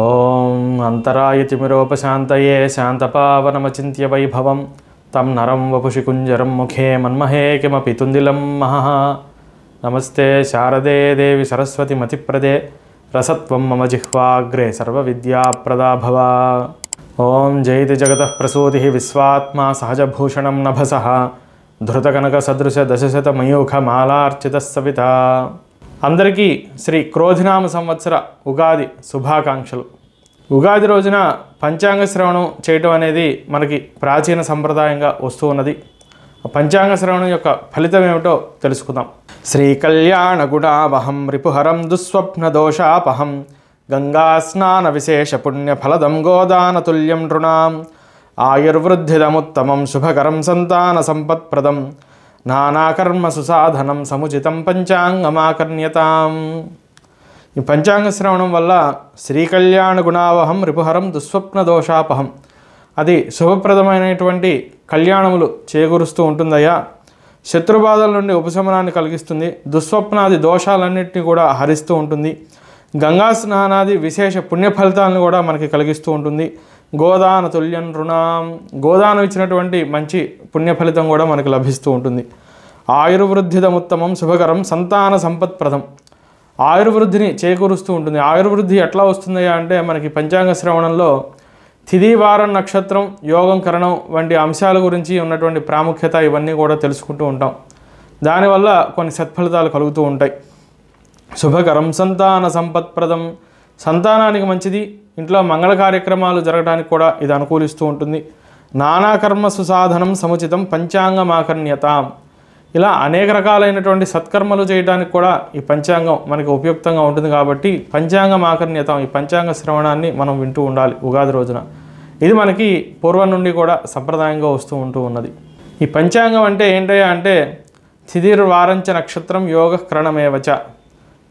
ఓం అంతరాయతిమిరోపశాంతయే శాంతపావనమచింత్య వైభవం తం నరం వపుషి కుంజరం ముఖే మన్మహే కిమపి తుందిలం మహః. నమస్తే శారదే దేవి సరస్వతి మతిప్రదే రసత్వం మమ జిహ్వాగ్రే సర్వవిద్యాప్రదా భవ. ఓం జయతి జగతః ప్రసూతిః విశ్వాత్మా సహజభూషణం నభసః ధృతకనక సదృశ దశశతమయూఖమాలార్చిత సవితా. అందరికీ శ్రీ క్రోధినామ సంవత్సర ఉగాది శుభాకాంక్షలు. ఉగాది రోజున పంచాంగ శ్రవణం చేయటం అనేది మనకి ప్రాచీన సంప్రదాయంగా వస్తూ ఉన్నది. పంచాంగ శ్రవణం యొక్క ఫలితం ఏమిటో తెలుసుకుందాం. శ్రీ కళ్యాణ గుణావహం రిపుహరం దుస్వప్న దోషాపహం గంగా స్నాన విశేష పుణ్యఫలదం గోదానతుల్యం నృణాం ఆయుర్వృద్ధిదముత్తమం శుభకరం సంతాన సంపత్ప్రదం నానాకర్మ సుసాధనం సముచితం పంచాంగమాకర్ణ్యతాం. ఈ పంచాంగ శ్రవణం వల్ల శ్రీకళ్యాణ గుణావహం రిపుహరం దుస్వప్న దోషాపహం, అది శుభప్రదమైనటువంటి కళ్యాణములు చేకూరుస్తూ ఉంటుందయ్యా. శత్రుబాధల నుండి ఉపశమనాన్ని కలిగిస్తుంది. దుస్వప్నాది దోషాలన్నింటినీ కూడా హరిస్తూ ఉంటుంది. గంగా స్నానాది విశేష పుణ్య ఫలితాలను కూడా మనకి కలిగిస్తూ ఉంటుంది. గోదాన తుల్యం రుణాం, గోదానం ఇచ్చినటువంటి మంచి పుణ్య ఫలితం కూడా మనకు లభిస్తూ ఉంటుంది. ఆయుర్వృద్ధిదముత్తమం శుభకరం సంతాన సంపత్ప్రదం, ఆయుర్వృద్ధిని చేకూరుస్తూ ఉంటుంది. ఆయుర్వృద్ధి ఎట్లా వస్తుందయ్యా అంటే మనకి పంచాంగ శ్రవణంలో తిథి వారం నక్షత్రం యోగం కరణం వంటి అంశాల గురించి ఉన్నటువంటి ప్రాముఖ్యత ఇవన్నీ కూడా తెలుసుకుంటూ ఉంటాం. దానివల్ల కొన్ని సత్ఫలితాలు కలుగుతూ ఉంటాయి. శుభకరం సంతాన సంపత్ప్రదం, సంతానానికి మంచిది. ఇంట్లో మంగళ కార్యక్రమాలు జరగడానికి కూడా ఇది అనుకూలిస్తూ ఉంటుంది. నానాకర్మ సుసాధనం సముచితం పంచాంగమాకర్ణ్యతాం, ఇలా అనేక రకాలైనటువంటి సత్కర్మలు చేయడానికి కూడా ఈ పంచాంగం మనకి ఉపయుక్తంగా ఉంటుంది. కాబట్టి పంచాంగమాకర్ణ్యతాం, ఈ పంచాంగ శ్రవణాన్ని మనం వింటూ ఉండాలి ఉగాది రోజున. ఇది మనకి పూర్వం నుండి కూడా సంప్రదాయంగా ఉంటూ ఉన్నది. ఈ పంచాంగం అంటే ఏంటయ్యా అంటే తిథిర్వారంచ నక్షత్రం యోగ కరణమేవచ.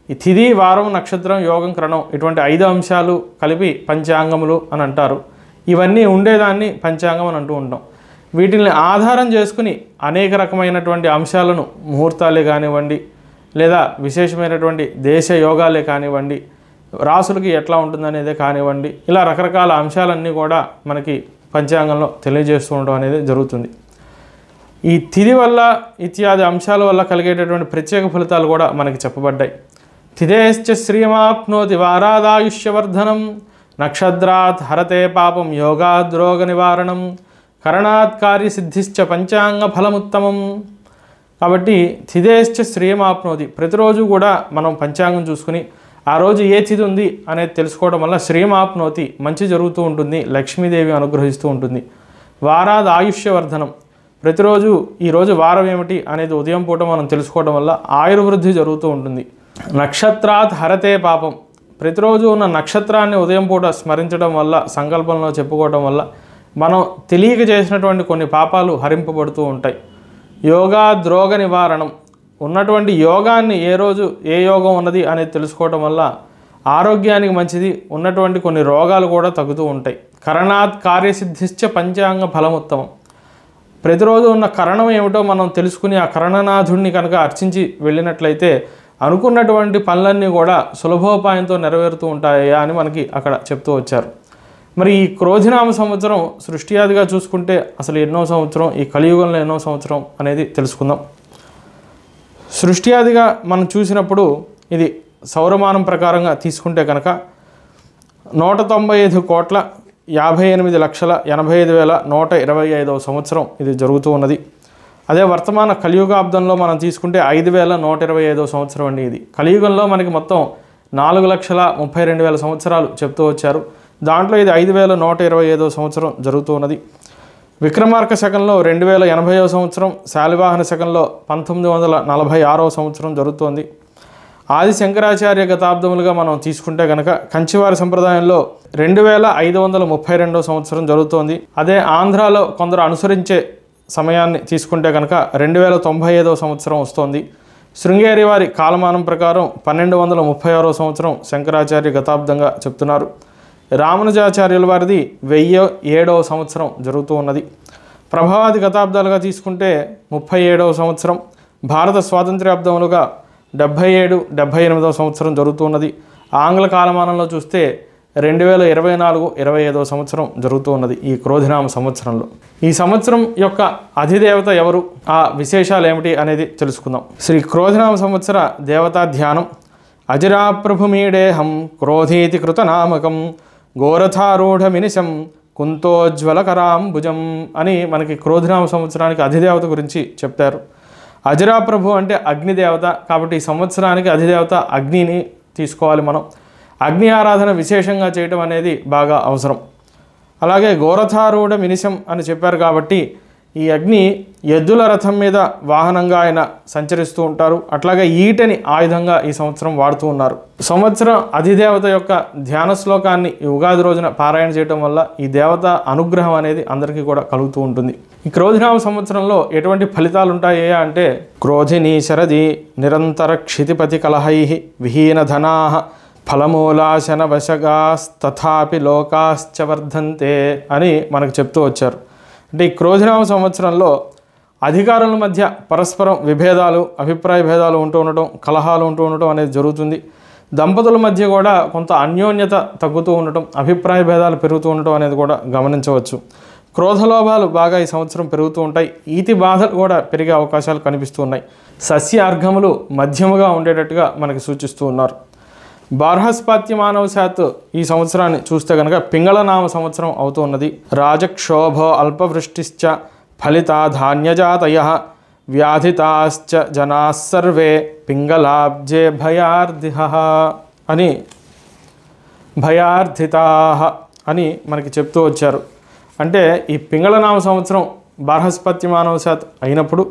ఈ తిథి వారం నక్షత్రం యోగం కరణం ఇటువంటి 5 అంశాలు కలిపి పంచాంగములు అని అంటారు. ఇవన్నీ ఉండేదాన్ని పంచాంగం అని అంటూ ఉంటాం. వీటిని ఆధారం చేసుకుని అనేక రకమైనటువంటి అంశాలను, ముహూర్తాలే కానివ్వండి లేదా విశేషమైనటువంటి దేశ యోగాలే కానివ్వండి, రాసులకి ఎట్లా ఉంటుందనేదే కానివ్వండి, ఇలా రకరకాల అంశాలన్నీ కూడా మనకి పంచాంగంలో తెలియజేస్తూ ఉండడం అనేది జరుగుతుంది. ఈ తిథి వల్ల ఇత్యాది అంశాల వల్ల కలిగేటటువంటి ప్రత్యేక ఫలితాలు కూడా మనకి చెప్పబడ్డాయి. తిథేశ్చ శ్రీమాప్నోతి వారాదాయుష్యవర్ధనం నక్షత్రాత్ హరతే పాపం యోగాద్ రోగ నివారణం కరణాత్ కార్యసిద్ధిశ్చ పంచాంగ ఫలముత్తమం. కాబట్టి తిథేశ్చ శ్రీమాప్నోతి, ప్రతిరోజు కూడా మనం పంచాంగం చూసుకుని ఆ రోజు ఏ తిథి ఉంది అనేది తెలుసుకోవడం వల్ల శ్రీమాప్నోతి, మంచి జరుగుతూ ఉంటుంది, లక్ష్మీదేవి అనుగ్రహిస్తూ ఉంటుంది. వారాద్ ఆయుష్యవర్ధనం, ప్రతిరోజు ఈరోజు వారం ఏమిటి అనేది ఉదయం పూట మనం తెలుసుకోవడం వల్ల ఆయుర్వృద్ధి జరుగుతూ ఉంటుంది. నక్షత్రాత్ హరతే పాపం, ప్రతిరోజు ఉన్న నక్షత్రాన్ని ఉదయం పూట స్మరించడం వల్ల, సంకల్పంలో చెప్పుకోవడం వల్ల మనం తెలియక చేసినటువంటి కొన్ని పాపాలు హరింపబడుతూ ఉంటాయి. యోగా ద్రోగ నివారణం, ఉన్నటువంటి యోగాన్ని ఏ రోజు ఏ యోగం ఉన్నది అనేది తెలుసుకోవడం వల్ల ఆరోగ్యానికి మంచిది, ఉన్నటువంటి కొన్ని రోగాలు కూడా తగ్గుతూ ఉంటాయి. కరణాత్ కార్యసిద్ధిశ్చ పంచాంగ ఫలముత్తమం, ప్రతిరోజు ఉన్న కరణం ఏమిటో మనం తెలుసుకుని ఆ కరణనాథుడిని కనుక అర్చించి వెళ్ళినట్లయితే అనుకున్నటువంటి పనులన్నీ కూడా సులభోపాయంతో నెరవేరుతూ ఉంటాయా అని మనకి అక్కడ చెప్తూ వచ్చారు. మరి ఈ క్రోధినామ సంవత్సరం సృష్టియాదిగా చూసుకుంటే అసలు ఎన్నో సంవత్సరం, ఈ కలియుగంలో ఎన్నో సంవత్సరం అనేది తెలుసుకుందాం. సృష్టియాదిగా మనం చూసినప్పుడు ఇది సౌరమానం ప్రకారంగా తీసుకుంటే కనుక 195,58,85,125 సంవత్సరం ఇది జరుగుతూ ఉన్నది. అదే వర్తమాన కలియుగాబ్దంలో మనం తీసుకుంటే 5,125 సంవత్సరం అండి. ఇది కలియుగంలో మనకి మొత్తం 4,32,000 సంవత్సరాలు చెప్తూ వచ్చారు. దాంట్లో ఇది 5,125 సంవత్సరం జరుగుతూ ఉన్నది. విక్రమార్క శకంలో 2080 సంవత్సరం, శాలివాహన శకంలో 1946 సంవత్సరం జరుగుతోంది. ఆది శంకరాచార్య గతాబ్దములుగా మనం తీసుకుంటే కనుక కంచివారి సంప్రదాయంలో 2532 సంవత్సరం జరుగుతోంది. అదే ఆంధ్రాలో కొందరు అనుసరించే సమయాన్ని తీసుకుంటే కనుక 2095 సంవత్సరం వస్తోంది. శృంగేరి వారి కాలమానం ప్రకారం 1236 సంవత్సరం శంకరాచార్య గతాబ్దంగా చెప్తున్నారు. రామానుజాచార్యుల వారిది 1007 సంవత్సరం జరుగుతూ ఉన్నది. ప్రభావాది గతాబ్దాలుగా తీసుకుంటే 37 సంవత్సరం, భారత స్వాతంత్ర్యాబ్దములుగా 77, 78 సంవత్సరం జరుగుతున్నది. ఆంగ్ల కాలమానంలో చూస్తే 2024-25వ సంవత్సరం జరుగుతూ ఉన్నది ఈ క్రోధినామ సంవత్సరంలో. ఈ సంవత్సరం యొక్క అధిదేవత ఎవరు, ఆ విశేషాలు ఏమిటి అనేది తెలుసుకుందాం. శ్రీ క్రోధినామ సంవత్సర దేవతా ధ్యానం. అజిరాప్రభుమీడేహం క్రోధీతి కృతనామకం ఘోరథారూఢమినిశం కుంతోజ్వలకరాంబుజం అని మనకి క్రోధినామ సంవత్సరానికి అధిదేవత గురించి చెప్తారు. అజిరాప్రభు అంటే అగ్నిదేవత, కాబట్టి ఈ సంవత్సరానికి అధిదేవత అగ్నిని తీసుకోవాలి మనం. అగ్ని ఆరాధన విశేషంగా చేయటం అనేది బాగా అవసరం. అలాగే ఘోరథారూఢ మినిశం అని చెప్పారు కాబట్టి ఈ అగ్ని ఎద్దుల రథం మీద వాహనంగా ఆయన సంచరిస్తూ ఉంటారు. అట్లాగే ఈటని ఆయుధంగా ఈ సంవత్సరం వాడుతూ ఉన్నారు. సంవత్సరం అధిదేవత యొక్క ధ్యాన శ్లోకాన్ని ఈ ఉగాది రోజున పారాయణ చేయడం వల్ల ఈ దేవత అనుగ్రహం అనేది అందరికీ కూడా కలుగుతూ ఉంటుంది. ఈ క్రోధినామ సంవత్సరంలో ఎటువంటి ఫలితాలు ఉంటాయి అంటే క్రోధిని శరది నిరంతర క్షితిపతి కలహై విహీన ధనాః ఫలమూలాశన వశగాస్తథాపి లోకాశ్చ వర్ధంతే అని మనకు చెప్తూ వచ్చారు. అంటే ఈ క్రోధినామ సంవత్సరంలో అధికారుల మధ్య పరస్పరం విభేదాలు, అభిప్రాయ భేదాలు ఉంటూ ఉండటం, కలహాలు ఉంటూ ఉండటం అనేది జరుగుతుంది. దంపతుల మధ్య కూడా కొంత అన్యోన్యత తగ్గుతూ ఉండటం, అభిప్రాయ భేదాలు పెరుగుతూ ఉండటం అనేది కూడా గమనించవచ్చు. క్రోధలోభాలు బాగా ఈ సంవత్సరం పెరుగుతూ ఉంటాయి. ఈతి బాధలు కూడా పెరిగే అవకాశాలు కనిపిస్తూ ఉన్నాయి. సస్యార్ఘములు మధ్యముగా ఉండేటట్టుగా మనకి సూచిస్తూ ఉన్నారు. బార్హస్పత్య మానవశాత్ ఈ సంవత్సరాన్ని చూస్తే కనుక పింగళనామ సంవత్సరం అవుతూ ఉన్నది. రాజక్షోభ అల్పవృష్టిశ్చ ఫలితా ధాన్యజాతయ వ్యాధితాశ్చ జనాస్సర్వే పింగళాబ్జే భయార్థితాః అని మనకి చెప్తూ వచ్చారు. అంటే ఈ పింగళనామ సంవత్సరం బార్హస్పత్య మానవశాత్ అయినప్పుడు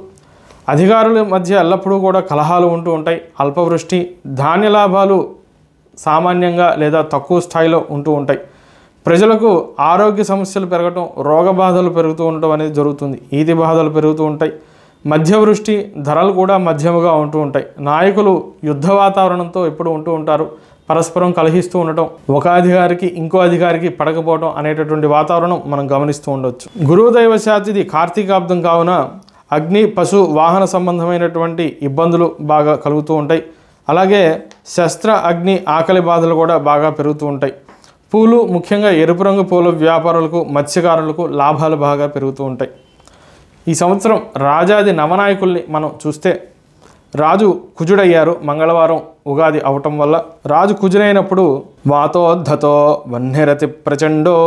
అధికారుల మధ్య ఎల్లప్పుడూ కూడా కలహాలు ఉంటూ ఉంటాయి. అల్పవృష్టి, ధాన్య లాభాలు సామాన్యంగా లేదా తక్కువ స్థాయిలో ఉంటూ ఉంటాయి. ప్రజలకు ఆరోగ్య సమస్యలు పెరగటం, రోగ బాధలు పెరుగుతూ ఉండటం అనేది జరుగుతుంది. ఈతి బాధలు పెరుగుతూ ఉంటాయి. మధ్యవృష్టి, ధరలు కూడా మధ్యముగా ఉంటూ ఉంటాయి. నాయకులు యుద్ధ వాతావరణంతో ఎప్పుడు ఉంటూ ఉంటారు. పరస్పరం కలహిస్తూ ఉండటం, ఒక అధికారికి ఇంకో అధికారికి పడకపోవడం అనేటటువంటి వాతావరణం మనం గమనిస్తూ ఉండవచ్చు. గురుదైవశాత్ ఇది కార్తీకాబ్దం కావున అగ్ని, పశు, వాహన సంబంధమైనటువంటి ఇబ్బందులు బాగా కలుగుతూ ఉంటాయి. అలాగే శస్త్ర, అగ్ని, ఆకలి బాధలు కూడా బాగా పెరుగుతూ ఉంటాయి. పూలు, ముఖ్యంగా ఎరుపు రంగు పూల వ్యాపారులకు, మత్స్యకారులకు లాభాలు బాగా పెరుగుతూ ఉంటాయి. ఈ సంవత్సరం రాజాది నవనాయకుల్ని మనం చూస్తే రాజు కుజుడయ్యారు. మంగళవారం ఉగాది అవటం వల్ల రాజు కుజుడైనప్పుడు వాతోద్ధతో వన్యరతి ప్రచండో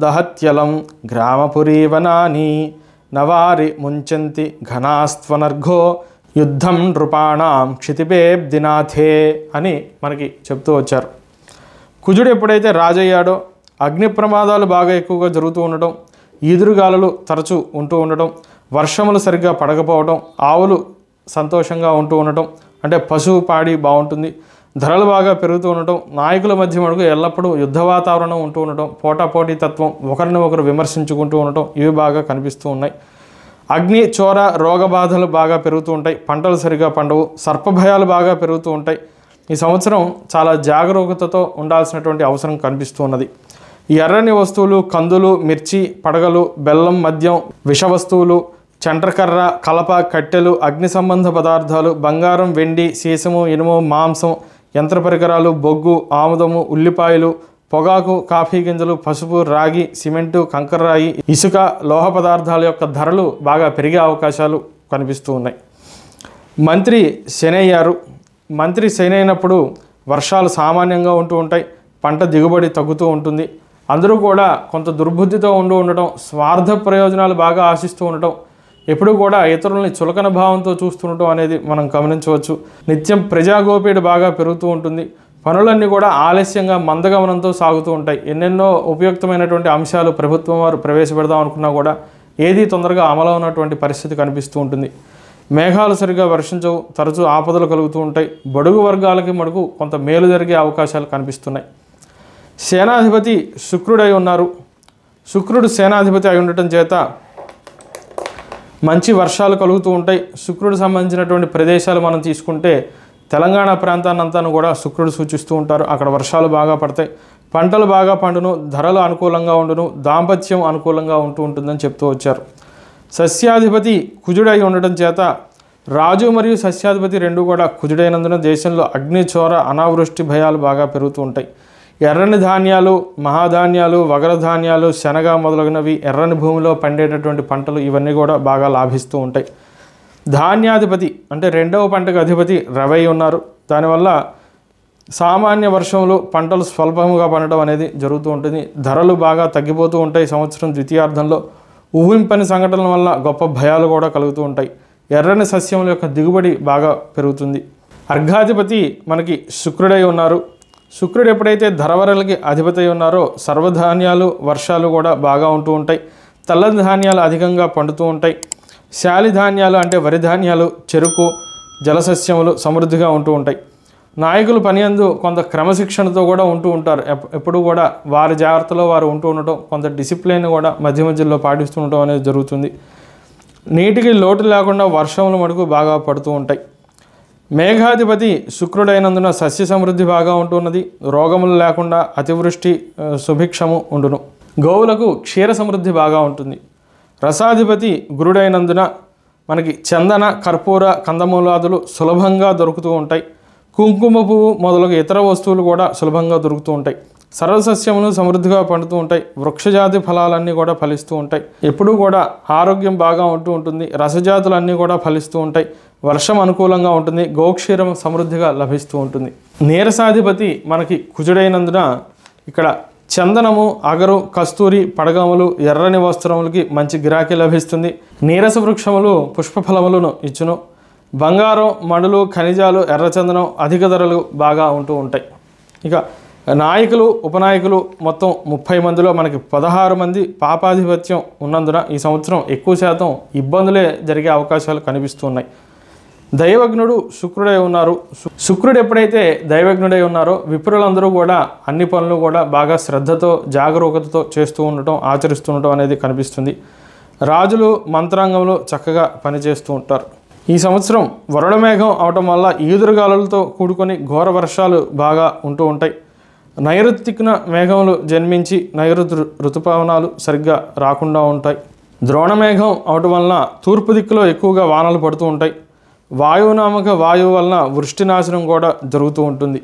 దహత్యలం గ్రామపురీవనాని నవారి ముంచంతి ఘనాస్త్వనర్ఘో యుద్ధం నృపాణం క్షితిపేబ్దినాథే అని మనకి చెప్తూ వచ్చారు. కుజుడు ఎప్పుడైతే రాజయ్యాడో అగ్ని ప్రమాదాలు బాగా ఎక్కువగా జరుగుతూ ఉండటం, ఈదురుగాలులు తరచూ ఉంటూ ఉండటం, వర్షములు సరిగ్గా పడకపోవటం, ఆవులు సంతోషంగా ఉంటూ ఉండటం, అంటే పశువు పాడి బాగుంటుంది, ధరలు బాగా పెరుగుతూ ఉండటం, నాయకుల మధ్య మడుగు ఎల్లప్పుడూ యుద్ధ వాతావరణం ఉంటూ ఉండటం, పోటాపోటీ తత్వం, ఒకరిని ఒకరు విమర్శించుకుంటూ ఉండటం, ఇవి బాగా కనిపిస్తూ ఉన్నాయి. అగ్ని, చోర, రోగ బాధలు బాగా పెరుగుతూ ఉంటాయి. పంటలు సరిగా పండవు. సర్పభయాలు బాగా పెరుగుతూ ఉంటాయి. ఈ సంవత్సరం చాలా జాగరూకతతో ఉండాల్సినటువంటి అవసరం కనిపిస్తూ ఉన్నది. ఈ ఎర్రని వస్తువులు, కందులు, మిర్చి, పడగలు, బెల్లం, మద్యం, విష వస్తువులు, చండ్రకర్ర, కలప, కట్టెలు, అగ్ని సంబంధ పదార్థాలు, బంగారం, వెండి, సీసము, ఇనుము, మాంసం, యంత్ర పరికరాలు, బొగ్గు, ఆముదము, ఉల్లిపాయలు, పొగాకు, కాఫీ గింజలు, పసుపు, రాగి, సిమెంటు, కంకర్రాయి, ఇసుక, లోహ పదార్థాల యొక్క ధరలు బాగా పెరిగే అవకాశాలు కనిపిస్తూ ఉన్నాయి. మంత్రి శని అయ్యారు. మంత్రి శని అయినప్పుడు వర్షాలు సామాన్యంగా ఉంటూ ఉంటాయి. పంట దిగుబడి తగ్గుతూ ఉంటుంది. అందరూ కూడా కొంత దుర్బుద్ధితో ఉండటం, స్వార్థ ప్రయోజనాలు బాగా ఆశిస్తూ ఉండటం, ఎప్పుడూ కూడా ఇతరులని చులకన భావంతో చూస్తుండటం అనేది మనం గమనించవచ్చు. నిత్యం ప్రజాగోపీడు బాగా పెరుగుతూ ఉంటుంది. పనులన్నీ కూడా ఆలస్యంగా, మందగమనంతో సాగుతూ ఉంటాయి. ఎన్నెన్నో ఉపయుక్తమైనటువంటి అంశాలు ప్రభుత్వం వారు ప్రవేశపెడదాం అనుకున్నా కూడా ఏది తొందరగా అమలవునటువంటి పరిస్థితి కనిపిస్తూ ఉంటుంది. మేఘాలు సరిగా వర్షించవు. తరచూ ఆపదలు కలుగుతూ ఉంటాయి. బడుగు వర్గాలకి మటుకు కొంత మేలు జరిగే అవకాశాలు కనిపిస్తున్నాయి. సేనాధిపతి శుక్రుడై ఉన్నారు. శుక్రుడు సేనాధిపతి అయి ఉండటం చేత మంచి వర్షాలు కలుగుతూ ఉంటాయి. శుక్రుడు సంబంధించినటువంటి ప్రదేశాలు మనం తీసుకుంటే తెలంగాణ ప్రాంతాన్నంతా కూడా శుక్రుడు సూచిస్తూ ఉంటారు. అక్కడ వర్షాలు బాగా పడతాయి. పంటలు బాగా పండును. ధరలు అనుకూలంగా ఉండును. దాంపత్యం అనుకూలంగా ఉంటుందని చెప్తూ వచ్చారు. సస్యాధిపతి కుజుడై ఉండటం చేత రాజు మరియు సస్యాధిపతి రెండు కూడా కుజుడైనందున దేశంలో అగ్ని, చోర, అనావృష్టి భయాలు బాగా పెరుగుతూ ఉంటాయి. ఎర్రని ధాన్యాలు, మహాధాన్యాలు, వగర ధాన్యాలు, శనగ మొదలగునవి ఎర్రని భూమిలో పండేటటువంటి పంటలు ఇవన్నీ కూడా బాగా లాభిస్తూ ఉంటాయి. ధాన్యాధిపతి అంటే రెండవ పంటకు అధిపతి రవి ఉన్నారు. దానివల్ల సామాన్య వర్షంలో పంటలు స్వల్పముగా పండడం అనేది జరుగుతూ ఉంటుంది. ధరలు బాగా తగ్గిపోతూ ఉంటాయి. సంవత్సరం ద్వితీయార్థంలో ఊహింపని సంఘటనల వల్ల గొప్ప భయాలు కూడా కలుగుతూ ఉంటాయి. ఎర్రని సస్యముల యొక్క దిగుబడి బాగా పెరుగుతుంది. అర్ఘాధిపతి మనకి శుక్రుడై ఉన్నారు. శుక్రుడు ఎప్పుడైతే ధరవరలకి అధిపతి ఉన్నారో సర్వధాన్యాలు, వర్షాలు కూడా బాగా ఉంటూ ఉంటాయి. తెల్ల ధాన్యాలు అధికంగా పండుతూ ఉంటాయి. శాలి ధాన్యాలు అంటే వరి ధాన్యాలు, చెరుకు, జలసస్యములు సమృద్ధిగా ఉంటూ ఉంటాయి. నాయకులు పనియందు కొంత క్రమశిక్షణతో కూడా ఉంటూ ఉంటారు. ఎప్పుడు కూడా వారి జాగ్రత్తలో వారు ఉంటూ ఉండటం, కొంత డిసిప్లిన్ కూడా మధ్య మధ్యలో పాటిస్తూ ఉండటం అనేది జరుగుతుంది. నీటికి లోటు లేకుండా వర్షములు మటుకు బాగా పడుతూ ఉంటాయి. మేఘాధిపతి శుక్రుడైనందున సస్య సమృద్ధి బాగా ఉంటున్నది. రోగములు లేకుండా అతివృష్టి, సుభిక్షము ఉండును. గోవులకు క్షీర సమృద్ధి బాగా ఉంటుంది. రసాధిపతి గురుడైనందున మనకి చందన, కర్పూర, కందమూలాదులు సులభంగా దొరుకుతూ ఉంటాయి. కుంకుమ పువ్వు మొదలగు ఇతర వస్తువులు కూడా సులభంగా దొరుకుతూ ఉంటాయి. సర్వసస్యములు సమృద్ధిగా పండుతూ ఉంటాయి. వృక్షజాతి ఫలాలన్నీ కూడా ఫలిస్తూ ఉంటాయి. ఎప్పుడూ కూడా ఆరోగ్యం బాగా ఉంటూ ఉంటుంది. రసజాతులన్నీ కూడా ఫలిస్తూ ఉంటాయి. వర్షం అనుకూలంగా ఉంటుంది. గోక్షీరం సమృద్ధిగా లభిస్తూ ఉంటుంది. నీరసాధిపతి మనకి కుజుడైనందున ఇక్కడ చందనము, అగరు, కస్తూరి, పడగములు, ఎర్రని వస్త్రములకి మంచి గిరాకీ లభిస్తుంది. నీరస వృక్షములు పుష్పఫలములను ఇచ్చును. బంగారం, మణులు, ఖనిజాలు, ఎర్రచందనం అధిక ధరలు బాగా ఉంటూ ఉంటాయి. ఇక నాయకులు, ఉపనాయకులు మొత్తం 30 మందిలో మనకి 16 మంది పాపాధిపత్యం ఉన్నందున ఈ సంవత్సరం ఎక్కువ శాతం ఇబ్బందులే జరిగే అవకాశాలు కనిపిస్తున్నాయి. దైవజ్ఞుడు శుక్రుడై ఉన్నారు. శుక్రుడు ఎప్పుడైతే దైవజ్ఞుడై ఉన్నారో విప్రులందరూ కూడా అన్ని పనులు కూడా బాగా శ్రద్ధతో, జాగరూకతతో చేస్తూ ఉండటం, ఆచరిస్తూ ఉండటం అనేది కనిపిస్తుంది. రాజులు, మంత్రాంగములు చక్కగా పనిచేస్తూ ఉంటారు. ఈ సంవత్సరం వరుణమేఘం అవటం వల్ల ఈదురుగాలులతో కూడుకొని ఘోర వర్షాలు బాగా ఉంటూ ఉంటాయి. నైరుతికున మేఘములు జన్మించి నైరుతి ఋతుపవనాలు సరిగ్గా రాకుండా ఉంటాయి. ద్రోణమేఘం అవటం వలన తూర్పు దిక్కులో ఎక్కువగా వానలు పడుతూ ఉంటాయి. వాయునామక వాయువు వలన వృష్టి నాశనం కూడా జరుగుతూ ఉంటుంది.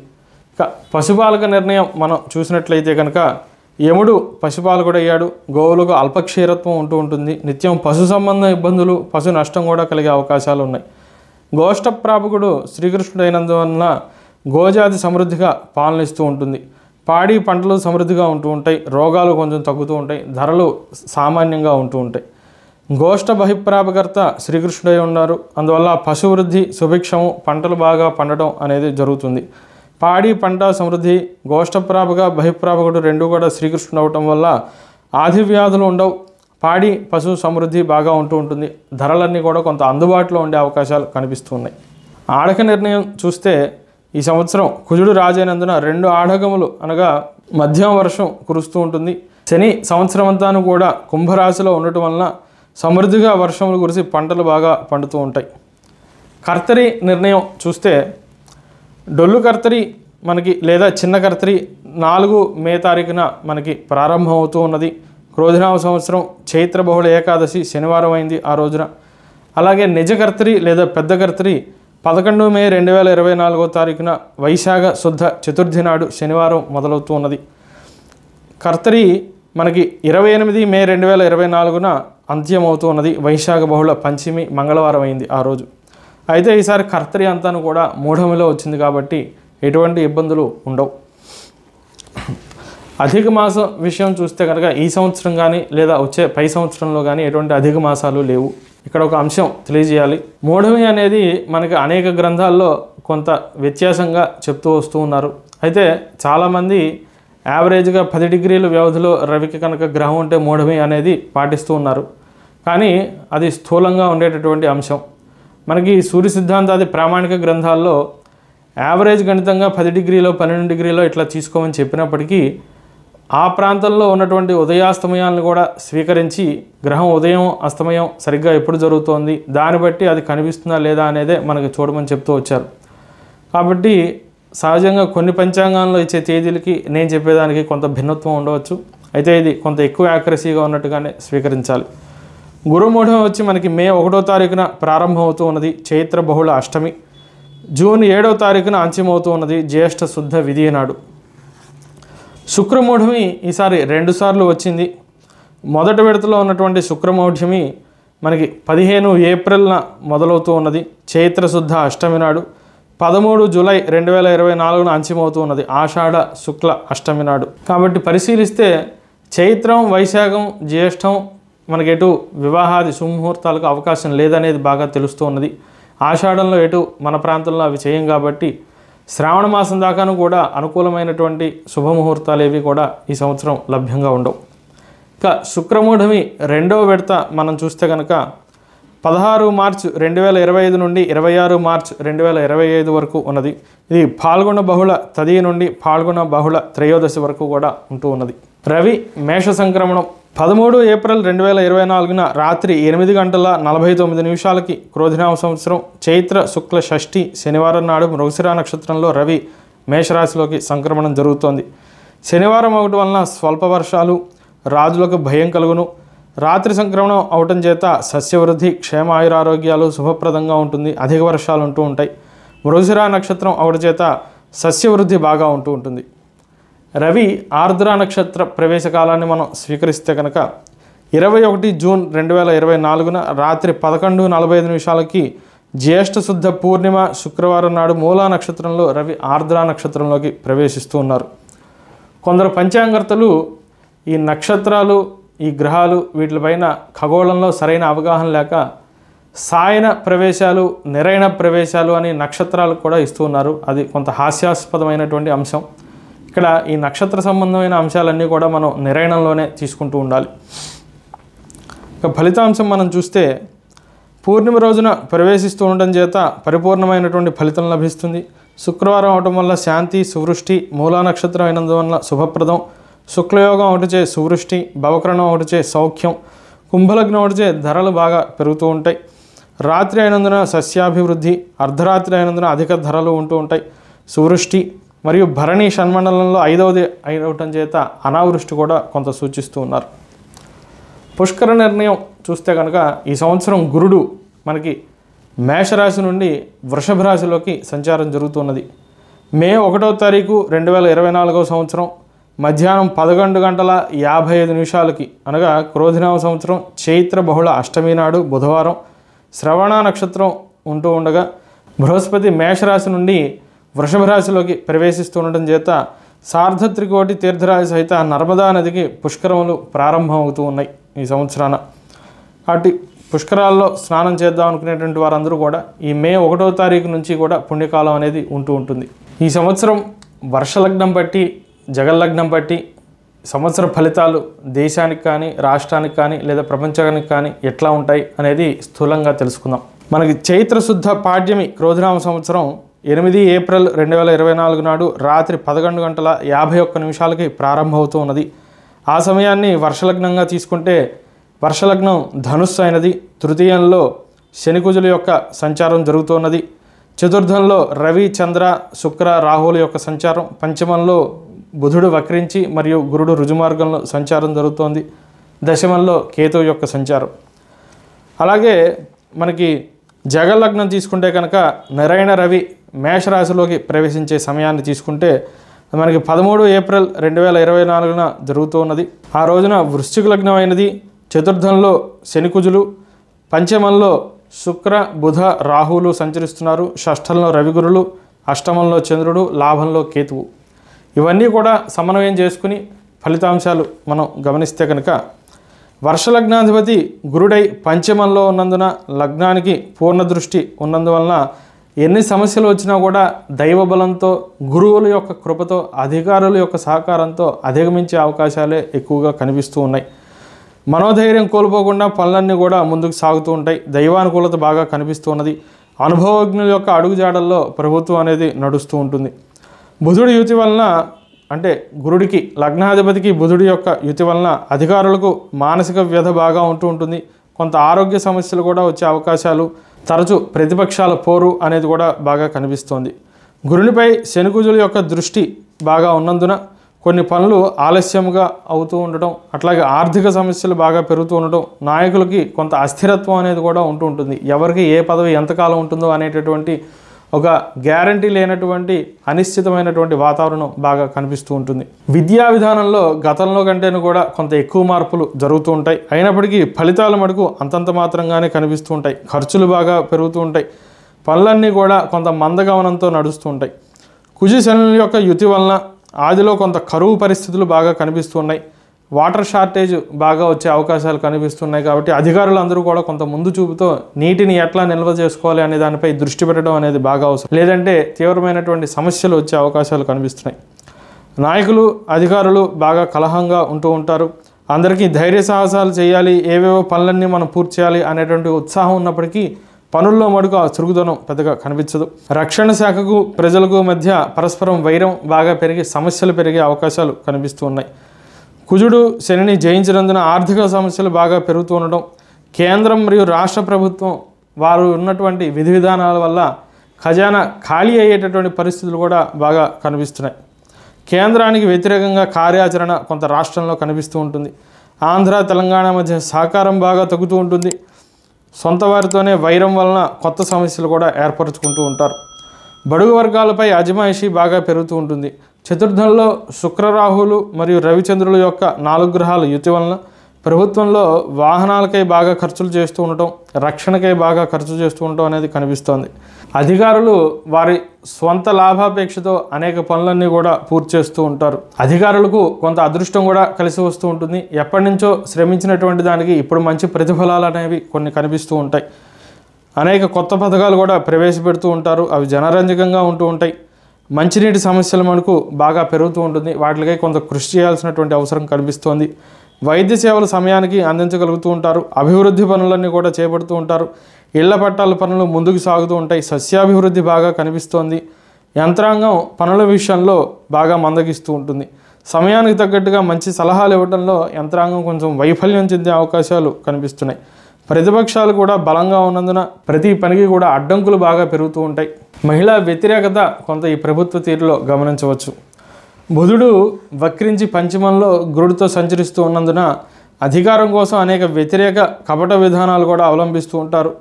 ఇక పశుపాలక నిర్ణయం మనం చూసినట్లయితే కనుక యముడు పశుపాలకుడయ్యాడు. గోవులకు అల్పక్షీరత్వం ఉంటూ ఉంటుంది. నిత్యం పశు సంబంధ ఇబ్బందులు, పశు నష్టం కూడా కలిగే అవకాశాలు ఉన్నాయి. గోష్ఠప్రాపకుడు శ్రీకృష్ణుడైనందువలన గోజాతి సమృద్ధిగా పాలనిస్తూ ఉంటుంది. పాడి పంటలు సమృద్ధిగా ఉంటూ ఉంటాయి. రోగాలు కొంచెం తగ్గుతూ ఉంటాయి. ధరలు సామాన్యంగా ఉంటూ ఉంటాయి. గోష్ఠ బహిప్రాపకర్త శ్రీకృష్ణుడై ఉన్నారు. అందువల్ల పశువృద్ధి, సుభిక్షము, పంటలు బాగా పండటం అనేది జరుగుతుంది. పాడి పంట సమృద్ధి, గోష్ఠప్రాపక, బహిప్రాపకుడు రెండు కూడా శ్రీకృష్ణుడు అవటం వల్ల ఆది వ్యాధులు ఉండవు. పాడి, పశు సమృద్ధి బాగా ఉంటూ ఉంటుంది. ధరలన్నీ కూడా కొంత అందుబాటులో ఉండే అవకాశాలు కనిపిస్తూ ఉన్నాయి. ఆడక నిర్ణయం చూస్తే ఈ సంవత్సరం కుజుడు రాజైనందున 2 ఆఢకములు అనగా మధ్యమ వర్షం కురుస్తూ ఉంటుంది. శని సంవత్సరం అంతాను కూడా కుంభరాశిలో ఉండటం వలన సమృద్ధిగా వర్షములు కురిసి పంటలు బాగా పండుతూ ఉంటాయి. కర్తరి నిర్ణయం చూస్తే డొల్లు కర్తరి మనకి లేదా చిన్న కర్తరి 4 మే తారీఖున మనకి ప్రారంభం అవుతూ ఉన్నది. క్రోధినామ సంవత్సరం చైత్ర బహుళ ఏకాదశి శనివారం అయింది ఆ రోజున. అలాగే నిజ కర్తరి లేదా పెద్ద కర్తరి 11 మే 2024 తారీఖున వైశాఖ శుద్ధ చతుర్థి నాడు శనివారం మొదలవుతూ ఉన్నది. కర్తరి మనకి 28 మే 2024న అంత్యమవుతూ ఉన్నది. వైశాఖ బహుళ పంచమి మంగళవారం అయింది ఆ రోజు. అయితే ఈసారి కర్తరి అంతాను కూడా మూఢమిలో వచ్చింది కాబట్టి ఎటువంటి ఇబ్బందులు ఉండవు. అధిక మాసం విషయం చూస్తే కనుక ఈ సంవత్సరం కానీ లేదా వచ్చే పై సంవత్సరంలో కానీ ఎటువంటి అధిక మాసాలు లేవు. ఇక్కడ ఒక అంశం తెలియజేయాలి. మూఢమి అనేది మనకి అనేక గ్రంథాల్లో కొంత వ్యత్యాసంగా చెప్తూ వస్తూ ఉన్నారు. అయితే చాలామంది యావరేజ్గా 10 డిగ్రీల వ్యవధిలో రవికి కనుక గ్రహం ఉంటే మూఢమి అనేది పాటిస్తూ ఉన్నారు. కానీ అది స్థూలంగా ఉండేటటువంటి అంశం. మనకి సూర్య సిద్ధాంతాది ప్రామాణిక గ్రంథాల్లో యావరేజ్ గణితంగా 10 డిగ్రీలో 12 డిగ్రీలో ఇట్లా తీసుకోమని చెప్పినప్పటికీ ఆ ప్రాంతంలో ఉన్నటువంటి ఉదయాస్తమయాలను కూడా స్వీకరించి గ్రహం ఉదయం అస్తమయం సరిగ్గా ఎప్పుడు జరుగుతోంది దాన్ని బట్టి అది కనిపిస్తుందా లేదా అనేదే మనకు చూడమని చెప్తూ వచ్చారు. కాబట్టి సహజంగా కొన్ని పంచాంగాల్లో ఇచ్చే తేదీలకి నేను చెప్పేదానికి కొంత భిన్నత్వం ఉండవచ్చు. అయితే ఇది కొంత ఎక్కువ యాక్యురసీగా ఉన్నట్టుగానే స్వీకరించాలి. గురుమూఢం వచ్చి మనకి మే 1వ తారీఖున ప్రారంభం అవుతూ ఉన్నది. చైత్ర బహుళ అష్టమి. జూన్ 7వ తారీఖున అంత్యమవుతూ ఉన్నది జ్యేష్ఠ శుద్ధ విధియ నాడు. శుక్రమూఢమి ఈసారి 2 సార్లు వచ్చింది. మొదటి విడతలో ఉన్నటువంటి శుక్రమౌఢ్యమి మనకి 15 ఏప్రిల్న మొదలవుతూ ఉన్నది. చైత్రశుద్ధ అష్టమి నాడు. 13 జూలై 2024న అంత్యమవుతూ ఉన్నది. ఆషాఢ శుక్ల అష్టమి నాడు. కాబట్టి పరిశీలిస్తే చైత్రం, వైశాఖం, జ్యేష్టం మనకి ఎటు వివాహాది శుభముహూర్తాలకు అవకాశం లేదనేది బాగా తెలుస్తూ ఉన్నది. ఆషాఢంలో ఎటు మన ప్రాంతంలో అవి చేయం కాబట్టి శ్రావణ మాసం దాకాను కూడా అనుకూలమైనటువంటి శుభముహూర్తాలు ఏవి కూడా ఈ సంవత్సరం లభ్యంగా ఉండవు. ఇక శుక్రమూఢమి 2వ విడత మనం చూస్తే కనుక 16 మార్చి 2025 నుండి 26 మార్చి 2025 వరకు ఉన్నది. ఇది పాల్గొన బహుళ తదియ నుండి పాల్గొన బహుళ త్రయోదశి వరకు కూడా ఉంటూ ఉన్నది. రవి మేష సంక్రమణం 13 ఏప్రిల్ 2024న రాత్రి 8 గంటల 49 నిమిషాలకి క్రోధినామ సంవత్సరం చైత్ర శుక్ల షష్ఠి శనివారం నాడు మృగశిర నక్షత్రంలో రవి మేషరాశిలోకి సంక్రమణం జరుగుతోంది. శనివారం అవటం వలన స్వల్ప వర్షాలు, రాజులకు భయం కలుగును. రాత్రి సంక్రమణం అవటం చేత సస్యవృద్ధి, క్షేమ, ఆయురారోగ్యాలు శుభప్రదంగా ఉంటుంది. అధిక వర్షాలు ఉంటూ ఉంటాయి. మృగశిర నక్షత్రం అవటం చేత సస్యవృద్ధి బాగా ఉంటూ ఉంటుంది. రవి ఆర్ద్ర నక్షత్ర ప్రవేశ కాలాన్ని మనం స్వీకరిస్తే కనుక 21 జూన్ 2024న రాత్రి 11:45 నిమిషాలకి జ్యేష్ఠ శుద్ధ పూర్ణిమ శుక్రవారం నాడు మూలా నక్షత్రంలో రవి ఆర్ద్ర నక్షత్రంలోకి ప్రవేశిస్తూ ఉన్నారు. కొందరు పంచాంగర్తలు ఈ నక్షత్రాలు, ఈ గ్రహాలు వీటిపైన ఖగోళంలో సరైన అవగాహన లేక సాయన ప్రవేశాలు, నిరైన ప్రవేశాలు అని నక్షత్రాలు కూడా ఇస్తూ ఉన్నారు. అది కొంత హాస్యాస్పదమైనటువంటి అంశం. ఇక్కడ ఈ నక్షత్ర సంబంధమైన అంశాలన్నీ కూడా మనం నిరైనంలోనే తీసుకుంటూ ఉండాలి. ఇక ఫలితాంశం మనం చూస్తే పూర్ణిమ రోజున ప్రవేశిస్తూ ఉండడం చేత పరిపూర్ణమైనటువంటి ఫలితం లభిస్తుంది. శుక్రవారం అవటం వల్ల శాంతి, సువృష్టి, మూలా నక్షత్రం అయినందువల్ల శుభప్రదం. శుక్లయోగం ఒకటిచే సువృష్టి, భవకరణం ఒకటిచే సౌఖ్యం, కుంభలగ్నం ఒకటిచే ధరలు బాగా పెరుగుతూ ఉంటాయి. రాత్రి అయినందున సస్యాభివృద్ధి, అర్ధరాత్రి అయినందున అధిక ధరలు ఉంటూ ఉంటాయి. సువృష్టి మరియు భరణి షణ్మండలంలో 5వది అయినవటం చేత అనావృష్టి కూడా కొంత సూచిస్తూ ఉన్నారు. పుష్కర నిర్ణయం చూస్తే కనుక ఈ సంవత్సరం గురుడు మనకి మేషరాశి నుండి వృషభ రాశిలోకి సంచారం జరుగుతున్నది. మే 1వ తారీఖు 2024వ సంవత్సరం మధ్యాహ్నం 11:55 నిమిషాలకి అనగా క్రోధినామ సంవత్సరం చైత్ర బహుళ అష్టమి నాడు బుధవారం శ్రవణ నక్షత్రం ఉంటూ ఉండగా బృహస్పతి మేషరాశి నుండి వృషభ రాశిలోకి ప్రవేశిస్తూ ఉండడం చేత సార్ధత్రికోటి తీర్థరాశి సహిత నర్మదా నదికి పుష్కరములు ప్రారంభమవుతూ ఉన్నాయి ఈ సంవత్సరాన. కాబట్టి పుష్కరాల్లో స్నానం చేద్దాం అనుకునేటువంటి వారందరూ కూడా ఈ మే 1వ తారీఖు నుంచి కూడా పుణ్యకాలం అనేది ఉంటూ ఉంటుంది. ఈ సంవత్సరం వర్షలగ్నం బట్టి, జగల్లగ్నం బట్టి సంవత్సర ఫలితాలు దేశానికి కానీ, రాష్ట్రానికి కానీ లేదా ప్రపంచానికి కానీ ఎట్లా ఉంటాయి అనేది స్థూలంగా తెలుసుకుందాం. మనకి చైత్రశుద్ధ పాడ్యమి క్రోధినామ సంవత్సరం 8 ఏప్రిల్ 2024 నాడు రాత్రి 11:51 నిమిషాలకి ప్రారంభమవుతూ ఉన్నది. ఆ సమయాన్ని వర్షలగ్నంగా తీసుకుంటే వర్షలగ్నం ధనుస్సు అయినది. తృతీయంలో శనికుజుల యొక్క సంచారం జరుగుతున్నది. చతుర్థంలో రవి, చంద్ర, శుక్ర, రాహువుల యొక్క సంచారం. పంచమంలో బుధుడు వక్రించి మరియు గురుడు రుజుమార్గంలో సంచారం జరుగుతోంది. దశమంలో కేతువు యొక్క సంచారం. అలాగే మనకి జగల్లగ్నం తీసుకుంటే కనుక నిరైన రవి మేషరాశిలోకి ప్రవేశించే సమయాన్ని తీసుకుంటే మనకి 13 ఏప్రిల్ 2024న జరుగుతూ ఉన్నది. ఆ రోజున వృశ్చిక లగ్నం అయినది. చతుర్థంలో శనికుజులు, పంచమంలో శుక్ర, బుధ, రాహువులు సంచరిస్తున్నారు. షష్ఠంలో రవిగురులు, అష్టమంలో చంద్రుడు, లాభంలో కేతువు. ఇవన్నీ కూడా సమన్వయం చేసుకుని ఫలితాంశాలు మనం గమనిస్తే కనుక వర్షలగ్నాధిపతి గురుడై పంచమంలో ఉన్నందున లగ్నానికి పూర్ణ దృష్టి ఉన్నందువలన ఎన్ని సమస్యలు వచ్చినా కూడా దైవబలంతో, గురువుల యొక్క కృపతో, అధికారుల యొక్క సహకారంతో అధిగమించే అవకాశాలే ఎక్కువగా కనిపిస్తూ ఉన్నాయి. మనోధైర్యం కోల్పోకుండా పనులన్నీ కూడా ముందుకు సాగుతూ ఉంటాయి. దైవానుకూలత బాగా కనిపిస్తూ ఉన్నది. అనుభవజ్ఞుల యొక్క అడుగుజాడల్లో ప్రభుత్వం అనేది నడుస్తూ ఉంటుంది. బుధుడి యుతి వలన అంటే గురుడికి, లగ్నాధిపతికి బుధుడి యొక్క యుతి వలన అధికారులకు మానసిక వ్యధ బాగా ఉంటూ ఉంటుంది. కొంత ఆరోగ్య సమస్యలు కూడా వచ్చే అవకాశాలు, తరచూ ప్రతిపక్షాల పోరు అనేది కూడా బాగా కనిపిస్తోంది. గురునిపై శనికుజుల యొక్క దృష్టి బాగా ఉన్నందున కొన్ని పనులు ఆలస్యంగా అవుతూ ఉండటం, అట్లాగే ఆర్థిక సమస్యలు బాగా పెరుగుతూ ఉండటం, నాయకులకి కొంత అస్థిరత్వం అనేది కూడా ఉంటూ ఉంటుంది. ఎవరికి ఏ పదవి ఎంతకాలం ఉంటుందో అనేటటువంటి ఒక గ్యారంటీ లేనటువంటి అనిశ్చితమైనటువంటి వాతావరణం బాగా కనిపిస్తూ ఉంటుంది. విద్యా విధానంలో గతంలో కంటేను కూడా కొంత ఎక్కువ మార్పులు జరుగుతూ ఉంటాయి. అయినప్పటికీ ఫలితాల మటుకు అంతంత మాత్రంగానే కనిపిస్తూ ఉంటాయి. ఖర్చులు బాగా పెరుగుతూ ఉంటాయి. పనులన్నీ కూడా కొంత మందగమనంతో నడుస్తూ ఉంటాయి. కుజ శనుల యొక్క యుతి వలన ఆదిలో కొంత కరువు పరిస్థితులు బాగా కనిపిస్తూ ఉన్నాయి. వాటర్ షార్టేజ్ బాగా వచ్చే అవకాశాలు కనిపిస్తున్నాయి. కాబట్టి అధికారులు అందరూ కూడా కొంత ముందు చూపుతో నీటిని ఎట్లా నిల్వ చేసుకోవాలి అనే దానిపై దృష్టి పెట్టడం అనేది బాగా అవసరం. లేదంటే తీవ్రమైనటువంటి సమస్యలు వచ్చే అవకాశాలు కనిపిస్తున్నాయి. నాయకులు అధికారులు బాగా కలహంగా ఉంటూ ఉంటారు. అందరికీ ధైర్య సాహసాలు చేయాలి, ఏవేవో పనులన్నీ మనం పూర్తి చేయాలి అనేటువంటి ఉత్సాహం ఉన్నప్పటికీ పనుల్లో మటుకు ఆ చురుకుదనం పెద్దగా కనిపించదు. రక్షణ శాఖకు ప్రజలకు మధ్య పరస్పరం వైరం బాగా పెరిగి సమస్యలు పెరిగే అవకాశాలు కనిపిస్తూ ఉన్నాయి. కుజుడు శనిని జయించినందున ఆర్థిక సమస్యలు బాగా పెరుగుతూ ఉండడం, కేంద్రం మరియు రాష్ట్ర ప్రభుత్వం వారు ఉన్నటువంటి విధి విధానాల వల్ల ఖజానా ఖాళీ అయ్యేటటువంటి పరిస్థితులు కూడా బాగా కనిపిస్తున్నాయి. కేంద్రానికి వ్యతిరేకంగా కార్యాచరణ కొంత రాష్ట్రంలో కనిపిస్తూ ఉంటుంది. ఆంధ్ర తెలంగాణ మధ్య సహకారం బాగా తగ్గుతూ ఉంటుంది. సొంత వారితోనే వైరం వలన కొత్త సమస్యలు కూడా ఏర్పరచుకుంటూ ఉంటారు. బడుగు వర్గాలపై అజమాయిషీ బాగా పెరుగుతూ ఉంటుంది. చతుర్థంలో శుక్రరాహులు మరియు రవిచంద్రుల యొక్క 4 గ్రహాల యుతి వలన ప్రభుత్వంలో వాహనాలకై బాగా ఖర్చులు చేస్తూ ఉండటం, రక్షణకై బాగా ఖర్చు చేస్తూ ఉండటం అనేది కనిపిస్తోంది. అధికారులు వారి స్వంత లాభాపేక్షతో అనేక పనులన్నీ కూడా పూర్తి చేస్తూ ఉంటారు. అధికారులకు కొంత అదృష్టం కూడా కలిసి వస్తూ ఉంటుంది. ఎప్పటి నుంచో శ్రమించినటువంటి దానికి ఇప్పుడు మంచి ప్రతిఫలాలు అనేవి కొన్ని కనిపిస్తూ ఉంటాయి. అనేక కొత్త పథకాలు కూడా ప్రవేశపెడుతూ ఉంటారు. అవి జనరంజకంగా ఉంటూ ఉంటాయి. మంచినీటి సమస్యల మనకు బాగా పెరుగుతూ ఉంటుంది. వాటికై కొంత కృషి చేయాల్సినటువంటి అవసరం కనిపిస్తోంది. వైద్య సేవలు సమయానికి అందించగలుగుతూ ఉంటారు. అభివృద్ధి పనులన్నీ కూడా చేపడుతూ ఉంటారు. ఇళ్ల పట్టాల పనులు ముందుకు సాగుతూ ఉంటాయి. సస్యాభివృద్ధి బాగా కనిపిస్తోంది. యంత్రాంగం పనుల విషయంలో బాగా మందగిస్తూ ఉంటుంది. సమయానికి తగ్గట్టుగా మంచి సలహాలు ఇవ్వడంలో యంత్రాంగం కొంచెం వైఫల్యం చెందే అవకాశాలు కనిపిస్తున్నాయి. ప్రతిపక్షాలు కూడా బలంగా ఉన్నందున ప్రతి పనికి కూడా అడ్డంకులు బాగా పెరుగుతూ ఉంటాయి. మహిళా వ్యతిరేకత కొంత ఈ ప్రభుత్వ తీరులో గమనించవచ్చు. బుధుడు వక్రించి పంచమంలో గురుడితో సంచరిస్తూ ఉన్నందున అధికారం కోసం అనేక వ్యతిరేక కపట విధానాలు కూడా అవలంబిస్తూ ఉంటారు.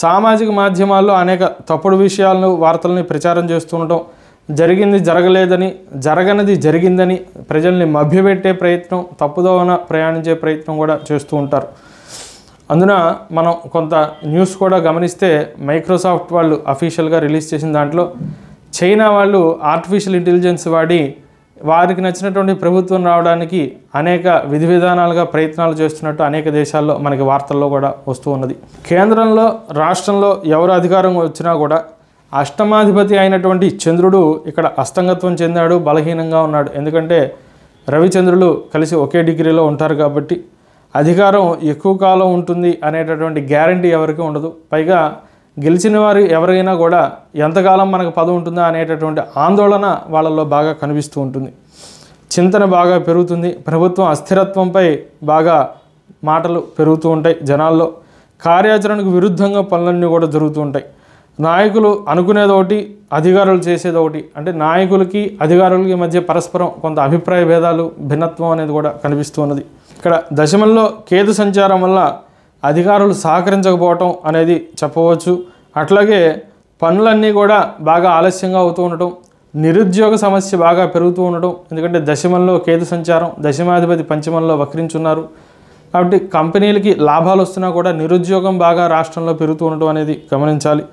సామాజిక మాధ్యమాల్లో అనేక తప్పుడు విషయాలను వార్తల్ని ప్రచారం చేస్తూ ఉండటం, జరిగింది జరగలేదని, జరగనిది జరిగిందని ప్రజల్ని మభ్యపెట్టే ప్రయత్నం, తప్పుదోవన ప్రయాణించే ప్రయత్నం కూడా చేస్తూ ఉంటారు. అందున మనం కొంత న్యూస్ కూడా గమనిస్తే మైక్రోసాఫ్ట్ వాళ్ళు అఫీషియల్గా రిలీజ్ చేసిన దాంట్లో చైనా వాళ్ళు ఆర్టిఫిషియల్ ఇంటెలిజెన్స్ వాడి వారికి నచ్చినటువంటి ప్రభుత్వం రావడానికి అనేక విధి విధానాలుగా ప్రయత్నాలు చేస్తున్నట్టు అనేక దేశాల్లో మనకి వార్తల్లో కూడా వస్తూ ఉన్నది. కేంద్రంలో రాష్ట్రంలో ఎవరు అధికారం వచ్చినా కూడా అష్టమాధిపతి అయినటువంటి చంద్రుడు ఇక్కడ అస్తంగత్వం చెందాడు, బలహీనంగా ఉన్నాడు. ఎందుకంటే రవిచంద్రులు కలిసి ఒకే డిగ్రీలో ఉంటారు కాబట్టి అధికారం ఎక్కువ కాలం ఉంటుంది అనేటటువంటి గ్యారంటీ ఎవరికి ఉండదు. పైగా గెలిచిన వారు ఎవరైనా కూడా ఎంతకాలం మనకు పదవి ఉంటుందా అనేటటువంటి ఆందోళన వాళ్ళల్లో బాగా కనిపిస్తూ ఉంటుంది. చింతన బాగా పెరుగుతుంది. ప్రభుత్వం అస్థిరత్వంపై బాగా మాటలు పెరుగుతూ ఉంటాయి. జనాల్లో కార్యాచరణకు విరుద్ధంగా పనులన్నీ కూడా జరుగుతూ ఉంటాయి. నాయకులు అనుకునేది ఒకటి, అధికారులు చేసేది ఒకటి. అంటే నాయకులకి అధికారులకి మధ్య పరస్పరం కొంత అభిప్రాయ భేదాలు, భిన్నత్వం అనేది కూడా కనిపిస్తూ ఉన్నది. ఇక్కడ దశమంలో కేతు సంచారం వల్ల అధికారులు సహకరించకపోవటం అనేది చెప్పవచ్చు. అట్లాగే పనులన్నీ కూడా బాగా ఆలస్యంగా అవుతూ ఉండటం, నిరుద్యోగ సమస్య బాగా పెరుగుతూ ఉండటం. ఎందుకంటే దశమంలో కేతు సంచారం, దశమాధిపతి పంచమంలో వక్రించున్నారు కాబట్టి కంపెనీలకి లాభాలు వస్తున్నా కూడా నిరుద్యోగం బాగా రాష్ట్రంలో పెరుగుతూ ఉండటం అనేది గమనించాలి.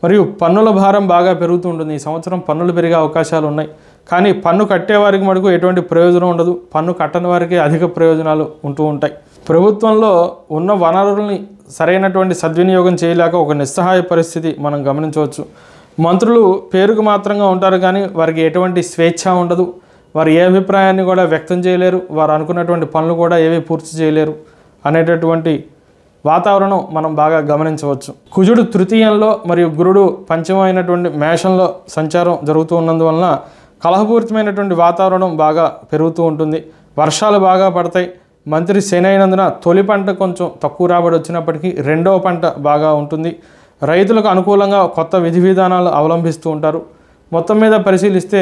మరియు పన్నుల భారం బాగా పెరుగుతూ ఉంటుంది. ఈ సంవత్సరం పన్నులు పెరిగే అవకాశాలు ఉన్నాయి. కానీ పన్ను కట్టేవారికి మటుకు ఎటువంటి ప్రయోజనం ఉండదు. పన్ను కట్టని వారికి అధిక ప్రయోజనాలు ఉంటూ ఉంటాయి. ప్రభుత్వంలో ఉన్న వనరుల్ని సరైనటువంటి సద్వినియోగం చేయలేక ఒక నిస్సహాయ పరిస్థితి మనం గమనించవచ్చు. మంత్రులు పేరుకు మాత్రంగా ఉంటారు కానీ వారికి ఎటువంటి స్వేచ్ఛ ఉండదు. వారు ఏ అభిప్రాయాన్ని కూడా వ్యక్తం చేయలేరు. వారు అనుకున్నటువంటి పనులు కూడా ఏవి పూర్తి చేయలేరు అనేటటువంటి వాతావరణం మనం బాగా గమనించవచ్చు. కుజుడు తృతీయంలో మరియు గురుడు పంచమైనటువంటి మేషంలో సంచారం జరుగుతూ ఉన్నందువలన కలహపూరితమైనటువంటి వాతావరణం బాగా పెరుగుతూ ఉంటుంది. వర్షాలు బాగా పడతాయి. మంత్రి శని అయినందున తొలి పంట కొంచెం తక్కువ రాబడి వచ్చినప్పటికీ రెండవ పంట బాగా ఉంటుంది. రైతులకు అనుకూలంగా కొత్త విధి విధానాలు అవలంబిస్తూ ఉంటారు. మొత్తం మీద పరిశీలిస్తే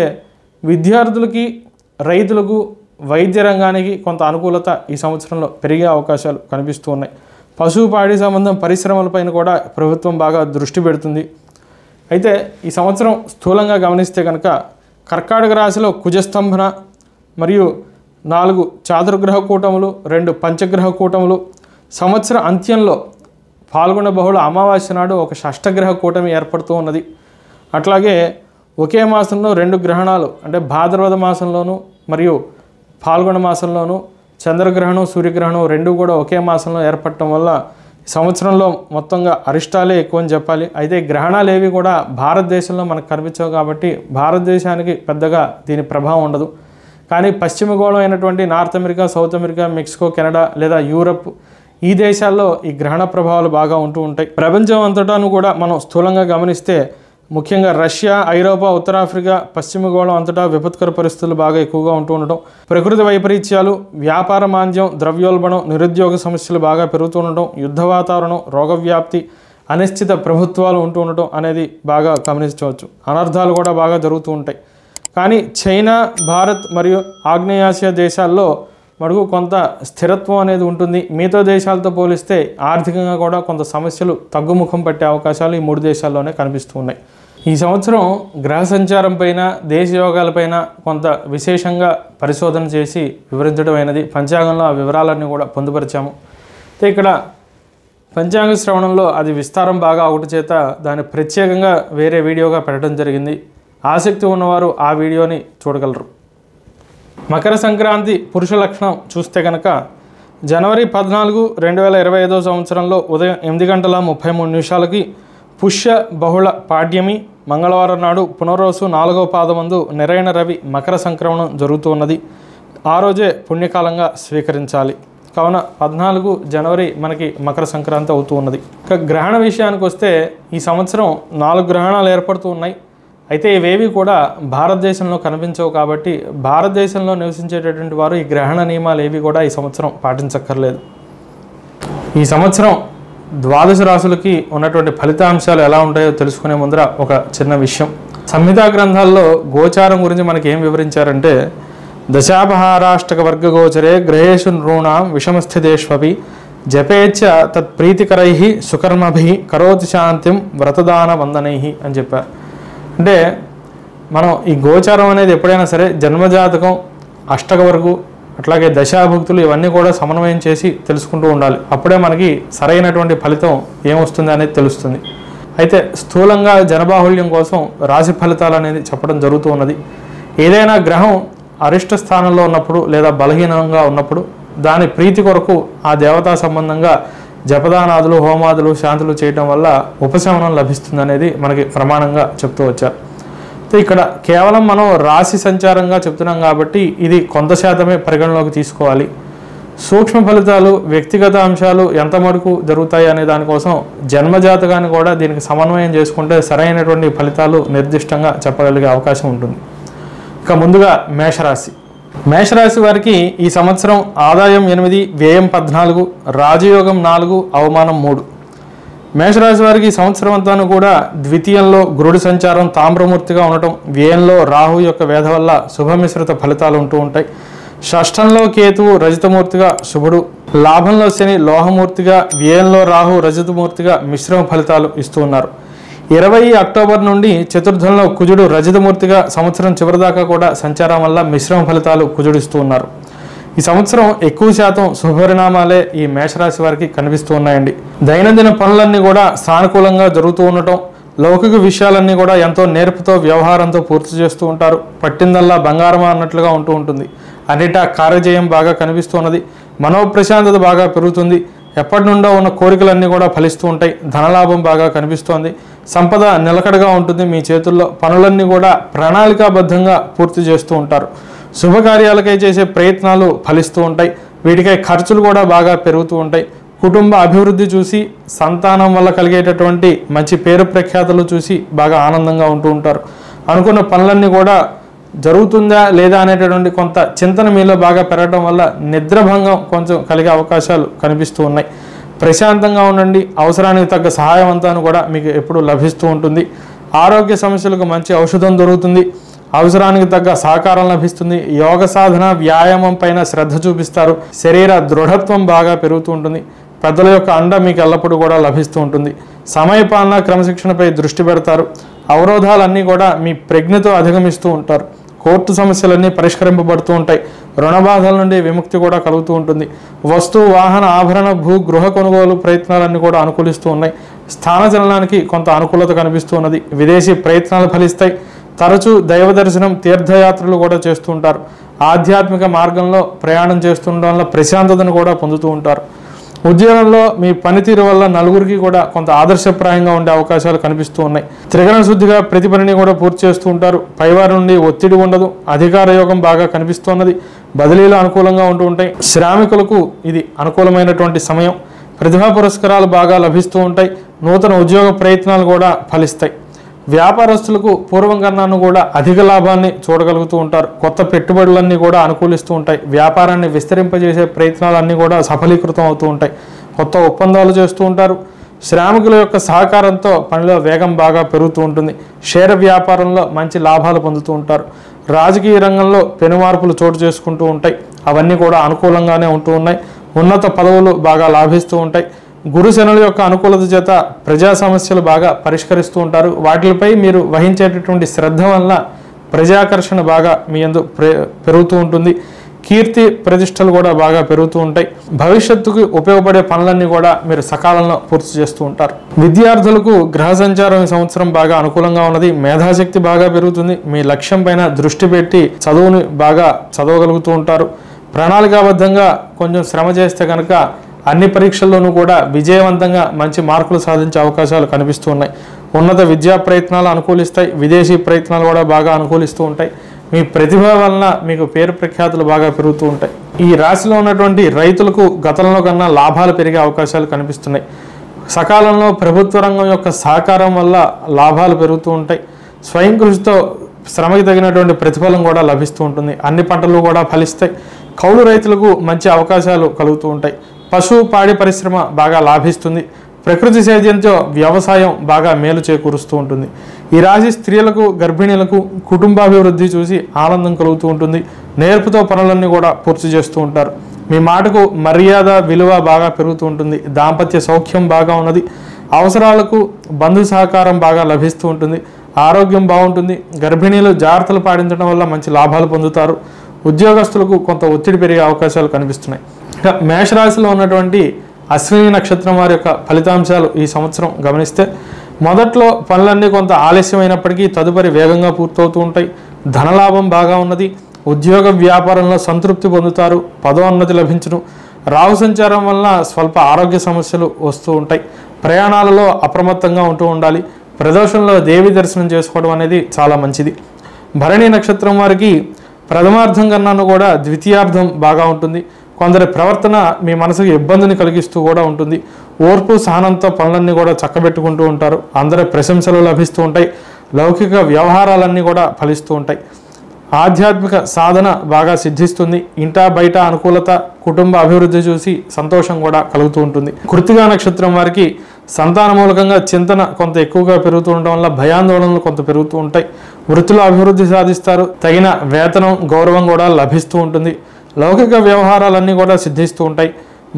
విద్యార్థులకి, రైతులకు, వైద్య రంగానికి కొంత అనుకూలత ఈ సంవత్సరంలో పెరిగే అవకాశాలు కనిపిస్తూ ఉన్నాయి. పశువు పాడి సంబంధం పరిశ్రమలపైన కూడా ప్రభుత్వం బాగా దృష్టి పెడుతుంది. అయితే ఈ సంవత్సరం స్థూలంగా గమనిస్తే కనుక కర్కాటక రాశిలో కుజస్తంభన మరియు 4 చాతుర్గ్రహ కూటములు, 2 పంచగ్రహ కూటములు, సంవత్సర అంత్యంలో పాల్గొన బహుళ అమావాస్య నాడు ఒక షష్టగ్రహ కూటమి ఏర్పడుతూ ఉన్నది. అట్లాగే ఒకే మాసంలో 2 గ్రహణాలు అంటే భాద్రపద మాసంలోను మరియు పాల్గొన మాసంలోను చంద్రగ్రహణం సూర్యగ్రహణం 2 కూడా ఒకే మాసంలో ఏర్పడటం వల్ల సంవత్సరంలో మొత్తంగా అరిష్టాలే ఎక్కువ అని చెప్పాలి. అయితే గ్రహణాలు ఏవి కూడా భారతదేశంలో మనకు కనిపించవు కాబట్టి భారతదేశానికి పెద్దగా దీని ప్రభావం ఉండదు. కానీ పశ్చిమ గోళం అయినటువంటి north America, south America, Mexico, Canada లేదా యూరప్ ఈ దేశాల్లో ఈ గ్రహణ ప్రభావాలు బాగా ఉంటూ ఉంటాయి. ప్రపంచం అంతటాను కూడా మనం స్థూలంగా గమనిస్తే ముఖ్యంగా రష్యా, ఐరోపా, ఉత్తరాఫ్రికా, పశ్చిమ గోళం అంతటా విపత్కర పరిస్థితులు బాగా ఎక్కువగా ఉంటూ ఉండటం, ప్రకృతి వైపరీత్యాలు, వ్యాపార మాంద్యం, ద్రవ్యోల్బణం, నిరుద్యోగ సమస్యలు బాగా పెరుగుతూ ఉండటం, యుద్ధ వాతావరణం, రోగవ్యాప్తి, అనిశ్చిత ప్రభుత్వాలు ఉంటూ ఉండటం అనేది బాగా గమనించవచ్చు. అనర్థాలు కూడా బాగా జరుగుతూ ఉంటాయి. కానీ చైనా, భారత్ మరియు ఆగ్నేయాసియా దేశాల్లో మడుగు కొంత స్థిరత్వం అనేది ఉంటుంది. మిగతా దేశాలతో పోలిస్తే ఆర్థికంగా కూడా కొంత సమస్యలు తగ్గుముఖం పట్టే అవకాశాలు ఈ 3 దేశాల్లోనే కనిపిస్తూ ఉన్నాయి. ఈ సంవత్సరం గ్రహ సంచారం పైన, దేశ యోగాలపైన కొంత విశేషంగా పరిశోధన చేసి వివరించడం అయినది. పంచాంగంలో ఆ వివరాలన్నీ కూడా పొందుపరిచాము. అయితే ఇక్కడ పంచాంగ శ్రవణంలో అది విస్తారం బాగా ఒకటి చేత దాన్ని ప్రత్యేకంగా వేరే వీడియోగా పెట్టడం జరిగింది. ఆసక్తి ఉన్నవారు ఆ వీడియోని చూడగలరు. మకర సంక్రాంతి పురుష లక్షణం చూస్తే కనుక జనవరి 14, 2025 సంవత్సరంలో ఉదయం 8:33 పుష్య బహుళ పాడ్యమి మంగళవారం నాడు పునరోసు 4వ పాదమందు నిరైన రవి మకర సంక్రమణం జరుగుతూ ఉన్నది. ఆ రోజే పుణ్యకాలంగా స్వీకరించాలి. కావున 14 జనవరి మనకి మకర సంక్రాంతి అవుతూ ఉన్నది. ఇక గ్రహణ విషయానికి వస్తే ఈ సంవత్సరం 4 గ్రహణాలు ఏర్పడుతూ ఉన్నాయి. అయితే ఇవేవి కూడా భారతదేశంలో కనిపించవు కాబట్టి భారతదేశంలో నివసించేటటువంటి వారు ఈ గ్రహణ నియమాలు ఏవి కూడా ఈ సంవత్సరం పాటించక్కర్లేదు. ఈ సంవత్సరం 12 రాశులకి ఉన్నటువంటి ఫలితాంశాలు ఎలా ఉంటాయో తెలుసుకునే ముందర ఒక చిన్న విషయం. సంహితా గ్రంథాల్లో గోచారం గురించి మనకి ఏం వివరించారంటే దశాపహారాష్టక వర్గ గోచరే గ్రహేషు నృణాం విషమస్థితేష్వపి జపేచ్ఛ తత్ప్రీతికరై సుకర్మభి కరోతి శాంతిం వ్రతదాన వందనై అని చెప్పారు. అంటే మనం ఈ గోచారం అనేది ఎప్పుడైనా సరే జన్మజాతకం, అష్టక వరకు, అట్లాగే దశాభుక్తులు ఇవన్నీ కూడా సమన్వయం చేసి తెలుసుకుంటూ ఉండాలి. అప్పుడే మనకి సరైనటువంటి ఫలితం ఏమొస్తుంది అనేది తెలుస్తుంది. అయితే స్థూలంగా జనబాహుళ్యం కోసం రాశి ఫలితాలు అనేది చెప్పడం జరుగుతూ ఉన్నది. ఏదైనా గ్రహం అరిష్ట స్థానంలో ఉన్నప్పుడు లేదా బలహీనంగా ఉన్నప్పుడు దాని ప్రీతి కొరకు ఆ దేవతా సంబంధంగా జపదానాదులు, హోమాదులు, శాంతులు చేయడం వల్ల ఉపశమనం లభిస్తుంది అనేది మనకి ప్రమాణంగా చెప్తూ వచ్చారు. ఇక్కడ కేవలం మనం రాశి సంచారంగా చెప్తున్నాం కాబట్టి ఇది కొంత శాతమే పరిగణలోకి తీసుకోవాలి. సూక్ష్మ ఫలితాలు, వ్యక్తిగత అంశాలు ఎంత మటుకు జరుగుతాయి అనే దానికోసం జన్మజాతకాన్ని కూడా దీనికి సమన్వయం చేసుకుంటే సరైనటువంటి ఫలితాలు నిర్దిష్టంగా చెప్పగలిగే అవకాశం ఉంటుంది. ఇక ముందుగా మేషరాశి. మేషరాశి వారికి ఈ సంవత్సరం ఆదాయం 8, వ్యయం 14, రాజయోగం 4, అవమానం 3. మేషరాశి వారికి ఈ సంవత్సరం అంతాను కూడా ద్వితీయంలో గురుడి సంచారం తామ్రమూర్తిగా ఉండటం, వ్యయంలో రాహు యొక్క వేధ వల్ల శుభమిశ్రిత ఫలితాలు ఉంటూ ఉంటాయి. షష్ఠంలో కేతువు రజతమూర్తిగా శుభుడు, లాభంలో శని లోహమూర్తిగా, వ్యయంలో రాహు రజతమూర్తిగా మిశ్రమ ఫలితాలు ఇస్తూ ఉన్నారు. 20 అక్టోబర్ నుండి చతుర్థంలో కుజుడు రజతమూర్తిగా సంవత్సరం చివరిదాకా కూడా సంచారం వల్ల మిశ్రమ ఫలితాలు కుజుడిస్తూ ఉన్నారు. ఈ సంవత్సరం ఎక్కువ శాతం శుభపరిణామాలే ఈ మేషరాశి వారికి కనిపిస్తూ ఉన్నాయండి. దైనందిన పనులన్నీ కూడా సానుకూలంగా జరుగుతూ ఉండటం, లౌకిక విషయాలన్నీ కూడా ఎంతో నేర్పుతో వ్యవహారంతో పూర్తి చేస్తూ ఉంటారు. పట్టిందల్లా బంగారమా అన్నట్లుగా ఉంటూ ఉంటుంది. అన్నిటా కార్యజయం బాగా కనిపిస్తున్నది. మనోప్రశాంతత బాగా పెరుగుతుంది. ఎప్పటి నుండో ఉన్న కోరికలన్నీ కూడా ఫలిస్తూ ఉంటాయి. ధనలాభం బాగా కనిపిస్తోంది. సంపద నిలకడగా ఉంటుంది. మీ చేతుల్లో పనులన్నీ కూడా ప్రణాళికాబద్ధంగా పూర్తి చేస్తూ ఉంటారు. శుభకార్యాలకై చేసే ప్రయత్నాలు ఫలిస్తూ ఉంటాయి. వీటికై ఖర్చులు కూడా బాగా పెరుగుతూ ఉంటాయి. కుటుంబ అభివృద్ధి చూసి, సంతానం వల్ల కలిగేటటువంటి మంచి పేరు ప్రఖ్యాతులు చూసి బాగా ఆనందంగా ఉంటూ ఉంటారు. అనుకున్న పనులన్నీ కూడా జరుగుతుందా లేదా అనేటటువంటి కొంత చింతన మీలో బాగా పెరగడం వల్ల నిద్రభంగం కొంచెం కలిగే అవకాశాలు కనిపిస్తూ ఉన్నాయి. ప్రశాంతంగా ఉండండి. అవసరానికి తగ్గ సహాయం అంతా కూడా మీకు ఎప్పుడు లభిస్తూ ఉంటుంది. ఆరోగ్య సమస్యలకు మంచి ఔషధం దొరుకుతుంది. అవసరానికి తగ్గ సహకారం లభిస్తుంది. యోగ సాధన, వ్యాయామం పైన శ్రద్ధ చూపిస్తారు. శరీర దృఢత్వం బాగా పెరుగుతూ ఉంటుంది. పెద్దల యొక్క అండ మీకు ఎల్లప్పుడూ కూడా లభిస్తూ ఉంటుంది. సమయపాలన, క్రమశిక్షణపై దృష్టి పెడతారు. అవరోధాలన్నీ కూడా మీ ప్రజ్ఞతో అధిగమిస్తూ ఉంటారు. కోర్టు సమస్యలన్నీ పరిష్కరింపబడుతూ ఉంటాయి. రుణ బాధల నుండి విముక్తి కూడా కలుగుతూ ఉంటుంది. వస్తు వాహన ఆభరణ గృహ కొనుగోలు ప్రయత్నాలన్నీ కూడా అనుకూలిస్తూ ఉన్నాయి. స్థానచలనానికి కొంత అనుకూలత కనిపిస్తూ ఉన్నది. విదేశీ ప్రయత్నాలు ఫలిస్తాయి. తరచూ దైవ దర్శనం తీర్థయాత్రలు కూడా చేస్తూ ఉంటారు. ఆధ్యాత్మిక మార్గంలో ప్రయాణం చేస్తుండడం వల్ల ప్రశాంతతను కూడా పొందుతూ ఉంటారు. ఉద్యోగంలో మీ పనితీరు వల్ల నలుగురికి కూడా కొంత ఆదర్శప్రాయంగా ఉండే అవకాశాలు కనిపిస్తూ ఉన్నాయి. త్రికరణ శుద్ధిగా ప్రతి పనిని కూడా పూర్తి చేస్తూ ఉంటారు. పైవారి నుండి ఒత్తిడి ఉండదు. అధికార యోగం బాగా కనిపిస్తున్నది. బదిలీలు అనుకూలంగా ఉంటూ ఉంటాయి. శ్రామికులకు ఇది అనుకూలమైనటువంటి సమయం. ప్రతిభా పురస్కారాలు బాగా లభిస్తూ ఉంటాయి. నూతన ఉద్యోగ ప్రయత్నాలు కూడా ఫలిస్తాయి. వ్యాపారస్తులకు పూర్వం కన్నాను కూడా అధిక లాభాన్ని చూడగలుగుతూ ఉంటారు. కొత్త పెట్టుబడులన్నీ కూడా అనుకూలిస్తూ ఉంటాయి. వ్యాపారాన్ని విస్తరింపజేసే ప్రయత్నాలన్నీ కూడా సఫలీకృతం అవుతూ ఉంటాయి. కొత్త ఒప్పందాలు చేస్తూ ఉంటారు. శ్రామికుల యొక్క సహకారంతో పనిలో వేగం బాగా పెరుగుతూ ఉంటుంది. షేర్ వ్యాపారంలో మంచి లాభాలు పొందుతూ ఉంటారు. రాజకీయ రంగంలో పెను మార్పులు చోటు చేసుకుంటూ ఉంటాయి. అవన్నీ కూడా అనుకూలంగానే ఉంటూ ఉన్నాయి. ఉన్నత పదవులు బాగా లాభిస్తూ ఉంటాయి. గురు శనుల యొక్క అనుకూలత చేత ప్రజా సమస్యలు బాగా పరిష్కరిస్తూ ఉంటారు. వాటిపై మీరు వహించేటటువంటి శ్రద్ధ వల్ల ప్రజాకర్షణ బాగా మీ యందు పెరుగుతూ ఉంటుంది. కీర్తి ప్రతిష్టలు కూడా బాగా పెరుగుతూ ఉంటాయి. భవిష్యత్తుకు ఉపయోగపడే పనులన్నీ కూడా మీరు సకాలంలో పూర్తి చేస్తూ ఉంటారు. విద్యార్థులకు గ్రహ సంచారం ఈ సంవత్సరం బాగా అనుకూలంగా ఉన్నది. మేధాశక్తి బాగా పెరుగుతుంది. మీ లక్ష్యం పైన దృష్టి పెట్టి చదువుని బాగా చదవగలుగుతూ ఉంటారు. ప్రణాళికాబద్ధంగా కొంచెం శ్రమ చేస్తే కనుక అన్ని పరీక్షల్లోనూ కూడా విజయవంతంగా మంచి మార్కులు సాధించే అవకాశాలు కనిపిస్తూ ఉన్నాయి. ఉన్నత విద్యా ప్రయత్నాలు అనుకూలిస్తాయి. విదేశీ ప్రయత్నాలు కూడా బాగా అనుకూలిస్తూ ఉంటాయి. మీ ప్రతిభ వలన మీకు పేరు ప్రఖ్యాతులు బాగా పెరుగుతూ ఉంటాయి. ఈ రాశిలో ఉన్నటువంటి రైతులకు గతంలో కన్నా లాభాలు పెరిగే అవకాశాలు కనిపిస్తున్నాయి. సకాలంలో ప్రభుత్వ రంగం యొక్క సహకారం వల్ల లాభాలు పెరుగుతూ ఉంటాయి. స్వయం కృషితో శ్రమకి తగినటువంటి ప్రతిఫలం కూడా లభిస్తూ ఉంటుంది. అన్ని పంటలు కూడా ఫలిస్తాయి. కౌలు రైతులకు మంచి అవకాశాలు కలుగుతూ ఉంటాయి. పశు పాడి పరిశ్రమ బాగా లాభిస్తుంది. ప్రకృతి సేద్యంతో వ్యవసాయం బాగా మేలు చేకూరుస్తూ ఉంటుంది. ఈ రాశి స్త్రీలకు గర్భిణీలకు కుటుంబాభివృద్ధి చూసి ఆనందం కలుగుతూ ఉంటుంది. నేర్పుతో పనులన్నీ కూడా పూర్తి చేస్తూ ఉంటారు. మీ మాటకు మర్యాద విలువ బాగా పెరుగుతూ ఉంటుంది. దాంపత్య సౌఖ్యం బాగా ఉన్నది. అవసరాలకు బంధు సహకారం బాగా లభిస్తూ ఉంటుంది. ఆరోగ్యం బాగుంటుంది. గర్భిణీలు జాగ్రత్తలు పాటించడం వల్ల మంచి లాభాలు పొందుతారు. ఉద్యోగస్తులకు కొంత ఒత్తిడి పెరిగే అవకాశాలు కనిపిస్తున్నాయి. ఇక మేషరాశిలో ఉన్నటువంటి అశ్విని నక్షత్రం వారి యొక్క ఫలితాంశాలు ఈ సంవత్సరం గమనిస్తే మొదట్లో పనులన్నీ కొంత ఆలస్యమైనప్పటికీ తదుపరి వేగంగా పూర్తవుతూ ఉంటాయి. ధనలాభం బాగా ఉన్నది. ఉద్యోగ వ్యాపారంలో సంతృప్తి పొందుతారు. పదోన్నతి లభించును. రాహు సంచారం వలన స్వల్ప ఆరోగ్య సమస్యలు వస్తూ ఉంటాయి. ప్రయాణాలలో అప్రమత్తంగా ఉంటూ ఉండాలి. ప్రదోషంలో దేవి దర్శనం చేసుకోవడం అనేది చాలా మంచిది. భరణి నక్షత్రం వారికి ప్రథమార్థం కన్నాను కూడా ద్వితీయార్థం బాగా ఉంటుంది. కొందరి ప్రవర్తన మీ మనసుకు ఇబ్బందిని కలిగిస్తూ కూడా ఉంటుంది. ఓర్పు సహనంతో పనులన్నీ కూడా చక్కబెట్టుకుంటూ ఉంటారు. అందరి ప్రశంసలు లభిస్తూ ఉంటాయి. లౌకిక వ్యవహారాలన్నీ కూడా ఫలిస్తూ ఉంటాయి. ఆధ్యాత్మిక సాధన బాగా సిద్ధిస్తుంది. ఇంటా బయట అనుకూలత, కుటుంబ అభివృద్ధి చూసి సంతోషం కూడా కలుగుతూ ఉంటుంది. కృత్తికా నక్షత్రం వారికి సంతాన మూలకంగా చింతన కొంత ఎక్కువగా పెరుగుతూ ఉండడం వల్ల భయాందోళనలు కొంత పెరుగుతూ ఉంటాయి. వృత్తిలో అభివృద్ధి సాధిస్తారు. తగిన వేతనం గౌరవం కూడా లభిస్తూ ఉంటుంది. లౌకిక వ్యవహారాలన్నీ కూడా సిద్ధిస్తూ ఉంటాయి.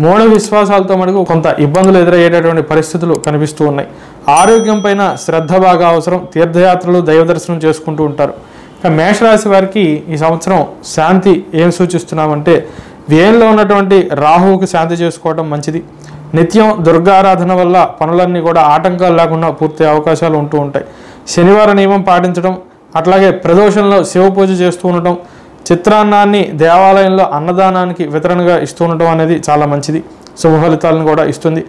మూఢ విశ్వాసాలతో మనకు కొంత ఇబ్బందులు ఎదురయ్యేటటువంటి పరిస్థితులు కనిపిస్తూ ఉన్నాయి. ఆరోగ్యం పైన శ్రద్ధ బాగా అవసరం. తీర్థయాత్రలు దైవ దర్శనం చేసుకుంటూ ఉంటారు. ఇక మేషరాశి వారికి ఈ సంవత్సరం శాంతి ఏం సూచిస్తున్నామంటే వ్యయంలో ఉన్నటువంటి రాహువుకి శాంతి చేసుకోవడం మంచిది. నిత్యం దుర్గారాధన వల్ల పనులన్నీ కూడా ఆటంకాలు లేకుండా పూర్తి అవకాశాలు ఉంటూ ఉంటాయి. శనివార నియమం పాటించడం, అట్లాగే ప్రదోషంలో శివ పూజ చేస్తూ ఉండటం, చిత్రాన్నాన్ని దేవాలయంలో అన్నదానానికి వితరణగా ఇస్తూ ఉండటం అనేది చాలా మంచిది. శుభ ఫలితాలను కూడా ఇస్తుంది.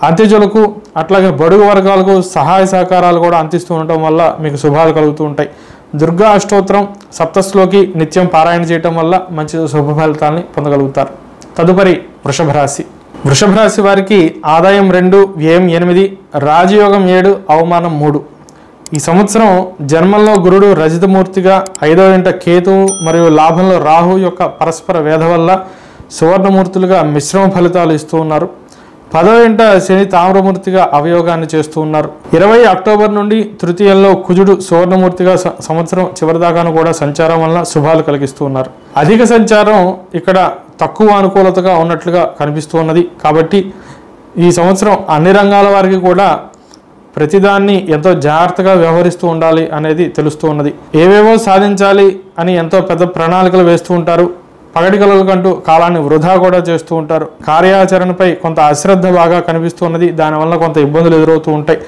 అంత్యజులకు అట్లాగే బడుగు వర్గాలకు సహాయ సహకారాలు కూడా అందిస్తూ ఉండటం వల్ల మీకు శుభాలు కలుగుతూ ఉంటాయి. దుర్గా అష్టోత్తరం సప్తశ్లోకి నిత్యం పారాయణ చేయటం వల్ల మంచి శుభ ఫలితాలని పొందగలుగుతారు. తదుపరి వృషభ రాశి. వృషభ రాశి వారికి ఆదాయం 2, వ్యయం 8, రాజయోగం 7, అవమానం 3. ఈ సంవత్సరం జన్మంలో గురుడు రజితమూర్తిగా, 5వ ఇంట కేతువు మరియు లాభంలో రాహు యొక్క పరస్పర వేధ వల్ల సువర్ణమూర్తులుగా మిశ్రమ ఫలితాలు ఇస్తూ ఉన్నారు. 10వ ఇంట శని తామ్రమూర్తిగా అవయోగాన్ని చేస్తూ ఉన్నారు. 20 అక్టోబర్ నుండి తృతీయంలో కుజుడు సువర్ణమూర్తిగా సంవత్సరం చివరిదాకాను కూడా సంచారం వలన శుభాలు కలిగిస్తూ ఉన్నారు. అధిక సంచారం ఇక్కడ తక్కువ అనుకూలతగా ఉన్నట్లుగా కనిపిస్తూ ఉన్నది. కాబట్టి ఈ సంవత్సరం అన్ని రంగాల వారికి కూడా ప్రతిదాన్ని ఎంతో జాగ్రత్తగా వ్యవహరిస్తూ ఉండాలి అనేది తెలుస్తూ ఉన్నది. ఏవేవో సాధించాలి అని ఎంతో పెద్ద ప్రణాళికలు వేస్తూ ఉంటారు. పగటి కలలకంటూ కాలాన్ని వృధా కూడా చేస్తూ ఉంటారు. కార్యాచరణపై కొంత అశ్రద్ధ బాగా కనిపిస్తూ ఉన్నది. దానివల్ల కొంత ఇబ్బందులు ఎదురవుతూ ఉంటాయి.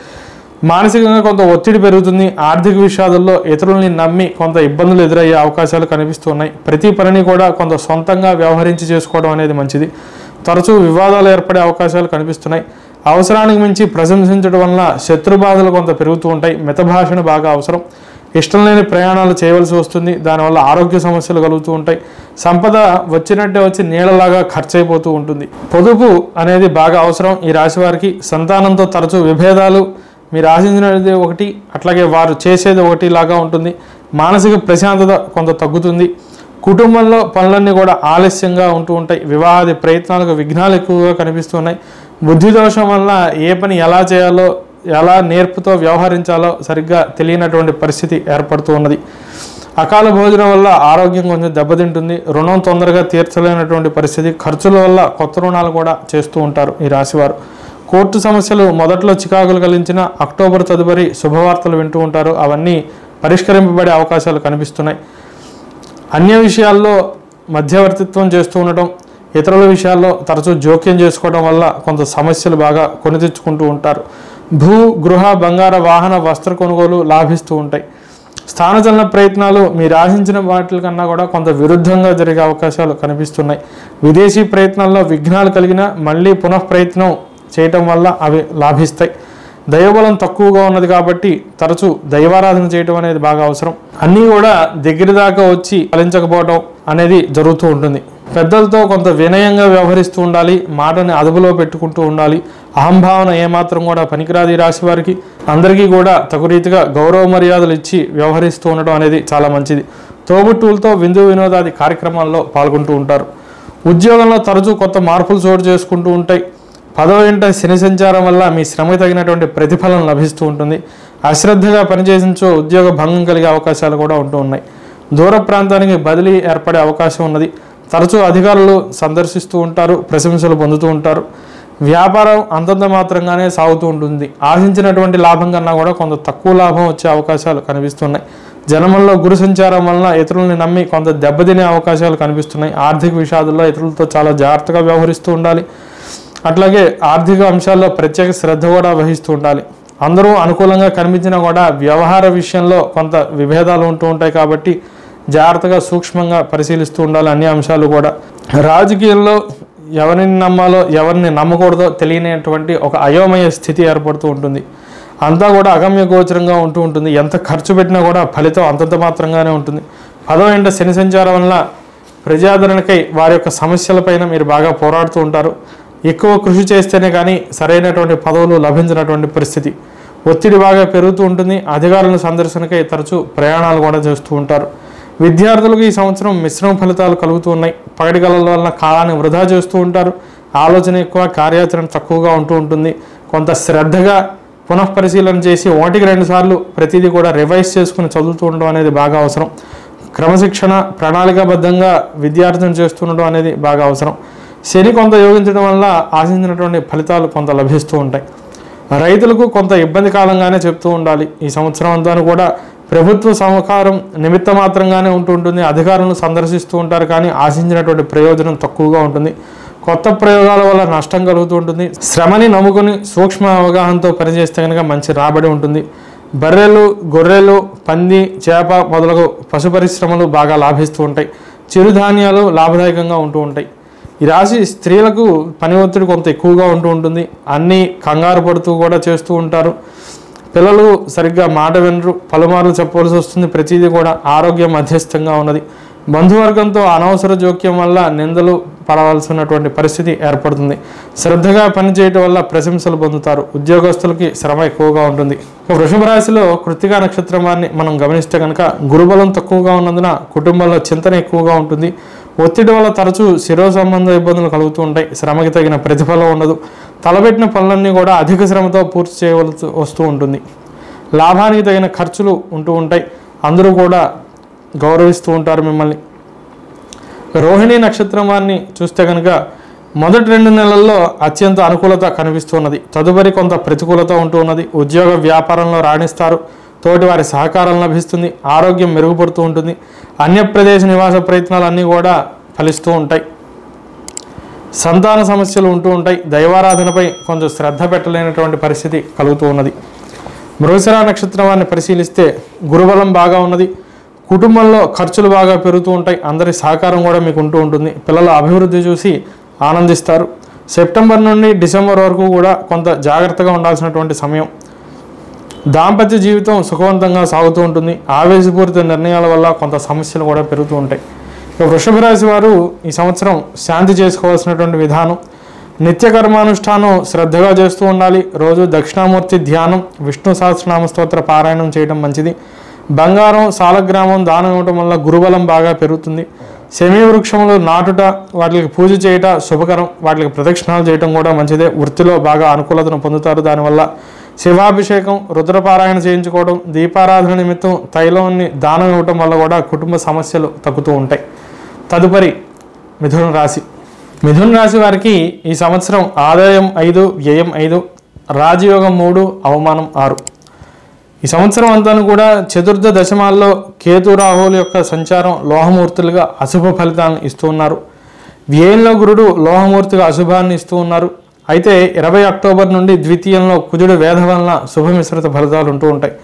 మానసికంగా కొంత ఒత్తిడి పెరుగుతుంది. ఆర్థిక విషయాలలో ఇతరులని నమ్మి కొంత ఇబ్బందులు ఎదురయ్యే అవకాశాలు కనిపిస్తూ ఉన్నాయి. ప్రతి పనిని కూడా కొంత సొంతంగా వ్యవహరించి చేసుకోవడం అనేది మంచిది. తరచూ వివాదాలు ఏర్పడే అవకాశాలు కనిపిస్తున్నాయి. అవసరానికి మించి ప్రశంసించడం వల్ల శత్రుబాధలు కొంత పెరుగుతూ ఉంటాయి. మితభాషణ బాగా అవసరం. ఇష్టం లేని ప్రయాణాలు చేయవలసి వస్తుంది. దానివల్ల ఆరోగ్య సమస్యలు కలుగుతూ ఉంటాయి. సంపద వచ్చినట్టే వచ్చి నీళ్ళలాగా ఖర్చు అయిపోతూ ఉంటుంది. పొదుపు అనేది బాగా అవసరం ఈ రాశి వారికి. సంతానంతో తరచూ విభేదాలు, మీరు ఆశించినది ఒకటి అట్లాగే వారు చేసేది ఒకటి లాగా ఉంటుంది. మానసిక ప్రశాంతత కొంత తగ్గుతుంది. కుటుంబంలో పనులన్నీ కూడా ఆలస్యంగా ఉంటూ ఉంటాయి. వివాహాది ప్రయత్నాలకు విఘ్నాలు ఎక్కువగా కనిపిస్తున్నాయి. బుద్ధి దోషం వల్ల ఏ పని ఎలా చేయాలో, ఎలా నేర్పుతో వ్యవహరించాలో సరిగ్గా తెలియనటువంటి పరిస్థితి ఏర్పడుతూ ఉన్నది. అకాల భోజనం వల్ల ఆరోగ్యం కొంచెం దెబ్బతింటుంది. రుణం తొందరగా తీర్చలేనటువంటి పరిస్థితి. ఖర్చుల వల్ల కొత్త రుణాలు కూడా చేస్తూ ఉంటారు ఈ రాశివారు. కోర్టు సమస్యలు మొదట్లో చికాకులు కలిగించిన అక్టోబర్ తదుపరి శుభవార్తలు వింటూ ఉంటారు. అవన్నీ పరిష్కరింపబడే అవకాశాలు కనిపిస్తున్నాయి. అన్య విషయాల్లో మధ్యవర్తిత్వం చేస్తూ ఉండటం, ఇతరుల విషయాల్లో తరచూ జోక్యం చేసుకోవడం వల్ల కొంత సమస్యలు బాగా కొని తెచ్చుకుంటూ ఉంటారు. భూ, గృహ, బంగార, వాహన, వస్త్ర కొనుగోలు లాభిస్తూ ఉంటాయి. స్థానచలన ప్రయత్నాలు మీరు ఆశించిన వాటి కన్నా కూడా కొంత విరుద్ధంగా జరిగే అవకాశాలు కనిపిస్తున్నాయి. విదేశీ ప్రయత్నాల్లో విఘ్నాలు కలిగిన మళ్ళీ పునఃప్రయత్నం చేయటం వల్ల అవి లాభిస్తాయి. దైవబలం తక్కువగా ఉన్నది కాబట్టి తరచూ దైవారాధన చేయటం అనేది బాగా అవసరం. అన్నీ కూడా దగ్గర దాకా వచ్చి ఫలించకపోవటం అనేది జరుగుతూ ఉంటుంది. పెద్దలతో కొంత వినయంగా వ్యవహరిస్తూ ఉండాలి. మాటని అదుపులో పెట్టుకుంటూ ఉండాలి. అహంభావన ఏమాత్రం కూడా పనికిరాదు ఈ రాశి వారికి. అందరికీ కూడా తగు రీతిగా గౌరవ మర్యాదలు ఇచ్చి వ్యవహరిస్తూ ఉండడం అనేది చాలా మంచిది. తోబుట్టువులతో విందు వినోదాది కార్యక్రమాల్లో పాల్గొంటూ ఉంటారు. ఉద్యోగంలో తరచూ కొత్త మార్పులు చోటు చేసుకుంటూ ఉంటాయి. 10వ ఇంట శని సంచారం వల్ల మీ శ్రమకు తగినటువంటి ప్రతిఫలం లభిస్తూ ఉంటుంది. అశ్రద్ధగా పనిచేసించో ఉద్యోగ భంగం కలిగే అవకాశాలు కూడా ఉంటూ ఉన్నాయి. దూర ప్రాంతానికి బదిలీ ఏర్పడే అవకాశం ఉన్నది. తరచూ అధికారులు సందర్శిస్తూ ఉంటారు. ప్రశంసలు పొందుతూ ఉంటారు. వ్యాపారం అంతంత మాత్రంగానే సాగుతూ ఉంటుంది. ఆశించినటువంటి లాభం కన్నా కూడా కొంత తక్కువ లాభం వచ్చే అవకాశాలు కనిపిస్తున్నాయి. జనమంలో గురు సంచారం వలన ఇతరులని నమ్మి కొంత దెబ్బతినే అవకాశాలు కనిపిస్తున్నాయి. ఆర్థిక విషయాల్లో ఇతరులతో చాలా జాగ్రత్తగా వ్యవహరిస్తూ ఉండాలి. అట్లాగే ఆర్థిక అంశాల్లో ప్రత్యేక శ్రద్ధ కూడా వహిస్తూ ఉండాలి. అందరూ అనుకూలంగా కనిపించినా కూడా వ్యవహార విషయంలో కొంత విభేదాలు ఉంటూ ఉంటాయి కాబట్టి జాగ్రత్తగా సూక్ష్మంగా పరిశీలిస్తూ ఉండాలి అన్ని అంశాలు కూడా. రాజకీయాల్లో ఎవరిని నమ్మాలో ఎవరిని నమ్మకూడదో తెలియనటువంటి ఒక అయోమయ స్థితి ఏర్పడుతూ ఉంటుంది. అంతా కూడా అగమ్య గోచరంగా ఉంటూ ఉంటుంది. ఎంత ఖర్చు పెట్టినా కూడా ఫలితం అంతంత మాత్రంగానే ఉంటుంది. 10వ ఇంట శని సంచారం వల్ల ప్రజాదరణకై వారి యొక్క సమస్యలపైన మీరు బాగా పోరాడుతూ ఉంటారు. ఎక్కువ కృషి చేస్తేనే కానీ సరైనటువంటి పదవులు లభించినటువంటి పరిస్థితి. ఒత్తిడి బాగా పెరుగుతూ ఉంటుంది. అధికారుల సందర్శనకై తరచూ ప్రయాణాలు కూడా చేస్తూ ఉంటారు. విద్యార్థులకు ఈ సంవత్సరం మిశ్రమ ఫలితాలు కలుగుతూ ఉన్నాయి. పగటి కళల వల్ల కాలాన్ని వృధా చేస్తూ ఉంటారు. ఆలోచన ఎక్కువ, కార్యాచరణ తక్కువగా ఉంటూ ఉంటుంది. కొంత శ్రద్ధగా పునఃపరిశీలన చేసి 1-2 సార్లు ప్రతిదీ కూడా రివైజ్ చేసుకుని చదువుతూ ఉండడం అనేది బాగా అవసరం. క్రమశిక్షణ, ప్రణాళికాబద్ధంగా విద్యార్థులను చేస్తుండడం అనేది బాగా అవసరం. శని కొంత యోగించడం వల్ల ఆశించినటువంటి ఫలితాలు కొంత లభిస్తూ ఉంటాయి. రైతులకు కొంత ఇబ్బంది కాలంగానే చెప్తూ ఉండాలి. ఈ సంవత్సరం అంతా కూడా ప్రభుత్వ సహకారం నిమిత్త మాత్రంగానే ఉంటుంది. అధికారులను సందర్శిస్తూ ఉంటారు కానీ ఆశించినటువంటి ప్రయోజనం తక్కువగా ఉంటుంది. కొత్త ప్రయోగాల వల్ల నష్టం కలుగుతూ ఉంటుంది. శ్రమని నమ్ముకొని సూక్ష్మ అవగాహనతో పనిచేస్తే కనుక మంచి రాబడి ఉంటుంది. బర్రెలు, గొర్రెలు, పంది, చేప మొదలగు పశు పరిశ్రమలు బాగా లాభిస్తూ ఉంటాయి. చిరుధాన్యాలు లాభదాయకంగా ఉంటూ ఉంటాయి. ఈ రాశి స్త్రీలకు పని ఒత్తిడి కొంత ఎక్కువగా ఉంటూ ఉంటుంది. అన్నీ కంగారు పడుతూ కూడా చేస్తూ ఉంటారు. పిల్లలు సరిగ్గా మాట వినరు, పలుమార్లు చెప్పవలసి వస్తుంది. ప్రతిదీ కూడా ఆరోగ్యం మధ్యస్థంగా ఉన్నది. బంధువర్గంతో అనవసర జోక్యం వల్ల నిందలు పడవలసినటువంటి పరిస్థితి ఏర్పడుతుంది. శ్రద్ధగా పనిచేయటం వల్ల ప్రశంసలు పొందుతారు. ఉద్యోగస్తులకి శ్రమ ఎక్కువగా ఉంటుంది. వృషభ రాశిలో కృత్తికా నక్షత్రం వారిని మనం గమనిస్తే కనుక గురుబలం తక్కువగా ఉన్నందున కుటుంబంలో చింతన ఎక్కువగా ఉంటుంది. ఒత్తిడి వల్ల తరచూ శిరో సంబంధ ఇబ్బందులు కలుగుతూ ఉంటాయి. శ్రమకి తగిన ప్రతిఫలం ఉండదు. తలబెట్టిన పనులన్నీ కూడా అధిక శ్రమతో పూర్తి చేయవలసి వస్తూ ఉంటుంది. లాభానికి తగిన ఖర్చులు ఉంటూ ఉంటాయి. అందరూ కూడా గౌరవిస్తూ ఉంటారు మిమ్మల్ని. రోహిణి నక్షత్రం వారిని చూస్తే కనుక మొదటి 2 నెలల్లో అత్యంత అనుకూలత కనిపిస్తున్నది. తదుపరి కొంత ప్రతికూలత ఉంటూ ఉన్నది. ఉద్యోగ వ్యాపారంలో రాణిస్తారు. తోటి వారి సహకారం లభిస్తుంది. ఆరోగ్యం మెరుగుపడుతూ ఉంటుంది. అన్య ప్రదేశ నివాస ప్రయత్నాలు అన్నీ కూడా ఫలిస్తూ ఉంటాయి. సంతాన సమస్యలు ఉంటూ ఉంటాయి. దైవారాధనపై కొంచెం శ్రద్ధ పెట్టలేనటువంటి పరిస్థితి కలుగుతూ ఉన్నది. మృగశిర నక్షత్రం వారిని పరిశీలిస్తే గురుబలం బాగా ఉన్నది. కుటుంబంలో ఖర్చులు బాగా పెరుగుతూ ఉంటాయి. అందరి సహకారం కూడా మీకు ఉంటూ ఉంటుంది. పిల్లల అభివృద్ధి చూసి ఆనందిస్తారు. సెప్టెంబర్ నుండి డిసెంబర్ వరకు కూడా కొంత జాగ్రత్తగా ఉండాల్సినటువంటి సమయం. దాంపత్య జీవితం సుఖవంతంగా సాగుతూ ఉంటుంది. ఆవేశపూరిత నిర్ణయాల వల్ల కొంత సమస్యలు కూడా పెరుగుతూ ఉంటాయి. వృషభ రాశి వారు ఈ సంవత్సరం శాంతి చేసుకోవాల్సినటువంటి విధానం, నిత్య కర్మానుష్ఠానం శ్రద్ధగా చేస్తూ ఉండాలి. రోజు దక్షిణామూర్తి ధ్యానం, విష్ణు సహస్రనామ స్తోత్ర పారాయణం చేయడం మంచిది. బంగారం సాలగ్రామం దానం ఇవ్వటం వల్ల గురుబలం బాగా పెరుగుతుంది. శమీ వృక్షములు నాటుట, వాటికి పూజ చేయట శుభకరం. వాటికి ప్రదక్షిణాలు చేయటం కూడా మంచిదే. వృత్తిలో బాగా అనుకూలతను పొందుతారు. దానివల్ల శివాభిషేకం, రుద్రపారాయణ చేయించుకోవడం, దీపారాధన నిమిత్తం తైలాన్ని దానం ఇవ్వటం వల్ల కూడా కుటుంబ సమస్యలు తగ్గుతూ ఉంటాయి. తదుపరి మిథున రాశి. మిథున రాశి వారికి ఈ సంవత్సరం ఆదాయం 5, వ్యయం 5, రాజయోగం 3, అవమానం 6. ఈ సంవత్సరం అంతా కూడా చతుర్థ దశమాల్లో కేతు రాహువుల యొక్క సంచారం లోహమూర్తులుగా అశుభ ఫలితాలను ఇస్తూ ఉన్నారు. వ్యయంలో గురుడు లోహమూర్తిగా అశుభాన్ని ఇస్తూ ఉన్నారు. అయితే 20 అక్టోబర్ నుండి ద్వితీయంలో కుజుడు వేధ వలన శుభమిశ్రిత ఫలితాలు ఉంటూ ఉంటాయి.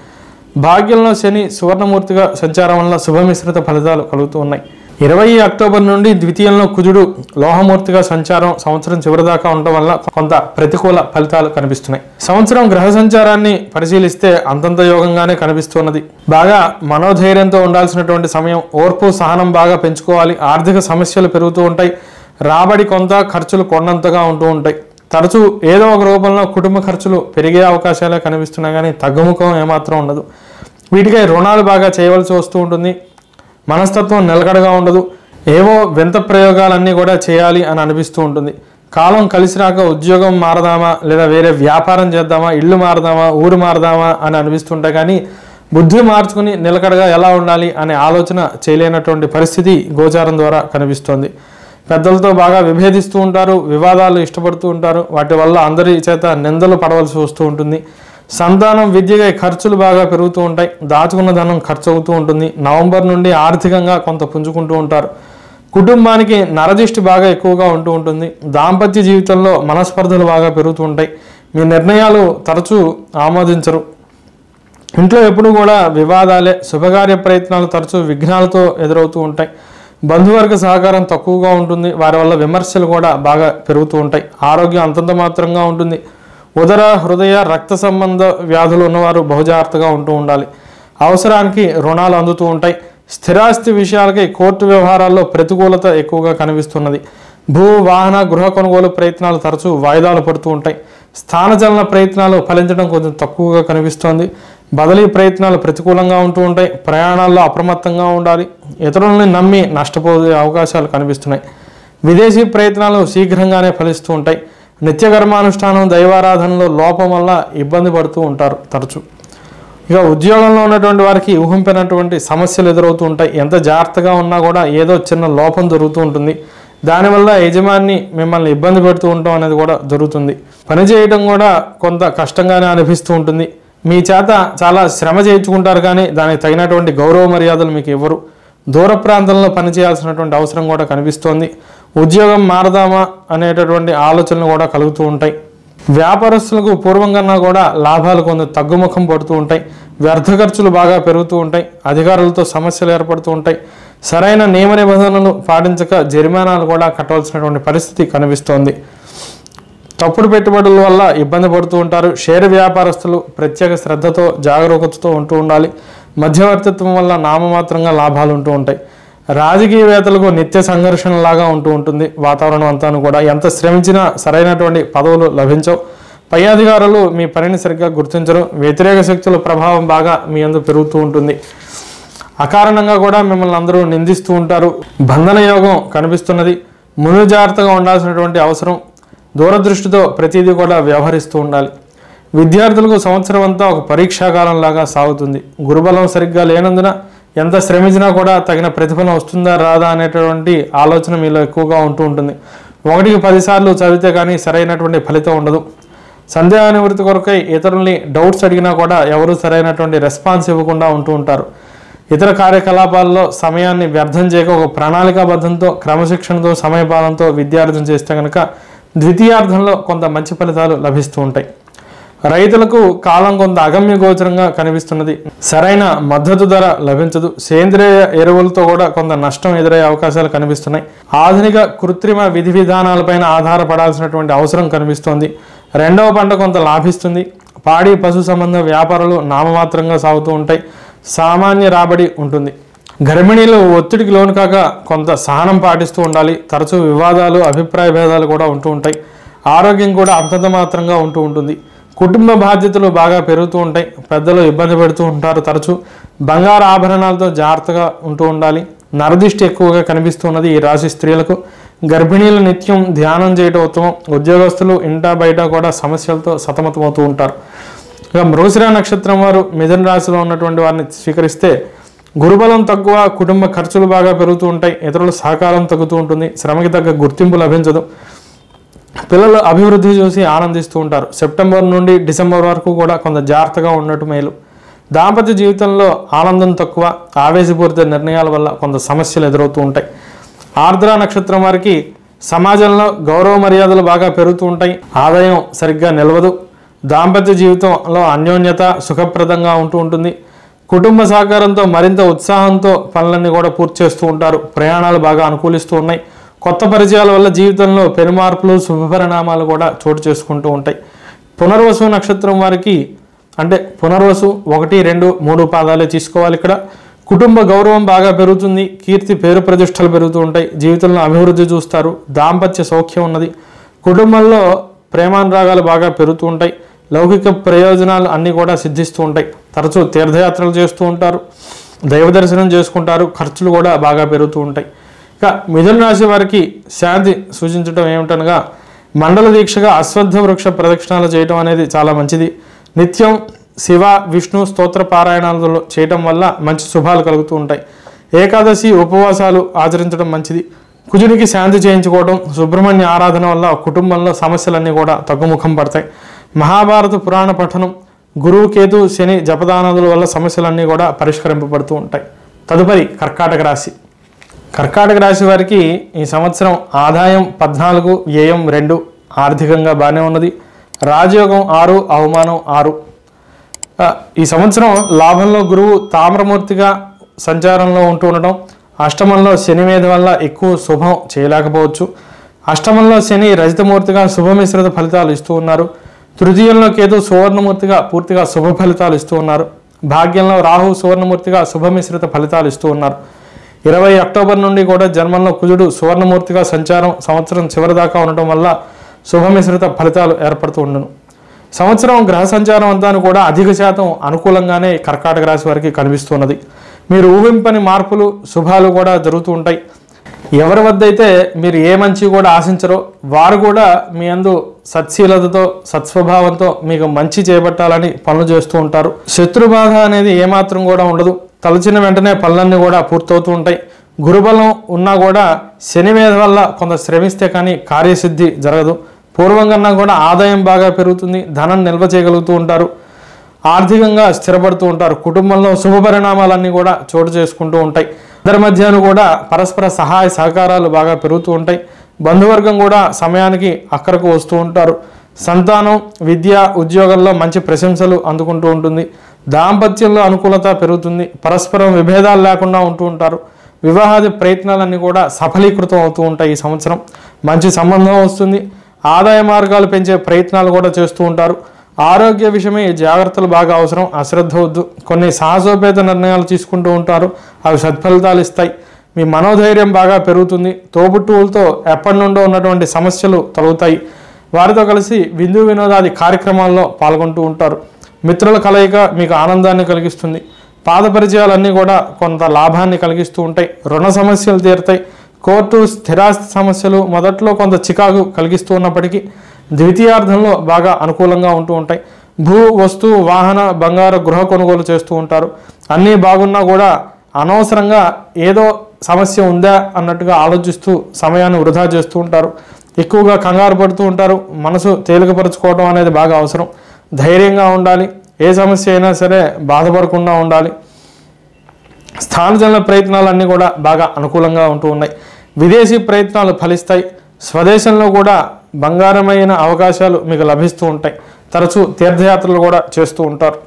భాగ్యంలో శని సువర్ణమూర్తిగా సంచారం వల్ల శుభమిశ్రిత ఫలితాలు కలుగుతూ ఉన్నాయి. 20 అక్టోబర్ నుండి ద్వితీయంలో కుజుడు లోహమూర్తిగా సంచారం సంవత్సరం చివరిదాకా ఉండటం వల్ల కొంత ప్రతికూల ఫలితాలు కనిపిస్తున్నాయి. సంవత్సరం గ్రహ సంచారాన్ని పరిశీలిస్తే అంతంత యోగంగానే కనిపిస్తున్నది. బాగా మనోధైర్యంతో ఉండాల్సినటువంటి సమయం. ఓర్పు సహనం బాగా పెంచుకోవాలి. ఆర్థిక సమస్యలు పెరుగుతూ ఉంటాయి. రాబడి కొంత, ఖర్చులు కొండంతగా ఉంటూ ఉంటాయి. తరచూ ఏదో ఒక రూపంలో కుటుంబ ఖర్చులు పెరిగే అవకాశాలే కనిపిస్తున్నాయి, కానీ తగ్గుముఖం ఏమాత్రం ఉండదు. వీటికై రుణాలు బాగా చేయవలసి వస్తూ ఉంటుంది. మనస్తత్వం నిలకడగా ఉండదు. ఏవో వింత ప్రయోగాలన్నీ కూడా చేయాలి అని అనిపిస్తూ ఉంటుంది. కాలం కలిసి రాక ఉద్యోగం మారదామా, లేదా వేరే వ్యాపారం చేద్దామా, ఇల్లు మారదామా, ఊరు మారదామా అని అనిపిస్తుంటాయి, కానీ బుద్ధి మార్చుకుని నిలకడగా ఎలా ఉండాలి అనే ఆలోచన చేయలేనటువంటి పరిస్థితి గోచారం ద్వారా కనిపిస్తోంది. పెద్దలతో బాగా విభేదిస్తూ ఉంటారు. వివాదాలు ఇష్టపడుతూ ఉంటారు. వాటి వల్ల అందరి చేత నిందలు పడవలసి వస్తూ ఉంటుంది. సంతానం విద్యగా ఖర్చులు బాగా పెరుగుతూ ఉంటాయి. దాచుకున్న ధనం ఖర్చు అవుతూ ఉంటుంది. నవంబర్ నుండి ఆర్థికంగా కొంత పుంజుకుంటూ ఉంటారు. కుటుంబానికి నరదిష్టి బాగా ఎక్కువగా ఉంటూ ఉంటుంది. దాంపత్య జీవితంలో మనస్పర్ధలు బాగా పెరుగుతూ ఉంటాయి. మీ నిర్ణయాలు తరచూ ఆమోదించరు. ఇంట్లో ఎప్పుడు కూడా వివాదాలే. శుభకార్య ప్రయత్నాలు తరచూ విఘ్నాలతో ఎదురవుతూ ఉంటాయి. బంధువర్గ సహకారం తక్కువగా ఉంటుంది. వారి వల్ల విమర్శలు కూడా బాగా పెరుగుతూ ఉంటాయి. ఆరోగ్యం అంతంత మాత్రంగా ఉంటుంది. ఉదర, హృదయ, రక్త సంబంధ వ్యాధులు ఉన్నవారు బహుజాగ్రత్తగా ఉంటూ ఉండాలి. అవసరానికి రుణాలు అందుతూ ఉంటాయి. స్థిరాస్తి విషయాలకి కోర్టు వ్యవహారాల్లో ప్రతికూలత ఎక్కువగా కనిపిస్తున్నది. భూ, వాహన, గృహ కొనుగోలు ప్రయత్నాలు తరచూ వాయిదాలు పడుతూ ఉంటాయి. స్థానచలన ప్రయత్నాలు ఫలించడం కొంచెం తక్కువగా కనిపిస్తోంది. బదిలీ ప్రయత్నాలు ప్రతికూలంగా ఉంటూ ఉంటాయి. ప్రయాణాల్లో అప్రమత్తంగా ఉండాలి. ఇతరులని నమ్మి నష్టపోయే అవకాశాలు కనిపిస్తున్నాయి. విదేశీ ప్రయత్నాలు శీఘ్రంగానే ఫలిస్తూ ఉంటాయి. నిత్య కర్మానుష్ఠానం, దైవారాధనలో లోపం వల్ల ఇబ్బంది పడుతూ ఉంటారు తరచూ. ఇక ఉద్యోగంలో ఉన్నటువంటి వారికి ఊహింపినటువంటి సమస్యలు ఎదురవుతూ ఉంటాయి. ఎంత జాగ్రత్తగా ఉన్నా కూడా ఏదో చిన్న లోపం జరుగుతూ ఉంటుంది. దానివల్ల యజమాని మిమ్మల్ని ఇబ్బంది పెడుతూ ఉండటం అనేది కూడా జరుగుతుంది. పని చేయడం కూడా కొంత కష్టంగానే అనిపిస్తూ ఉంటుంది. మీ చేత చాలా శ్రమ చేయించుకుంటారు, కానీ దానికి తగినటువంటి గౌరవ మర్యాదలు మీకు ఇవ్వరు. దూర ప్రాంతంలో పనిచేయాల్సినటువంటి అవసరం కూడా కనిపిస్తోంది. ఉద్యోగం మారదామా అనేటటువంటి ఆలోచనలు కూడా కలుగుతూ ఉంటాయి. వ్యాపారస్తులకు పూర్వం కన్నా కూడా లాభాలు కొంత తగ్గుముఖం పడుతూ ఉంటాయి. వ్యర్థ ఖర్చులు బాగా పెరుగుతూ ఉంటాయి. అధికారులతో సమస్యలు ఏర్పడుతూ ఉంటాయి. సరైన నియమ నిబంధనలు పాటించక జరిమానాలు కూడా కట్టవలసినటువంటి పరిస్థితి కనిపిస్తోంది. తప్పుడు పెట్టుబడుల వల్ల ఇబ్బంది పడుతూ ఉంటారు. షేర్ వ్యాపారస్తులు ప్రత్యేక శ్రద్ధతో జాగరూకతతో ఉంటూ ఉండాలి. మధ్యవర్తిత్వం వల్ల నామమాత్రంగా లాభాలు ఉంటూ ఉంటాయి. రాజకీయవేత్తలకు నిత్య సంఘర్షణలాగా ఉంటూ ఉంటుంది. వాతావరణం అంతా కూడా ఎంత శ్రమించినా సరైనటువంటి పదవులు లభించవు. పై అధికారులు మీ పనిని సరిగ్గా గుర్తించరు. వ్యతిరేక శక్తుల ప్రభావం బాగా మీ యందు పెరుగుతూ ఉంటుంది. అకారణంగా కూడా మిమ్మల్ని అందరూ నిందిస్తూ ఉంటారు. బంధన యోగం కనిపిస్తున్నది. ముందు జాగ్రత్తగా ఉండాల్సినటువంటి అవసరం. దూరదృష్టితో ప్రతిదీ కూడా వ్యవహరిస్తూ ఉండాలి. విద్యార్థులకు సంవత్సరం అంతా ఒక పరీక్షాకాలం లాగా సాగుతుంది. గురుబలం సరిగ్గా లేనందున ఎంత శ్రమించినా కూడా తగిన ప్రతిఫలం వస్తుందా రాదా అనేటువంటి ఆలోచన మీలో ఎక్కువగా ఉంటూ ఉంటుంది. 1కి 10 సార్లు చదివితే కానీ సరైనటువంటి ఫలితం ఉండదు. సందేహ నివృత్తి కొరకై ఇతరుల్ని డౌట్స్ అడిగినా కూడా ఎవరు సరైనటువంటి రెస్పాన్స్ ఇవ్వకుండా ఉంటూ ఉంటారు. ఇతర కార్యకలాపాల్లో సమయాన్ని వ్యర్థం చేయక ఒక ప్రణాళికాబద్ధంతో క్రమశిక్షణతో సమయపాలనతో విద్యార్థం చేస్తే కనుక ద్వితీయార్థంలో కొంత మంచి ఫలితాలు లభిస్తూ ఉంటాయి. రైతులకు కాలం కొంత అగమ్య గోచరంగా కనిపిస్తున్నది. సరైన మద్దతు ధర లభించదు. సేంద్రియ ఎరువులతో కూడా కొంత నష్టం ఎదురయ్యే అవకాశాలు కనిపిస్తున్నాయి. ఆధునిక కృత్రిమ విధి విధానాలపైన ఆధారపడాల్సినటువంటి అవసరం కనిపిస్తోంది. రెండవ పంట కొంత లాభిస్తుంది. పాడి పశు సంబంధ వ్యాపారాలు నామమాత్రంగా సాగుతూ ఉంటాయి. సామాన్య రాబడి ఉంటుంది. గర్భిణీలు ఒత్తిడికి లోను కాక కొంత సహనం పాటిస్తూ ఉండాలి. తరచూ వివాదాలు అభిప్రాయ భేదాలు కూడా ఉంటూ ఉంటాయి. ఆరోగ్యం కూడా అంతంత మాత్రంగా ఉంటూ ఉంటుంది. కుటుంబ బాధ్యతలు బాగా పెరుగుతూ ఉంటాయి. పెద్దలు ఇబ్బంది పెడుతూ ఉంటారు. తరచూ బంగారు ఆభరణాలతో జాగ్రత్తగా ఉంటూ ఉండాలి. నరదిష్టి ఎక్కువగా కనిపిస్తున్నది ఈ రాశి స్త్రీలకు. గర్భిణీలు నిత్యం ధ్యానం చేయడం ఉత్తమం. ఉద్యోగస్తులు ఇంటా బయట కూడా సమస్యలతో సతమతమవుతూ ఉంటారు. ఇక మృగశిర నక్షత్రం వారు మిథున రాశిలో ఉన్నటువంటి వారిని స్వీకరిస్తే గురుబలం తక్కువ, కుటుంబ ఖర్చులు బాగా పెరుగుతూ ఉంటాయి. ఇతరుల సహకారం తగ్గుతూ ఉంటుంది. శ్రమకి తగ్గ గుర్తింపు లభించదు. పిల్లలు అభివృద్ధి చూసి ఆనందిస్తూ ఉంటారు. సెప్టెంబర్ నుండి డిసెంబర్ వరకు కూడా కొంత జాగ్రత్తగా ఉండటం మేలు. దాంపత్య జీవితంలో ఆనందం తక్కువ, ఆవేశపూరిత నిర్ణయాల వల్ల కొంత సమస్యలు ఎదురవుతూ ఉంటాయి. ఆర్ద్ర నక్షత్రం వారికి సమాజంలో గౌరవ మర్యాదలు బాగా పెరుగుతూ ఉంటాయి. ఆదాయం సరిగ్గా నిలవదు. దాంపత్య జీవితంలో అన్యోన్యత సుఖప్రదంగా ఉంటూ ఉంటుంది. కుటుంబ సహకారంతో మరింత ఉత్సాహంతో పనులన్నీ కూడా పూర్తి చేస్తూ ఉంటారు. ప్రయాణాలు బాగా అనుకూలిస్తూ ఉన్నాయి. కొత్త పరిచయాల వల్ల జీవితంలో పెనుమార్పులు శుభపరిణామాలు కూడా చోటు చేసుకుంటూ ఉంటాయి. పునర్వసు నక్షత్రం వారికి అంటే పునర్వసు 1, 2, 3 పాదాలే తీసుకోవాలి. ఇక్కడ కుటుంబ గౌరవం బాగా పెరుగుతుంది. కీర్తి పేరు ప్రతిష్టలు పెరుగుతూ ఉంటాయి. జీవితంలో అభివృద్ధి చూస్తారు. దాంపత్య సౌఖ్యం ఉన్నది. కుటుంబంలో ప్రేమానురాగాలు బాగా పెరుగుతూ ఉంటాయి. లౌకిక ప్రయోజనాలు అన్నీ కూడా సిద్ధిస్తూ ఉంటాయి. తరచూ తీర్థయాత్రలు చేస్తూ ఉంటారు. దైవ దర్శనం చేసుకుంటారు. ఖర్చులు కూడా బాగా పెరుగుతూ ఉంటాయి. ఇక మిథున రాశి వారికి శాంతి సూచించడం ఏమిటనగా మండల దీక్షగా అశ్వత్థ వృక్ష ప్రదక్షిణాలు చేయడం అనేది చాలా మంచిది. నిత్యం శివ విష్ణు స్తోత్ర పారాయణాలు చేయటం వల్ల మంచి శుభాలు కలుగుతూ ఉంటాయి. ఏకాదశి ఉపవాసాలు ఆచరించడం మంచిది. కుజునికి శాంతి చేయించుకోవడం, సుబ్రహ్మణ్య ఆరాధన వల్ల కుటుంబంలో సమస్యలన్నీ కూడా తగ్గుముఖం పడతాయి. మహాభారత పురాణ పఠనం, గురువు కేతు శని జపదానాదుల వల్ల సమస్యలన్నీ కూడా పరిష్కరింపబడుతూ ఉంటాయి. తదుపరి కర్కాటక రాశి. కర్కాటక రాశి వారికి ఈ సంవత్సరం ఆదాయం 14, వ్యయం 2, ఆర్థికంగా బాగానే ఉన్నది. రాజయోగం 6, అవమానం 6. ఈ సంవత్సరం లాభంలో గురువు తామ్రమూర్తిగా సంచారంలో ఉంటూ ఉండడం, అష్టమంలో శని మీద వల్ల ఎక్కువ శుభం చేయలేకపోవచ్చు. అష్టమంలో శని రజితమూర్తిగా శుభమిశ్రిత ఫలితాలు ఇస్తూ ఉన్నారు. తృతీయంలో కేతు సువర్ణమూర్తిగా పూర్తిగా శుభ ఫలితాలు ఇస్తూ ఉన్నారు. భాగ్యంలో రాహు సువర్ణమూర్తిగా శుభమిశ్రిత ఫలితాలు ఇస్తూ ఉన్నారు. 20 అక్టోబర్ నుండి కూడా జన్మంలో కుజుడు సువర్ణమూర్తిగా సంచారం సంవత్సరం చివరి దాకా ఉండటం వల్ల శుభమిశ్రిత ఫలితాలు ఏర్పడుతూ ఉండను. సంవత్సరం గ్రహ సంచారం అంతా కూడా అధిక శాతం అనుకూలంగానే కర్కాటక రాశి వారికి కనిపిస్తున్నది. మీరు ఊహింపని మార్పులు శుభాలు కూడా జరుగుతూ ఉంటాయి. ఎవరి వద్ద అయితే మీరు ఏ మంచి కూడా ఆశించరో వారు కూడా మీ అందు సత్శీలతతో సత్స్వభావంతో మీకు మంచి చేపట్టాలని పనులు చేస్తూ ఉంటారు. శత్రుబాధ అనేది ఏమాత్రం కూడా ఉండదు. తలచిన వెంటనే పనులన్నీ కూడా పూర్తవుతూ ఉంటాయి. గురుబలం ఉన్నా కూడా శని మీద వల్ల కొంత శ్రమిస్తే కానీ కార్యసిద్ధి జరగదు. పూర్వం కన్నా కూడా ఆదాయం బాగా పెరుగుతుంది. ధనం నిల్వ చేయగలుగుతూ ఉంటారు. ఆర్థికంగా స్థిరపడుతూ ఉంటారు. కుటుంబంలో శుభ పరిణామాలన్నీ కూడా చోటు చేసుకుంటూ ఉంటాయి. ఇద్దరి మధ్యను కూడా పరస్పర సహాయ సహకారాలు బాగా పెరుగుతూ ఉంటాయి. బంధువర్గం కూడా సమయానికి అక్కడకు వస్తూ ఉంటారు. సంతానం విద్య ఉద్యోగంలో మంచి ప్రశంసలు అందుకుంటూ ఉంటుంది. దాంపత్యంలో అనుకూలత పెరుగుతుంది. పరస్పరం విభేదాలు లేకుండా ఉంటూ ఉంటారు. వివాహాది ప్రయత్నాలన్నీ కూడా సఫలీకృతం అవుతూ ఉంటాయి. ఈ సంవత్సరం మంచి సంబంధం వస్తుంది. ఆదాయ మార్గాలు పెంచే ప్రయత్నాలు కూడా చేస్తూ ఉంటారు. ఆరోగ్య విషయమై జాగ్రత్తలు బాగా అవసరం. అశ్రద్ధ వద్దు. కొన్ని సాహసోపేత నిర్ణయాలు తీసుకుంటూ ఉంటారు. అవి సత్ఫలితాలు ఇస్తాయి. మీ మనోధైర్యం బాగా పెరుగుతుంది. తోబుట్టువులతో ఎప్పటి నుండో ఉన్నటువంటి సమస్యలు తొలగుతాయి. వారితో కలిసి విందు వినోదాది కార్యక్రమాల్లో పాల్గొంటూ ఉంటారు. మిత్రుల కలయిక మీకు ఆనందాన్ని కలిగిస్తుంది. పాద పరిచయాలన్నీ కూడా కొంత లాభాన్ని కలిగిస్తూ ఉంటాయి. రుణ సమస్యలు తీరుతాయి. కోర్టు స్థిరాస్తి సమస్యలు మొదట్లో కొంత చికాకు కలిగిస్తూ ఉన్నప్పటికీ ద్వితీయార్థంలో బాగా అనుకూలంగా ఉంటూ ఉంటాయి. భూ వస్తు వాహన బంగారు గృహ కొనుగోలు చేస్తూ ఉంటారు. అన్నీ బాగున్నా కూడా అనవసరంగా ఏదో సమస్య ఉందా అన్నట్టుగా ఆలోచిస్తూ సమయాన్ని వృధా చేస్తూ ఉంటారు. ఎక్కువగా కంగారు పడుతూ ఉంటారు. మనసు తేలికపరుచుకోవడం అనేది బాగా అవసరం. ధైర్యంగా ఉండాలి. ఏ సమస్య అయినా సరే బాధపడకుండా ఉండాలి. స్థానచలన ప్రయత్నాలన్నీ కూడా బాగా అనుకూలంగా ఉంటూ ఉన్నాయి. విదేశీ ప్రయత్నాలు ఫలిస్తాయి. స్వదేశంలో కూడా బంగారమైన అవకాశాలు మీకు లభిస్తూ ఉంటాయి. తరచూ తీర్థయాత్రలు కూడా చేస్తూ ఉంటారు.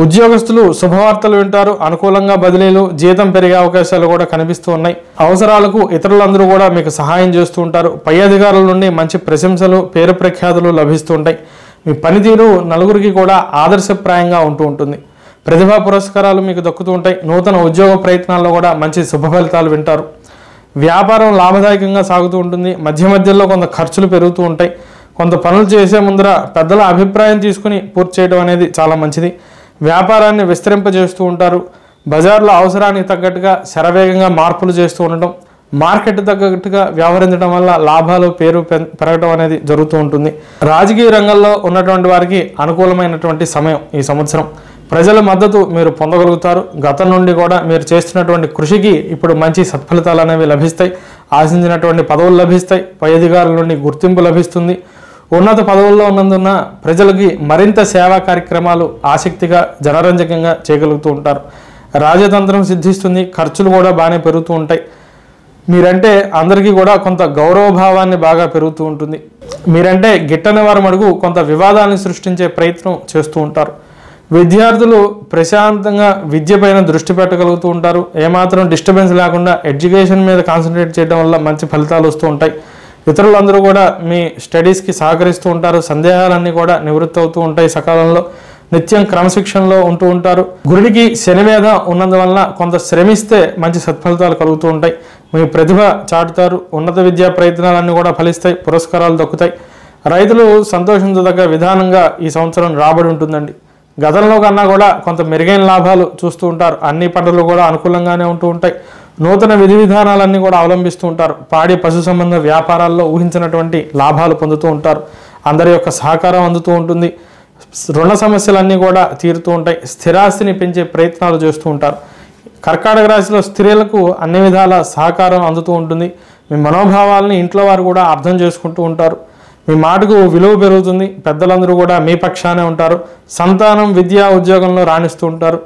ఉద్యోగస్తులు శుభవార్తలు వింటారు. అనుకూలంగా బదిలీలు, జీతం పెరిగే అవకాశాలు కూడా కనిపిస్తూ ఉన్నాయి. అవసరాలకు ఇతరులందరూ కూడా మీకు సహాయం చేస్తూ ఉంటారు. పై అధికారుల నుండి మంచి ప్రశంసలు, పేరు ప్రఖ్యాతులు లభిస్తూ ఉంటాయి. మీ పనితీరు నలుగురికి కూడా ఆదర్శప్రాయంగా ఉంటూ ఉంటుంది. ప్రతిభా పురస్కారాలు మీకు దక్కుతూ ఉంటాయి. నూతన ఉద్యోగ ప్రయత్నాల్లో కూడా మంచి శుభ ఫలితాలు వింటారు. వ్యాపారం లాభదాయకంగా సాగుతూ ఉంటుంది. మధ్య మధ్యలో కొంత ఖర్చులు పెరుగుతూ ఉంటాయి. కొంత పనులు చేసే ముందర పెద్దల అభిప్రాయం తీసుకుని పూర్తి చేయడం అనేది చాలా మంచిది. వ్యాపారాన్ని విస్తరింపజేస్తూ ఉంటారు. బజార్లో అవసరానికి తగ్గట్టుగా శరవేగంగా మార్పులు చేస్తూ ఉండటం, మార్కెట్ తగ్గట్టుగా వ్యవహరించడం వల్ల లాభాలు, పేరు పెరగడం అనేది జరుగుతూ ఉంటుంది. రాజకీయ రంగంలో ఉన్నటువంటి వారికి అనుకూలమైనటువంటి సమయం ఈ సంవత్సరం. ప్రజల మద్దతు మీరు పొందగలుగుతారు. గతం నుండి కూడా మీరు చేస్తున్నటువంటి కృషికి ఇప్పుడు మంచి సత్ఫలితాలు అనేవి లభిస్తాయి. ఆశించినటువంటి పదవులు లభిస్తాయి. పై అధికారుల నుండి గుర్తింపు లభిస్తుంది. ఉన్నత పదవుల్లో ఉన్నందున ప్రజలకి మరింత సేవా కార్యక్రమాలు ఆసక్తిగా, జనరంజకంగా చేయగలుగుతూ ఉంటారు. రాజతంత్రం సిద్ధిస్తుంది. ఖర్చులు కూడా బాగానే పెరుగుతూ ఉంటాయి. మీరంటే అందరికీ కూడా కొంత గౌరవభావాన్ని బాగా పెరుగుతూ ఉంటుంది. మీరంటే గిట్టని వారం అడుగు కొంత వివాదాన్ని సృష్టించే ప్రయత్నం చేస్తూ ఉంటారు. విద్యార్థులు ప్రశాంతంగా విద్య పైన దృష్టి పెట్టగలుగుతూ ఉంటారు. ఏమాత్రం డిస్టర్బెన్స్ లేకుండా ఎడ్యుకేషన్ మీద కాన్సన్ట్రేట్ చేయడం వల్ల మంచి ఫలితాలు వస్తూ ఉంటాయి. ఇతరులందరూ కూడా మీ స్టడీస్కి సహకరిస్తూ ఉంటారు. సందేహాలన్నీ కూడా నివృత్తి అవుతూ ఉంటాయి. సకాలంలో నిత్యం క్రమశిక్షణలో ఉంటూ ఉంటారు. గురుడికి శనివేద ఉన్నందువల్ల కొంత శ్రమిస్తే మంచి సత్ఫలితాలు కలుగుతూ ఉంటాయి. మీ ప్రతిభ చాటుతారు. ఉన్నత విద్యా ప్రయత్నాలన్నీ కూడా ఫలిస్తాయి. పురస్కారాలు దక్కుతాయి. రైతులు సంతోషించదగ్గ విధానంగా ఈ సంవత్సరం రాబడి ఉంటుందండి. గతంలో కన్నా కూడా కొంత మెరుగైన లాభాలు చూస్తూ ఉంటారు. అన్ని పంటలు కూడా అనుకూలంగానే ఉంటూ ఉంటాయి. నూతన విధి విధానాలన్నీ కూడా అవలంబిస్తూ ఉంటారు. పాడి పశు సంబంధ వ్యాపారాల్లో ఊహించినటువంటి లాభాలు పొందుతూ ఉంటారు. అందరి యొక్క సహకారం అందుతూ ఉంటుంది. రుణ సమస్యలన్నీ కూడా తీరుతూ ఉంటాయి. స్థిరాస్తిని పెంచే ప్రయత్నాలు చేస్తూ ఉంటారు. కర్కాటక రాశిలో స్త్రీలకు అన్ని విధాల సహకారం అందుతూ ఉంటుంది. మీ మనోభావాలని ఇంట్లో వారు కూడా అర్థం చేసుకుంటూ ఉంటారు. మీ మాటకు విలువ పెరుగుతుంది. పెద్దలందరూ కూడా మీ పక్షానే ఉంటారు. సంతానం విద్యా ఉద్యోగంలో రాణిస్తూ ఉంటారు.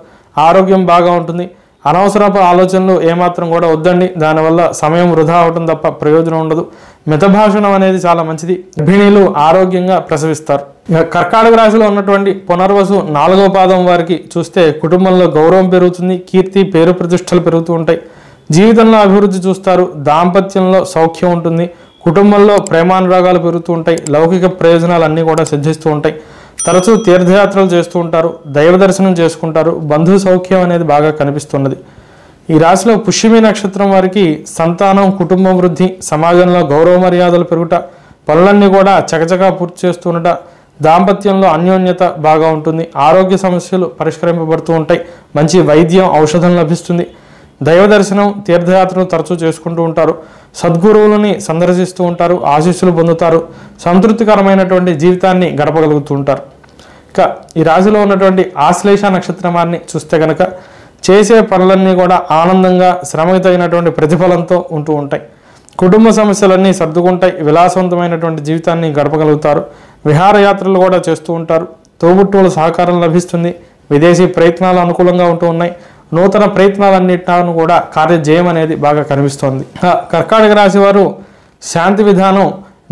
ఆరోగ్యం బాగా ఉంటుంది. అనవసరపు ఆలోచనలు ఏమాత్రం కూడా వద్దండి. దానివల్ల సమయం వృధా అవడం తప్ప ప్రయోజనం ఉండదు. మితభాషణం అనేది చాలా మంచిది. గర్భిణీలు ఆరోగ్యంగా ప్రసవిస్తారు. కర్కాటక రాశిలో ఉన్నటువంటి పునర్వసు 4వ పాదం వారికి చూస్తే కుటుంబంలో గౌరవం పెరుగుతుంది. కీర్తి, పేరు ప్రతిష్టలు పెరుగుతూ ఉంటాయి. జీవితంలో అభివృద్ధి చూస్తారు. దాంపత్యంలో సౌఖ్యం ఉంటుంది. కుటుంబంలో ప్రేమానురాగాలు పెరుగుతూ ఉంటాయి. లౌకిక ప్రయోజనాలు అన్నీ కూడా సిద్ధిస్తూ ఉంటాయి. తరచూ తీర్థయాత్రలు చేస్తూ ఉంటారు. దైవ దర్శనం చేసుకుంటారు. బంధు సౌఖ్యం అనేది బాగా కనిపిస్తున్నది. ఈ రాశిలో పుష్యమి నక్షత్రం వారికి సంతానం, కుటుంబం వృద్ధి, సమాజంలో గౌరవ మర్యాదలు పెరుగుట, పనులన్నీ కూడా చకచకా పూర్తి చేస్తుండట, దాంపత్యంలో అన్యోన్యత బాగా ఉంటుంది. ఆరోగ్య సమస్యలు పరిష్కరింపబడుతూ ఉంటాయి. మంచి వైద్యం, ఔషధం లభిస్తుంది. దైవ దర్శనం, తీర్థయాత్రలు తరచూ చేసుకుంటూ ఉంటారు. సద్గురువులని సందర్శిస్తూ ఉంటారు. ఆశీస్సులు పొందుతారు. సంతృప్తికరమైనటువంటి జీవితాన్ని గడపగలుగుతూ ఉంటారు. ఇక ఈ రాశిలో ఉన్నటువంటి ఆశ్లేష నక్షత్రం వారిని చూస్తే కనుక చేసే పనులన్నీ కూడా ఆనందంగా, శ్రమకు తగినటువంటి ప్రతిఫలంతో ఉంటూ ఉంటాయి. కుటుంబ సమస్యలన్నీ సర్దుకుంటాయి. విలాసవంతమైనటువంటి జీవితాన్ని గడపగలుగుతారు. విహారయాత్రలు కూడా చేస్తూ ఉంటారు. తోబుట్టువుల సహకారం లభిస్తుంది. విదేశీ ప్రయత్నాలు అనుకూలంగా ఉంటూ ఉన్నాయి. నూతన ప్రయత్నాలన్నిటిను కూడా కార్యజయం అనేది బాగా కనిపిస్తోంది. కర్కాటక రాశి వారు శాంతి విధానం,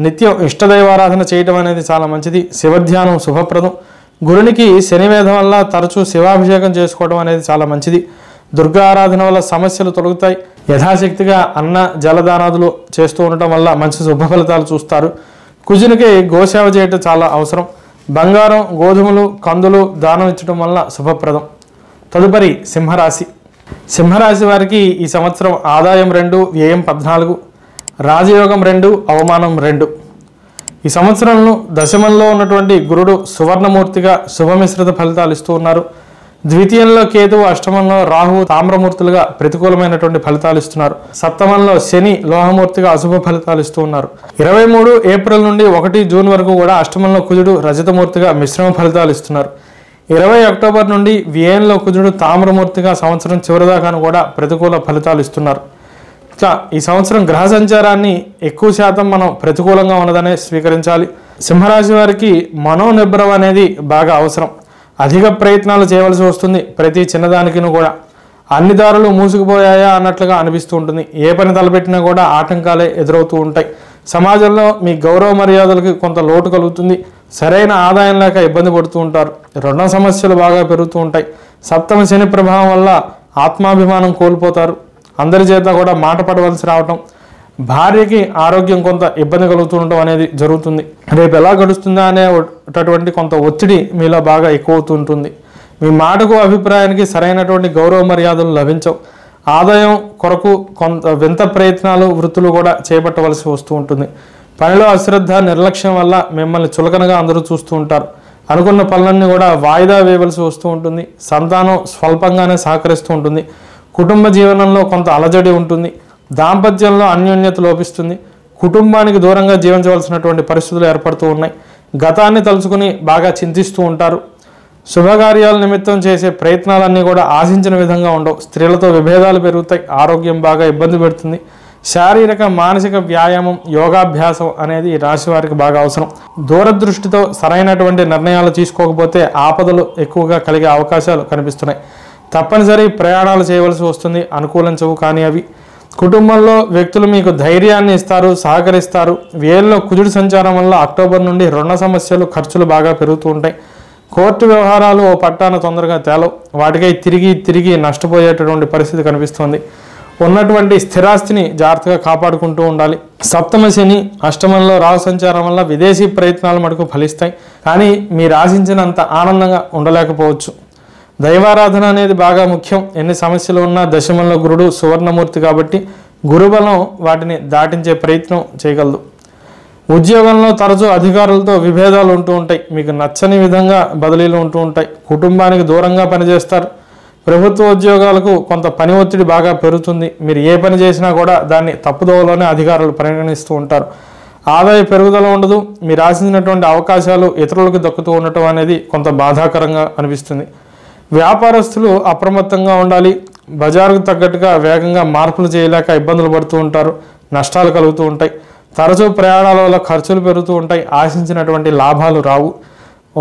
నిత్యం ఇష్టదైవారాధన చేయడం అనేది చాలా మంచిది. శివధ్యానం శుభప్రదం. గురునికి శనివేదం వల్ల తరచూ శివాభిషేకం చేసుకోవడం అనేది చాలా మంచిది. దుర్గా ఆరాధన వల్ల సమస్యలు తొలగుతాయి. యథాశక్తిగా అన్న జలదానాదులు చేస్తూ ఉండటం వల్ల మంచి శుభ ఫలితాలు చూస్తారు. కుజునికి గోసేవ చేయటం చాలా అవసరం. బంగారం, గోధుమలు, కందులు దానం ఇచ్చడం వల్ల శుభప్రదం. తదుపరి సింహరాశి. సింహరాశి వారికి ఈ సంవత్సరం ఆదాయం 2, వ్యయం 14, రాజయోగం 2, అవమానం 2. ఈ సంవత్సరంలో దశమంలో ఉన్నటువంటి గురుడు సువర్ణమూర్తిగా శుభమిశ్రిత ఫలితాలు ఇస్తూ ఉన్నారు. ద్వితీయంలో కేతువు, అష్టమంలో రాహు తామ్రమూర్తులుగా ప్రతికూలమైనటువంటి ఫలితాలు ఇస్తున్నారు. సప్తమంలో శని లోహమూర్తిగా అశుభ ఫలితాలు ఇస్తూ ఉన్నారు. 23 ఏప్రిల్ నుండి 1 జూన్ వరకు కూడా అష్టమంలో కుజుడు రజతమూర్తిగా మిశ్రమ ఫలితాలు ఇస్తున్నారు. 20 అక్టోబర్ నుండి వ్యయంలో కుజుడు తామ్రమూర్తిగా సంవత్సరం చివరిదాకాను కూడా ప్రతికూల ఫలితాలు ఇస్తున్నారు. ఈ సంవత్సరం గ్రహ సంచారాన్ని ఎక్కువ శాతం మనం ప్రతికూలంగా ఉన్నదనే స్వీకరించాలి. సింహరాశి వారికి మనోనిబ్బరం అనేది బాగా అవసరం. అధిక ప్రయత్నాలు చేయవలసి వస్తుంది. ప్రతి చిన్నదానికి కూడా అన్ని దారులు మూసుకుపోయాయా అన్నట్లుగా అనిపిస్తూ ఉంటుంది. ఏ పని తలపెట్టినా కూడా ఆటంకాలే ఎదురవుతూ ఉంటాయి. సమాజంలో మీ గౌరవ మర్యాదలకి కొంత లోటు కలుగుతుంది. సరైన ఆదాయం లేక ఇబ్బంది పడుతూ ఉంటారు. రుణ సమస్యలు బాగా పెరుగుతూ ఉంటాయి. సప్తమ శని ప్రభావం వల్ల ఆత్మాభిమానం కోల్పోతారు. అందరి చేత కూడా మాట పడవలసి రావటం, భార్యకి ఆరోగ్యం కొంత ఇబ్బంది కలుగుతూ ఉండటం అనేది జరుగుతుంది. రేపు ఎలా గడుస్తుందా అనేటటువంటి కొంత ఒత్తిడి మీలో బాగా ఎక్కువ అవుతూ ఉంటుంది. మీ మాటకు అభిప్రాయానికి సరైనటువంటి గౌరవ మర్యాదలు లభించవు. ఆదాయం కొరకు కొంత వింత ప్రయత్నాలు వృత్తులు కూడా చేపట్టవలసి వస్తూ ఉంటుంది. పనిలో అశ్రద్ధ నిర్లక్ష్యం వల్ల మిమ్మల్ని చులకనగా అందరూ చూస్తూ ఉంటారు. అనుకున్న పనులన్నీ కూడా వాయిదా వేయవలసి వస్తూ ఉంటుంది. సంతానం స్వల్పంగానే సహకరిస్తూ ఉంటుంది. కుటుంబ జీవనంలో కొంత అలజడి ఉంటుంది. దాంపత్యంలో అన్యోన్యత లోపిస్తుంది. కుటుంబానికి దూరంగా జీవించవలసినటువంటి పరిస్థితులు ఏర్పడుతూ ఉన్నాయి. గతాన్ని తలుచుకుని బాగా చింతిస్తూ ఉంటారు. శుభకార్యాల నిమిత్తం చేసే ప్రయత్నాలన్నీ కూడా ఆశించిన విధంగా ఉండవు. స్త్రీలతో విభేదాలు పెరుగుతాయి. ఆరోగ్యం బాగా ఇబ్బంది పెడుతుంది. శారీరక మానసిక వ్యాయామం, యోగాభ్యాసం అనేది ఈ రాశి వారికి బాగా అవసరం. దూరదృష్టితో సరైనటువంటి నిర్ణయాలు తీసుకోకపోతే ఆపదలు ఎక్కువగా కలిగే అవకాశాలు కనిపిస్తున్నాయి. తప్పనిసరి ప్రయాణాలు చేయవలసి వస్తుంది. అనుకూలించవు కానీ అవి. కుటుంబంలో వ్యక్తులు మీకు ధైర్యాన్ని ఇస్తారు, సహకరిస్తారు. వేల్లో కుజుడు సంచారం వల్ల అక్టోబర్ నుండి రుణ సమస్యలు, ఖర్చులు బాగా పెరుగుతూ ఉంటాయి. కోర్టు వ్యవహారాలు ఓ పట్టాన తొందరగా తేలవు. వాటికై తిరిగి నష్టపోయేటటువంటి పరిస్థితి కనిపిస్తుంది. ఉన్నటువంటి స్థిరాస్తిని జాగ్రత్తగా కాపాడుకుంటూ ఉండాలి. సప్తమ శని, అష్టమంలో రాహు సంచారం వల్ల విదేశీ ప్రయత్నాలు మటుకు ఫలిస్తాయి. కానీ మీరు ఆశించినంత ఆనందంగా ఉండలేకపోవచ్చు. దైవారాధన అనేది బాగా ముఖ్యం. ఎన్ని సమస్యలు ఉన్నా దశమంలో గురుడు సువర్ణమూర్తి కాబట్టి గురుబలం వాటిని దాటించే ప్రయత్నం చేయగలదు. ఉద్యోగంలో తరచూ అధికారులతో విభేదాలు ఉంటూ ఉంటాయి. మీకు నచ్చని విధంగా బదిలీలు ఉంటూ ఉంటాయి. కుటుంబానికి దూరంగా పనిచేస్తారు. ప్రభుత్వ ఉద్యోగాలకు కొంత పని ఒత్తిడి బాగా పెరుగుతుంది. మీరు ఏ పని చేసినా కూడా దాన్ని తప్పుదోవలోనే అధికారులు పరిగణిస్తూ ఉంటారు. ఆదాయ పెరుగుదల ఉండదు. మీరు ఆశించినటువంటి అవకాశాలు ఇతరులకు దక్కుతూ ఉండటం అనేది కొంత బాధాకరంగా అనిపిస్తుంది. వ్యాపారస్తులు అప్రమత్తంగా ఉండాలి. బజారుకు తగ్గట్టుగా వేగంగా మార్పులు చేయలేక ఇబ్బందులు పడుతూ ఉంటారు. నష్టాలు కలుగుతూ ఉంటాయి. తరచూ ప్రయాణాల వల్ల ఖర్చులు పెరుగుతూ ఉంటాయి. ఆశించినటువంటి లాభాలు రావు.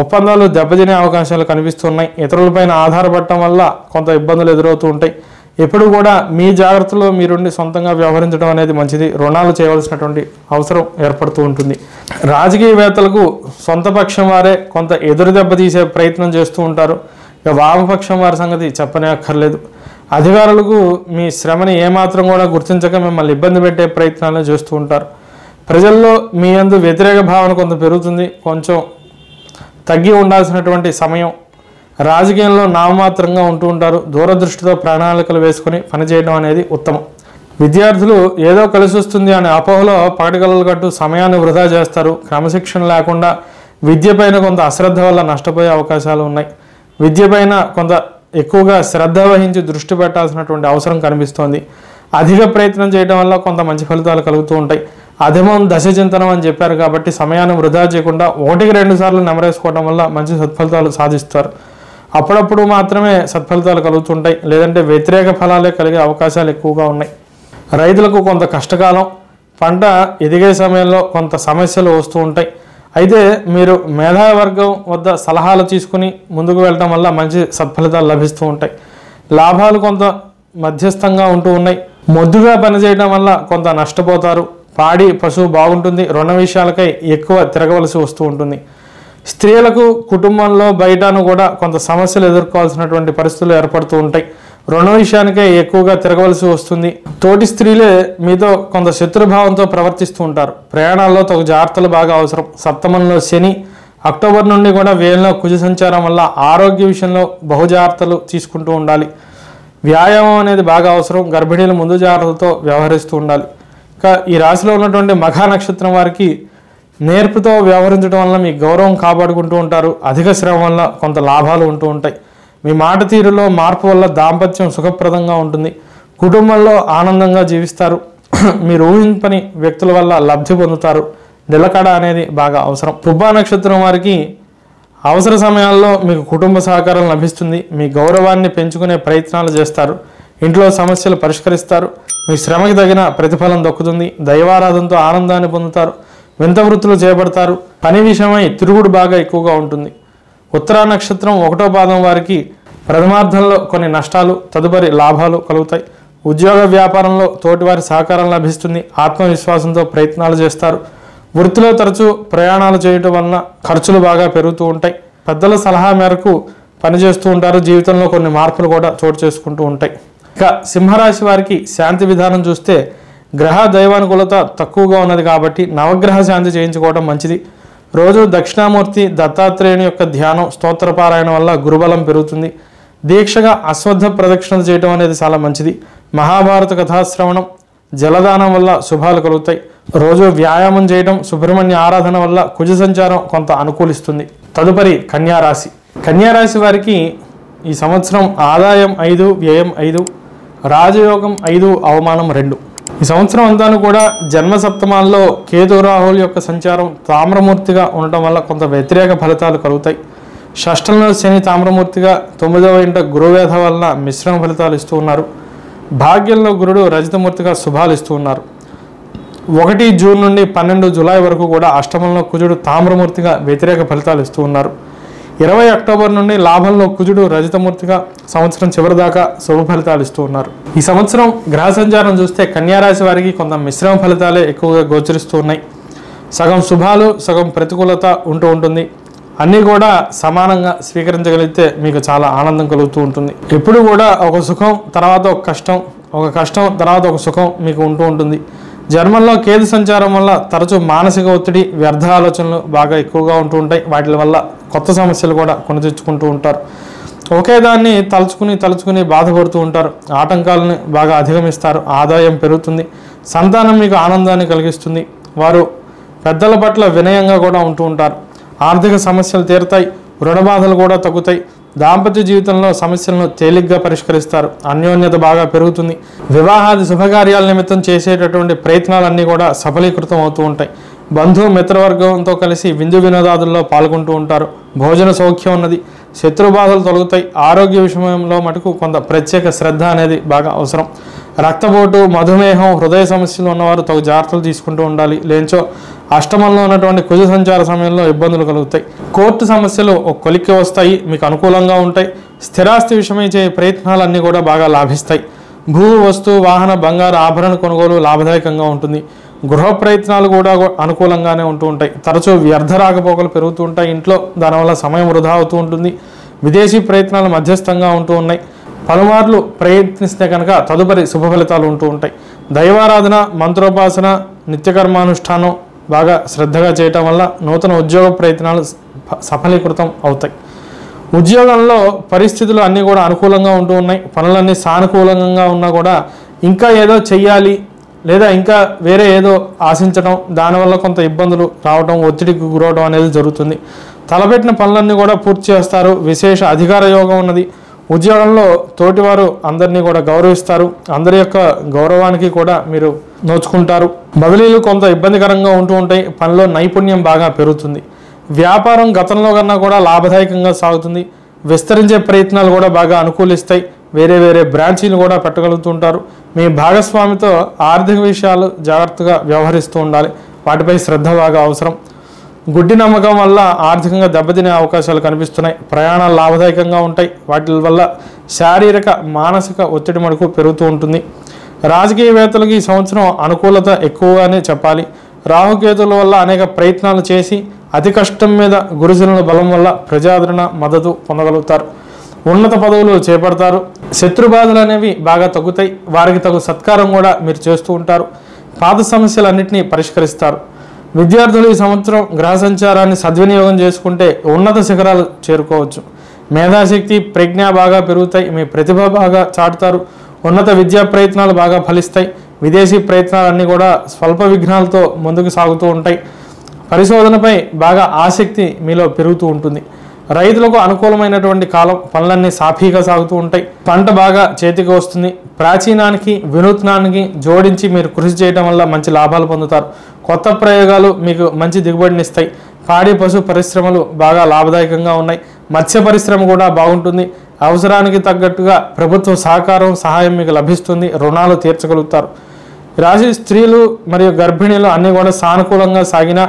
ఒప్పందాలు దెబ్బతినే అవకాశాలు కనిపిస్తున్నాయి. ఇతరులపైన ఆధారపడటం వల్ల కొంత ఇబ్బందులు ఎదురవుతూ ఉంటాయి. ఎప్పుడు కూడా మీ జాగ్రత్తలో మీరుండి సొంతంగా వ్యవహరించడం అనేది మంచిది. రుణాలు చేయవలసినటువంటి అవసరం ఏర్పడుతూ ఉంటుంది. రాజకీయవేత్తలకు సొంత పక్షం వారే కొంత ఎదురు దెబ్బ తీసే ప్రయత్నం చేస్తూ ఉంటారు. ఇక వామపక్షం వారి సంగతి చెప్పనే అక్కర్లేదు. అధికారులకు మీ శ్రమని ఏమాత్రం కూడా గుర్తించక మిమ్మల్ని ఇబ్బంది పెట్టే ప్రయత్నాలు చేస్తూ ఉంటారు. ప్రజల్లో మీ యందు వ్యతిరేక భావన కొంత పెరుగుతుంది. కొంచెం తగ్గి ఉండాల్సినటువంటి సమయం. రాజకీయంలో నామమాత్రంగా ఉంటూ ఉంటారు. దూరదృష్టితో ప్రణాళికలు వేసుకొని పనిచేయడం అనేది ఉత్తమం. విద్యార్థులు ఏదో కలిసి వస్తుంది అనే అపోహలో పగటికలలు కట్టు సమయాన్ని వృధా చేస్తారు. క్రమశిక్షణ లేకుండా విద్యపైన కొంత అశ్రద్ధ వల్ల నష్టపోయే అవకాశాలు ఉన్నాయి. విద్యపైన కొంత ఎక్కువగా శ్రద్ధ వహించి దృష్టి పెట్టాల్సినటువంటి అవసరం కనిపిస్తోంది. అధిక ప్రయత్నం చేయడం వల్ల కొంత మంచి ఫలితాలు కలుగుతూ ఉంటాయి. అధమం దశ చింతనం అని చెప్పారు కాబట్టి సమయాన్ని వృధా చేయకుండా 1-2 సార్లు నెమరేసుకోవడం వల్ల మంచి సత్ఫలితాలు సాధిస్తారు. అప్పుడప్పుడు మాత్రమే సత్ఫలితాలు కలుగుతుంటాయి. లేదంటే వ్యతిరేక ఫలాలే కలిగే అవకాశాలు ఎక్కువగా ఉన్నాయి. రైతులకు కొంత కష్టకాలం. పంట ఎదిగే సమయంలో కొంత సమస్యలు వస్తూ ఉంటాయి. అయితే మీరు మేధావర్గం వద్ద సలహాలు తీసుకుని ముందుకు వెళ్ళడం వల్ల మంచి సత్ఫలితాలు లభిస్తూ ఉంటాయి. లాభాలు కొంత మధ్యస్థంగా ఉంటూ ఉన్నాయి. మొద్దుగా పనిచేయడం వల్ల కొంత నష్టపోతారు. పాడి పశువు బాగుంటుంది. రుణ విషయాలకై ఎక్కువ తిరగవలసి వస్తూ ఉంటుంది. స్త్రీలకు కుటుంబంలో బయటను కూడా కొంత సమస్యలు ఎదుర్కోవాల్సినటువంటి పరిస్థితులు ఏర్పడుతూ ఉంటాయి. రుణ విషయానికే ఎక్కువగా తిరగవలసి వస్తుంది. తోటి స్త్రీలే మీతో కొంత శత్రుభావంతో ప్రవర్తిస్తూ ఉంటారు. ప్రయాణాల్లో తగు జాగ్రత్తలు బాగా అవసరం. సప్తమంలో శని, అక్టోబర్ నుండి కూడా వేలలో కుజ సంచారం వల్ల ఆరోగ్య విషయంలో బహు జాగ్రత్తలు తీసుకుంటూ ఉండాలి. వ్యాయామం అనేది బాగా అవసరం. గర్భిణీలు ముందు జాగ్రత్తతో వ్యవహరిస్తూ ఉండాలి. ఇంకా ఈ రాశిలో ఉన్నటువంటి మఖా నక్షత్రం వారికి నేర్పుతో వ్యవహరించడం వల్ల మీ గౌరవం కాపాడుకుంటూ ఉంటారు. అధిక శ్రమ వల్ల కొంత లాభాలు ఉంటూ ఉంటాయి. మీ మాట తీరులో మార్పు వల్ల దాంపత్యం సుఖప్రదంగా ఉంటుంది. కుటుంబంలో ఆనందంగా జీవిస్తారు. మీరు ఊహించని వ్యక్తుల వల్ల లబ్ధి పొందుతారు. నిలకడ అనేది బాగా అవసరం. పుబ్బా నక్షత్రం వారికి అవసర సమయాల్లో మీకు కుటుంబ సహకారం లభిస్తుంది. మీ గౌరవాన్ని పెంచుకునే ప్రయత్నాలు చేస్తారు. ఇంట్లో సమస్యలు పరిష్కరిస్తారు. మీ శ్రమకి తగిన ప్రతిఫలం దక్కుతుంది. దైవారాధనతో ఆనందాన్ని పొందుతారు. వింత వృత్తులు చేపడతారు. పని విషయమై తిరుగుడు బాగా ఎక్కువగా ఉంటుంది. ఉత్తరా నక్షత్రం 1వ పాదం వారికి ప్రథమార్థంలో కొన్ని నష్టాలు, తదుపరి లాభాలు కలుగుతాయి. ఉద్యోగ వ్యాపారంలో తోటివారి సహకారం లభిస్తుంది. ఆత్మవిశ్వాసంతో ప్రయత్నాలు చేస్తారు. వృత్తిలో తరచూ ప్రయాణాలు చేయటం వలన ఖర్చులు బాగా పెరుగుతూ ఉంటాయి. పెద్దల సలహా మేరకు పనిచేస్తూ ఉంటారు. జీవితంలో కొన్ని మార్పులు కూడా చోటు చేసుకుంటూ ఉంటాయి. ఇక సింహరాశి వారికి శాంతి విధానం చూస్తే గ్రహ దైవానుకూలత తక్కువగా ఉన్నది కాబట్టి నవగ్రహ శాంతి చేయించుకోవడం మంచిది. రోజు దక్షిణామూర్తి దత్తాత్రేయుని యొక్క ధ్యానం, స్తోత్రపారాయణ వల్ల గురుబలం పెరుగుతుంది. దీక్షగా అశ్వత్థ ప్రదక్షిణలు చేయడం అనేది చాలా మంచిది. మహాభారత కథాశ్రవణం, జలదానం వల్ల శుభాలు కలుగుతాయి. రోజు వ్యాయామం చేయడం, సుబ్రహ్మణ్య ఆరాధన వల్ల కుజ సంచారం కొంత అనుకూలిస్తుంది. తదుపరి కన్యారాశి. కన్యారాశి వారికి ఈ సంవత్సరం ఆదాయం 5, వ్యయం 5, రాజయోగం 5, అవమానం 2. ఈ సంవత్సరం అంతా కూడా జన్మ సప్తమాల్లో కేతు రాహుల యొక్క సంచారం తామ్రమూర్తిగా ఉండటం వల్ల కొంత వ్యతిరేక ఫలితాలు కలుగుతాయి. షష్టంలో శని తామ్రమూర్తిగా, 9వ ఇంట గురువేధ వలన మిశ్రమ ఫలితాలు ఇస్తూ ఉన్నారు. భాగ్యంలో గురుడు రజతమూర్తిగా శుభాలు ఇస్తూ ఉన్నారు. 1 జూన్ నుండి 12 జూలై వరకు కూడా అష్టమంలో కుజుడు తామ్రమూర్తిగా వ్యతిరేక ఫలితాలు ఇస్తూ ఉన్నారు. 20 అక్టోబర్ నుండి లాభంలో కుజుడు రజతమూర్తిగా సంవత్సరం చివరి దాకా శుభ ఫలితాలు ఇస్తూ ఉన్నారు. ఈ సంవత్సరం గ్రహ సంచారం చూస్తే కన్యారాశి వారికి కొంత మిశ్రమ ఫలితాలే ఎక్కువగా గోచరిస్తూ ఉన్నాయి. సగం శుభాలు, సగం ప్రతికూలత ఉంటూ ఉంటుంది. అన్నీ కూడా సమానంగా స్వీకరించగలిగితే మీకు చాలా ఆనందం కలుగుతూ ఉంటుంది. ఎప్పుడు కూడా ఒక సుఖం తర్వాత ఒక కష్టం, ఒక కష్టం తర్వాత ఒక సుఖం మీకు ఉంటూ ఉంటుంది. జన్మంలో కేతు సంచారం వల్ల తరచూ మానసిక ఒత్తిడి, వ్యర్థ ఆలోచనలు బాగా ఎక్కువగా ఉంటూ ఉంటాయి. వాటి వల్ల కొత్త సమస్యలు కూడా కొని తెచ్చుకుంటూ ఉంటారు. ఒకే దాన్ని తలుచుకుని బాధపడుతూ ఉంటారు. ఆటంకాలను బాగా అధిగమిస్తారు. ఆదాయం పెరుగుతుంది. సంతానం మీకు ఆనందాన్ని కలిగిస్తుంది. వారు పెద్దల పట్ల వినయంగా కూడా ఉంటూ ఉంటారు. ఆర్థిక సమస్యలు తీరుతాయి. రుణ బాధలు కూడా తగ్గుతాయి. దాంపత్య జీవితంలో సమస్యలను తేలిగ్గా పరిష్కరిస్తారు. అన్యోన్యత బాగా పెరుగుతుంది. వివాహాది శుభకార్యాల నిమిత్తం చేసేటటువంటి ప్రయత్నాలన్నీ కూడా సఫలీకృతం అవుతూ ఉంటాయి. బంధు మిత్రవర్గంతో కలిసి విందు వినోదాదుల్లో పాల్గొంటూ ఉంటారు. భోజన సౌఖ్యం ఉన్నది. శత్రుబాధలు తొలగుతాయి. ఆరోగ్య విషయంలో మటుకు కొంత ప్రత్యేక శ్రద్ధ అనేది బాగా అవసరం. రక్తపోటు, మధుమేహం, హృదయ సమస్యలు ఉన్నవారు తగు జాగ్రత్తలు తీసుకుంటూ ఉండాలి. లేంచో అష్టమంలో ఉన్నటువంటి కుజ సంచార సమయంలో ఇబ్బందులు కలుగుతాయి. కోర్టు సమస్యలు ఒక కొలిక్కి వస్తాయి. మీకు అనుకూలంగా ఉంటాయి. స్థిరాస్తి విషయమై చేసే ప్రయత్నాలన్నీ కూడా బాగా లాభిస్తాయి. భూ, వస్తు, వాహన, బంగారు ఆభరణ కొనుగోలు లాభదాయకంగా ఉంటుంది. గృహ ప్రయత్నాలు కూడా అనుకూలంగానే ఉంటూ ఉంటాయి. తరచూ వ్యర్థ రాకపోకలు పెరుగుతూ ఉంటాయి. ఇంట్లో దానివల్ల సమయం వృధా అవుతూ ఉంటుంది. విదేశీ ప్రయత్నాలు మధ్యస్థంగా ఉంటూ ఉన్నాయి. పలుమార్లు ప్రయత్నిస్తే కనుక తదుపరి శుభ ఫలితాలు ఉంటూ ఉంటాయి. దైవారాధన, మంత్రోపాసన, నిత్యకర్మానుష్ఠానం బాగా శ్రద్ధగా చేయటం వల్ల నూతన ఉద్యోగ ప్రయత్నాలు సఫలీకృతం అవుతాయి. ఉద్యోగంలో పరిస్థితులు అన్నీ కూడా అనుకూలంగా ఉంటూ ఉన్నాయి. పనులన్నీ సానుకూలంగా ఉన్నా కూడా ఇంకా ఏదో చెయ్యాలి లేదా ఇంకా వేరే ఏదో ఆశించడం, దానివల్ల కొంత ఇబ్బందులు రావడం, ఒత్తిడికి గురవడం అనేది జరుగుతుంది. తలపెట్టిన పనులన్నీ కూడా పూర్తి చేస్తారు. విశేష అధికార యోగం ఉన్నది. ఉద్యోగంలో తోటివారు అందరినీ కూడా గౌరవిస్తారు. అందరి యొక్క గౌరవానికి కూడా మీరు నోచుకుంటారు. బదిలీలు కొంత ఇబ్బందికరంగా ఉంటూ ఉంటాయి. పనిలో నైపుణ్యం బాగా పెరుగుతుంది. వ్యాపారం గతంలో కన్నా కూడా లాభదాయకంగా సాగుతుంది. విస్తరించే ప్రయత్నాలు కూడా బాగా అనుకూలిస్తాయి. వేరే బ్రాంచీలు కూడా పెట్టగలుగుతుంటారు. మీ భాగస్వామితో ఆర్థిక విషయాలు జాగ్రత్తగా వ్యవహరిస్తూ ఉండాలి. వాటిపై శ్రద్ధ బాగా అవసరం. గుడ్డి నమ్మకం వల్ల ఆర్థికంగా దెబ్బతినే అవకాశాలు కనిపిస్తున్నాయి. ప్రయాణాలు లాభదాయకంగా ఉంటాయి. వాటి వల్ల శారీరక, మానసిక ఒత్తిడి మటుకు పెరుగుతూ ఉంటుంది. రాజకీయవేత్తలకి ఈ సంవత్సరం అనుకూలత ఎక్కువగానే చెప్పాలి. రాహుకేతుల వల్ల అనేక ప్రయత్నాలు చేసి అతి కష్టం మీద గురుజనుల బలం వల్ల ప్రజాదరణ, మద్దతు పొందగలుగుతారు. ఉన్నత పదవులు చేపడతారు. శత్రుబాధలు అనేవి బాగా తగ్గుతాయి. వారికి తగు సత్కారం కూడా మీరు చేస్తూ ఉంటారు. పాత సమస్యలన్నింటినీ పరిష్కరిస్తారు. విద్యార్థులు ఈ సంవత్సరం గ్రహ సంచారాన్ని సద్వినియోగం చేసుకుంటే ఉన్నత శిఖరాలు చేరుకోవచ్చు. మేధాశక్తి, ప్రజ్ఞ బాగా పెరుగుతాయి. మీ ప్రతిభ బాగా చాటుతారు. ఉన్నత విద్యా ప్రయత్నాలు బాగా ఫలిస్తాయి. విదేశీ ప్రయత్నాలన్నీ కూడా స్వల్ప విఘ్నాలతో ముందుకు సాగుతూ ఉంటాయి. పరిశోధనపై బాగా ఆసక్తి మీలో పెరుగుతూ ఉంటుంది. రైతులకు అనుకూలమైనటువంటి కాలం. పనులన్నీ సాఫీగా సాగుతూ ఉంటాయి. పంట బాగా చేతికి వస్తుంది. ప్రాచీనానికి, వినూత్నానికి జోడించి మీరు కృషి చేయడం వల్ల మంచి లాభాలు పొందుతారు. కొత్త ప్రయోగాలు మీకు మంచి దిగుబడిని ఇస్తాయి. పాడి పశు పరిశ్రమలు బాగా లాభదాయకంగా ఉన్నాయి. మత్స్య పరిశ్రమ కూడా బాగుంటుంది. అవసరానికి తగ్గట్టుగా ప్రభుత్వ సహకారం సహాయం మీకు లభిస్తుంది. రుణాలు తీర్చగలుగుతారు. రాశి స్త్రీలు మరియు గర్భిణీలు అన్నీ కూడా సానుకూలంగా సాగిన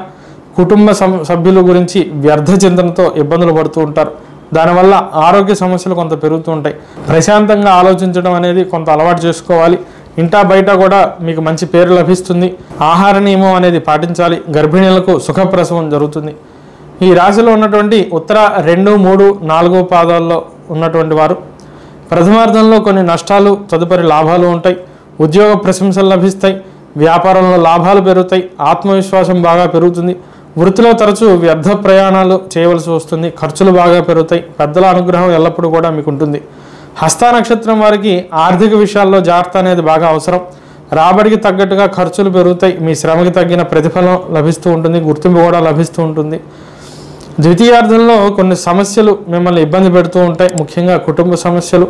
కుటుంబ సభ్యుల గురించి వ్యర్థ చింతనతో ఇబ్బందులు పడుతూ ఉంటారు. దానివల్ల ఆరోగ్య సమస్యలు కొంత పెరుగుతూ ఉంటాయి. ప్రశాంతంగా ఆలోచించడం అనేది కొంత అలవాటు చేసుకోవాలి. ఇంటా బయట కూడా మీకు మంచి పేరు లభిస్తుంది. ఆహార నియమం అనేది పాటించాలి. గర్భిణీలకు సుఖప్రసవం జరుగుతుంది. ఈ రాశిలో ఉన్నటువంటి ఉత్తర 2, 3, 4 పాదాల్లో ఉన్నటువంటి వారు ప్రథమార్థంలో కొన్ని నష్టాలు, తదుపరి లాభాలు ఉంటాయి. ఉద్యోగ ప్రశంసలు లభిస్తాయి. వ్యాపారంలో లాభాలు పెరుగుతాయి. ఆత్మవిశ్వాసం బాగా పెరుగుతుంది. వృత్తిలో తరచూ వ్యర్థ ప్రయాణాలు చేయవలసి వస్తుంది. ఖర్చులు బాగా పెరుగుతాయి. పెద్దల అనుగ్రహం ఎల్లప్పుడూ కూడా మీకు ఉంటుంది. హస్త నక్షత్రం వారికి ఆర్థిక విషయాల్లో జాగ్రత్త అనేది బాగా అవసరం. రాబడికి తగ్గట్టుగా ఖర్చులు పెరుగుతాయి. మీ శ్రమకి తగ్గిన ప్రతిఫలం లభిస్తూ ఉంటుంది. గుర్తింపు కూడా లభిస్తూ ఉంటుంది. ద్వితీయార్థంలో కొన్ని సమస్యలు మిమ్మల్ని ఇబ్బంది పెడుతూ ఉంటాయి. ముఖ్యంగా కుటుంబ సమస్యలు,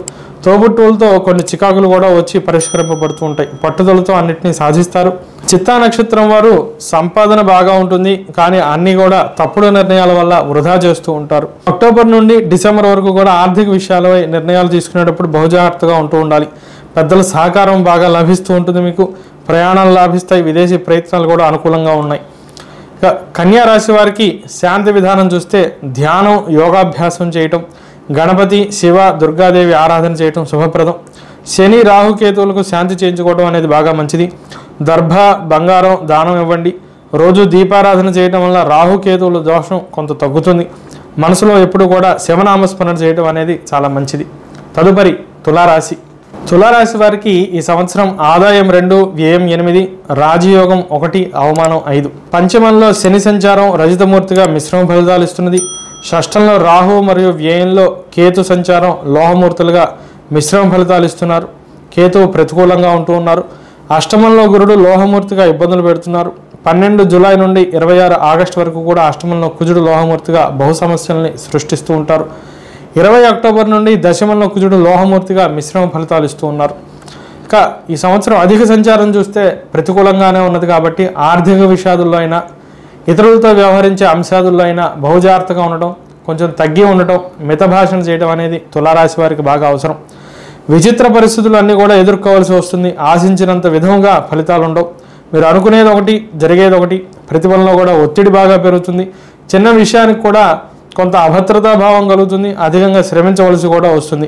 తోబుట్టువులతో కొన్ని చికాకులు కూడా వచ్చి పరిష్కరింపబడుతూ ఉంటాయి. పట్టుదలతో అన్నిటినీ సాధిస్తారు. చిత్తా నక్షత్రం వారు సంపాదన బాగా ఉంటుంది, కానీ అన్నీ కూడా తప్పుడు నిర్ణయాల వల్ల వృధా చేస్తూ ఉంటారు. అక్టోబర్ నుండి డిసెంబర్ వరకు కూడా ఆర్థిక విషయాలపై నిర్ణయాలు తీసుకునేటప్పుడు బహుజాగ్రత్తగా ఉంటూ ఉండాలి. పెద్దల సహకారం బాగా లభిస్తూ ఉంటుంది. మీకు ప్రయాణాలు లాభిస్తాయి. విదేశీ ప్రయత్నాలు కూడా అనుకూలంగా ఉన్నాయి. కన్యా రాశి వారికి శాంతి విధానం చూస్తే ధ్యానం, యోగాభ్యాసం చేయటం, గణపతి, శివ, దుర్గాదేవి ఆరాధన చేయటం శుభప్రదం. శని, రాహుకేతువులకు శాంతి చేయించుకోవడం అనేది బాగా మంచిది. దర్భ, బంగారం దానం ఇవ్వండి. రోజు దీపారాధన చేయడం వల్ల రాహుకేతువుల దోషం కొంత తగ్గుతుంది. మనసులో ఎప్పుడు కూడా శివనామస్మరణ చేయడం అనేది చాలా మంచిది. తదుపరి తులారాశి. తులారాశి వారికి ఈ సంవత్సరం ఆదాయం 2, వ్యయం 8, రాజయోగం 1, అవమానం 5. పంచమంలో శని సంచారం రజితమూర్తిగా మిశ్రమ ఫలితాలు ఇస్తున్నది. షష్టంలో రాహు మరియు వ్యయంలో కేతు సంచారం లోహమూర్తులుగా మిశ్రమ ఫలితాలు ఇస్తున్నారు. కేతువు ప్రతికూలంగా ఉంటూ ఉన్నారు. అష్టమంలో గురుడు లోహమూర్తిగా ఇబ్బందులు పెడుతున్నారు. 12 జూలై నుండి 26 ఆగస్టు వరకు కూడా అష్టమంలో కుజుడు లోహమూర్తిగా బహు సమస్యల్ని సృష్టిస్తూ ఉంటారు. 20 అక్టోబర్ నుండి దశమంలో కుజుడు లోహమూర్తిగా మిశ్రమ ఫలితాలు ఇస్తూ ఉన్నారు. ఇక ఈ సంవత్సరం అధిక సంచారం చూస్తే ప్రతికూలంగానే ఉన్నది కాబట్టి ఆర్థిక విషయాదుల్లో అయినా, ఇతరులతో వ్యవహరించే అంశాదుల్లో అయినా బహుజాగ్రత్తగా ఉండటం, కొంచెం తగ్గి ఉండటం, మితభాషణ చేయడం అనేది తులారాశి వారికి బాగా అవసరం. విచిత్ర పరిస్థితులు అన్నీ కూడా ఎదుర్కోవాల్సి వస్తుంది. ఆశించినంత విధంగా ఫలితాలు ఉండవు. మీరు అనుకునేది ఒకటి, జరిగేది ఒకటి. ప్రతిఫలంలో కూడా ఒత్తిడి బాగా పెరుగుతుంది. చిన్న విషయానికి కూడా కొంత అభద్రతాభావం కలుగుతుంది. అధికంగా శ్రమించవలసి కూడా వస్తుంది.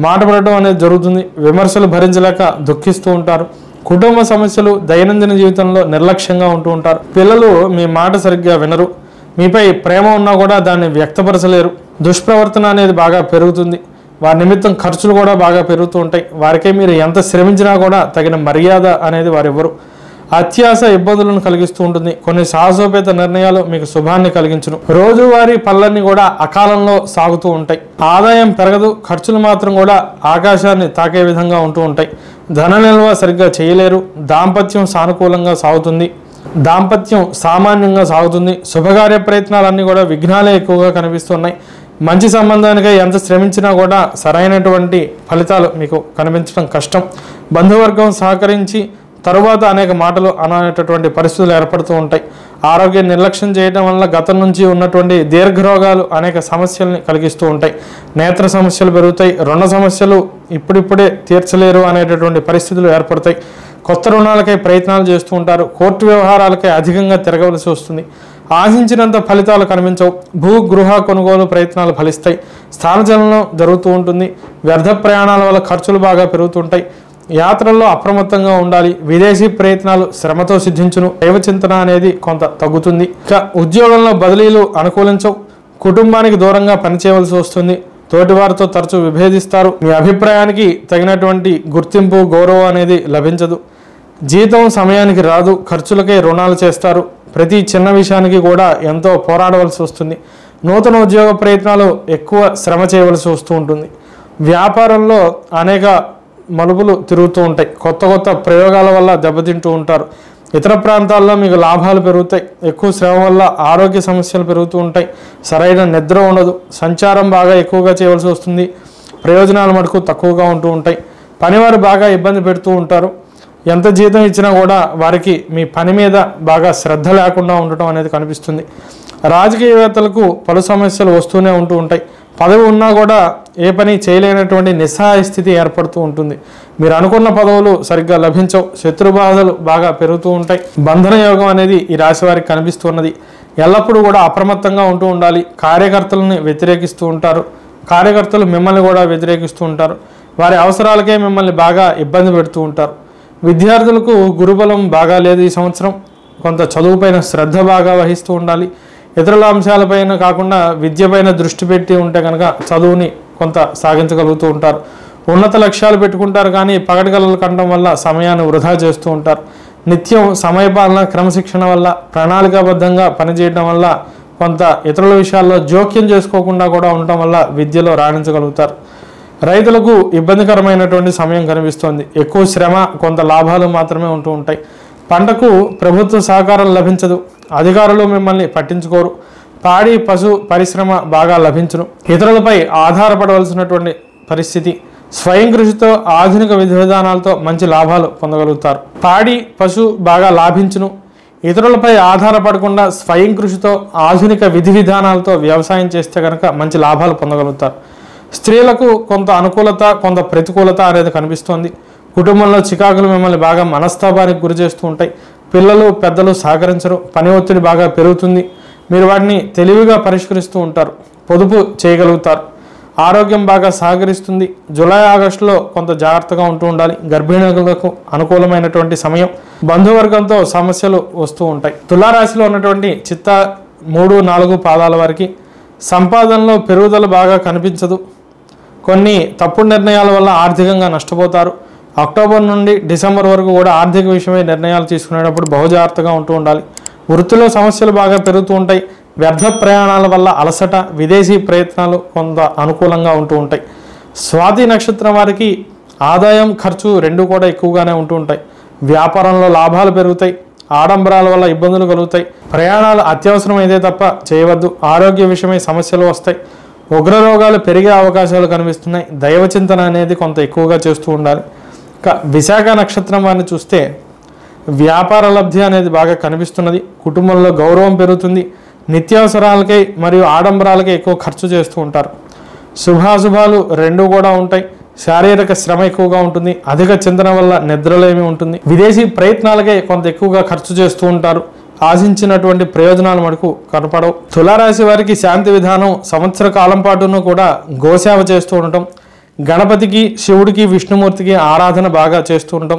మాట పడటం అనేది జరుగుతుంది. విమర్శలు భరించలేక దుఃఖిస్తూ ఉంటారు. కుటుంబ సమస్యలు, దైనందిన జీవితంలో నిర్లక్ష్యంగా ఉంటూ ఉంటారు. పిల్లలు మీ మాట సరిగ్గా వినరు. మీపై ప్రేమ ఉన్నా కూడా దాన్ని వ్యక్తపరచలేరు. దుష్ప్రవర్తన అనేది బాగా పెరుగుతుంది. వారి నిమిత్తం ఖర్చులు కూడా బాగా పెరుగుతూ ఉంటాయి. వారికే మీరు ఎంత శ్రమించినా కూడా తగిన మర్యాద అనేది వారివ్వరు. అత్యాశ ఇబ్బందులను కలిగిస్తూ ఉంటుంది. కొన్ని సాహసోపేత నిర్ణయాలు మీకు శుభాన్ని కలిగించును. రోజువారీ పనులన్నీ కూడా అకాలంలో సాగుతూ ఉంటాయి. ఆదాయం పెరగదు. ఖర్చులు మాత్రం కూడా ఆకాశాన్ని తాకే విధంగా ఉంటూ ఉంటాయి. ధన నిల్వ సరిగ్గా చేయలేరు. దాంపత్యం సానుకూలంగా సాగుతుంది. దాంపత్యం సామాన్యంగా సాగుతుంది. శుభకార్య ప్రయత్నాలన్నీ కూడా విఘ్నాలే ఎక్కువగా కనిపిస్తున్నాయి. మంచి సంబంధానికై ఎంత శ్రమించినా కూడా సరైనటువంటి ఫలితాలు మీకు కనిపించడం కష్టం. బంధువర్గం సహకరించి తరువాత అనేక మాటలు అనేటటువంటి పరిస్థితులు ఏర్పడుతూ ఉంటాయి. ఆరోగ్యం నిర్లక్ష్యం చేయడం వల్ల గతం నుంచి ఉన్నటువంటి దీర్ఘరోగాలు అనేక సమస్యల్ని కలిగిస్తూ ఉంటాయి. నేత్ర సమస్యలు పెరుగుతాయి. రుణ సమస్యలు ఇప్పుడిప్పుడే తీర్చలేరు అనేటటువంటి పరిస్థితులు ఏర్పడతాయి. కొత్త రుణాలకై ప్రయత్నాలు చేస్తూ ఉంటారు. కోర్టు వ్యవహారాలకై అధికంగా తిరగవలసి వస్తుంది. ఆశించినంత ఫలితాలు కనిపించవు. భూ గృహ కొనుగోలు ప్రయత్నాలు ఫలిస్తాయి. స్థానచలనం జరుగుతూ ఉంటుంది. వ్యర్థ ప్రయాణాల వల్ల ఖర్చులు బాగా పెరుగుతుంటాయి. యాత్రల్లో అప్రమత్తంగా ఉండాలి. విదేశీ ప్రయత్నాలు శ్రమతో సిద్ధించును. దైవచింతన అనేది కొంత తగ్గుతుంది. ఇక ఉద్యోగంలో బదిలీలు అనుకూలించవు. కుటుంబానికి దూరంగా పనిచేయవలసి వస్తుంది. తోటివారితో తరచూ విభేదిస్తారు. మీ అభిప్రాయానికి తగినటువంటి గుర్తింపు, గౌరవం అనేది లభించదు. జీతం సమయానికి రాదు. ఖర్చులకే రుణాలు చేస్తారు. ప్రతి చిన్న విషయానికి కూడా ఎంతో పోరాడవలసి వస్తుంది. నూతన ఉద్యోగ ప్రయత్నాలు ఎక్కువ శ్రమ చేయవలసి వస్తూ ఉంటుంది. వ్యాపారంలో అనేక మలుపులు తిరుగుతూ ఉంటాయి. కొత్త కొత్త ప్రయోగాల వల్ల దెబ్బతింటూ ఉంటారు. ఇతర ప్రాంతాల్లో మీకు లాభాలు పెరుగుతాయి. ఎక్కువ శ్రమ వల్ల ఆరోగ్య సమస్యలు పెరుగుతూ ఉంటాయి. సరైన నిద్ర ఉండదు. సంచారం బాగా ఎక్కువగా చేయవలసి వస్తుంది. ప్రయోజనాలు మటుకు తక్కువగా ఉంటూ ఉంటాయి. పనివారు బాగా ఇబ్బంది పెడుతూ ఉంటారు. ఎంత జీతం ఇచ్చినా కూడా వారికి మీ పని మీద బాగా శ్రద్ధ లేకుండా ఉండటం అనేది కనిపిస్తుంది. రాజకీయవేత్తలకు పలు సమస్యలు వస్తూనే ఉంటూ ఉంటాయి. పదవి ఉన్నా కూడా ఏ పని చేయలేనటువంటి నిస్సహాయ స్థితి ఏర్పడుతూ ఉంటుంది. మీరు అనుకున్న పదవులు సరిగ్గా లభించవు, శత్రుబాధలు బాగా పెరుగుతూ ఉంటాయి. బంధన యోగం అనేది ఈ రాశి వారికి కనిపిస్తున్నది. ఎల్లప్పుడూ కూడా అప్రమత్తంగా ఉంటూ ఉండాలి. కార్యకర్తలని వ్యతిరేకిస్తూ ఉంటారు, కార్యకర్తలు మిమ్మల్ని కూడా వ్యతిరేకిస్తూ ఉంటారు. వారి అవసరాలకే మిమ్మల్ని బాగా ఇబ్బంది పెడుతూ ఉంటారు. విద్యార్థులకు గురుబలం బాగా లేదు ఈ సంవత్సరం. కొంత చదువుపైన శ్రద్ధ బాగా వహిస్తూ ఉండాలి. ఇతరుల అంశాలపైన కాకుండా విద్యపైన దృష్టి పెట్టి ఉంటే కనుక చదువుని కొంత సాగించగలుగుతూ ఉంటారు. ఉన్నత లక్ష్యాలు పెట్టుకుంటారు, కానీ పగటికలలు కంటం వల్ల సమయాన్ని వృధా చేస్తూ ఉంటారు. నిత్యం సమయపాలన, క్రమశిక్షణ వల్ల, ప్రణాళికాబద్ధంగా పనిచేయడం వల్ల, కొంత ఇతరుల విషయాల్లో జోక్యం చేసుకోకుండా కూడా ఉండటం వల్ల విద్యలో రాణించగలుగుతారు. రైతులకు ఇబ్బందికరమైనటువంటి సమయం కనిపిస్తోంది. ఎక్కువ శ్రమ, కొంత లాభాలు మాత్రమే ఉంటూ ఉంటాయి. పంటకు ప్రభుత్వ సహకారం లభించదు, అధికారులు మిమ్మల్ని పట్టించుకోరు. పాడి పశు పరిశ్రమ బాగా లభించును. ఇతరులపై ఆధారపడవలసినటువంటి పరిస్థితి. స్వయం కృషితో, ఆధునిక విధి విధానాలతో మంచి లాభాలు పొందగలుగుతారు. పాడి పశు బాగా లాభించును. ఇతరులపై ఆధారపడకుండా స్వయం కృషితో, ఆధునిక విధి విధానాలతో వ్యవసాయం చేస్తే కనుక మంచి లాభాలు పొందగలుగుతారు. స్త్రీలకు కొంత అనుకూలత, కొంత ప్రతికూలత అనేది కనిపిస్తోంది. కుటుంబంలో చికాకులు మిమ్మల్ని బాగా మనస్తాపానికి గురి చేస్తూ ఉంటాయి. పిల్లలు పెద్దలు సహకరించరు, పని ఒత్తిడి బాగా పెరుగుతుంది. మీరు వాటిని తెలివిగా పరిష్కరిస్తూ ఉంటారు, పొదుపు చేయగలుగుతారు. ఆరోగ్యం బాగా సహకరిస్తుంది. జూలై ఆగస్టులో కొంత జాగ్రత్తగా ఉంటూ ఉండాలి. గర్భిణులకు అనుకూలమైనటువంటి సమయం. బంధువర్గంతో సమస్యలు వస్తూ ఉంటాయి. తులారాశిలో ఉన్నటువంటి చిత్త 3, 4 పాదాల వారికి సంపాదనలో పెరుగుదల బాగా కనిపించదు. కొన్ని తప్పుడు నిర్ణయాల వల్ల ఆర్థికంగా నష్టపోతారు. అక్టోబర్ నుండి డిసెంబర్ వరకు కూడా ఆర్థిక విషయమై నిర్ణయాలు తీసుకునేటప్పుడు బహుజాగ్రత్తగా ఉంటూ ఉండాలి. వృత్తిలో సమస్యలు బాగా పెరుగుతూ ఉంటాయి. వ్యర్థ ప్రయాణాల వల్ల అలసట, విదేశీ ప్రయత్నాలు కొంత అనుకూలంగా ఉంటూ ఉంటాయి. స్వాతి నక్షత్రం వారికి ఆదాయం, ఖర్చు రెండు కూడా ఎక్కువగానే ఉంటూ ఉంటాయి. వ్యాపారంలో లాభాలు పెరుగుతాయి. ఆడంబరాల వల్ల ఇబ్బందులు కలుగుతాయి. ప్రయాణాలు అత్యవసరమైతే తప్ప చేయవద్దు. ఆరోగ్య విషయమై సమస్యలు వస్తాయి. ఉగ్రరోగాలు పెరిగే అవకాశాలు కనిపిస్తున్నాయి. దైవచింతన అనేది కొంత ఎక్కువగా చేస్తూ ఉండాలి. విశాఖ నక్షత్రం వారిని చూస్తే వ్యాపార లబ్ధి అనేది బాగా కనిపిస్తున్నది. కుటుంబంలో గౌరవం పెరుగుతుంది. నిత్యావసరాలకై మరియు ఆడంబరాలకై ఎక్కువ ఖర్చు చేస్తూ ఉంటారు. శుభాశుభాలు రెండు కూడా ఉంటాయి. శారీరక శ్రమ ఎక్కువగా ఉంటుంది. అధిక చింతన వల్ల నిద్రలేమి ఉంటుంది. విదేశీ ప్రయత్నాలకై కొంత ఎక్కువగా ఖర్చు చేస్తూ ఉంటారు. ఆశించినటువంటి ప్రయోజనాలు మటుకు కనపడవు. తులారాశి వారికి శాంతి విధానం సంవత్సర కాలం పాటును కూడా గోసేవ చేస్తూ ఉండటం, గణపతికి, శివుడికి, విష్ణుమూర్తికి ఆరాధన బాగా చేస్తూ ఉండటం,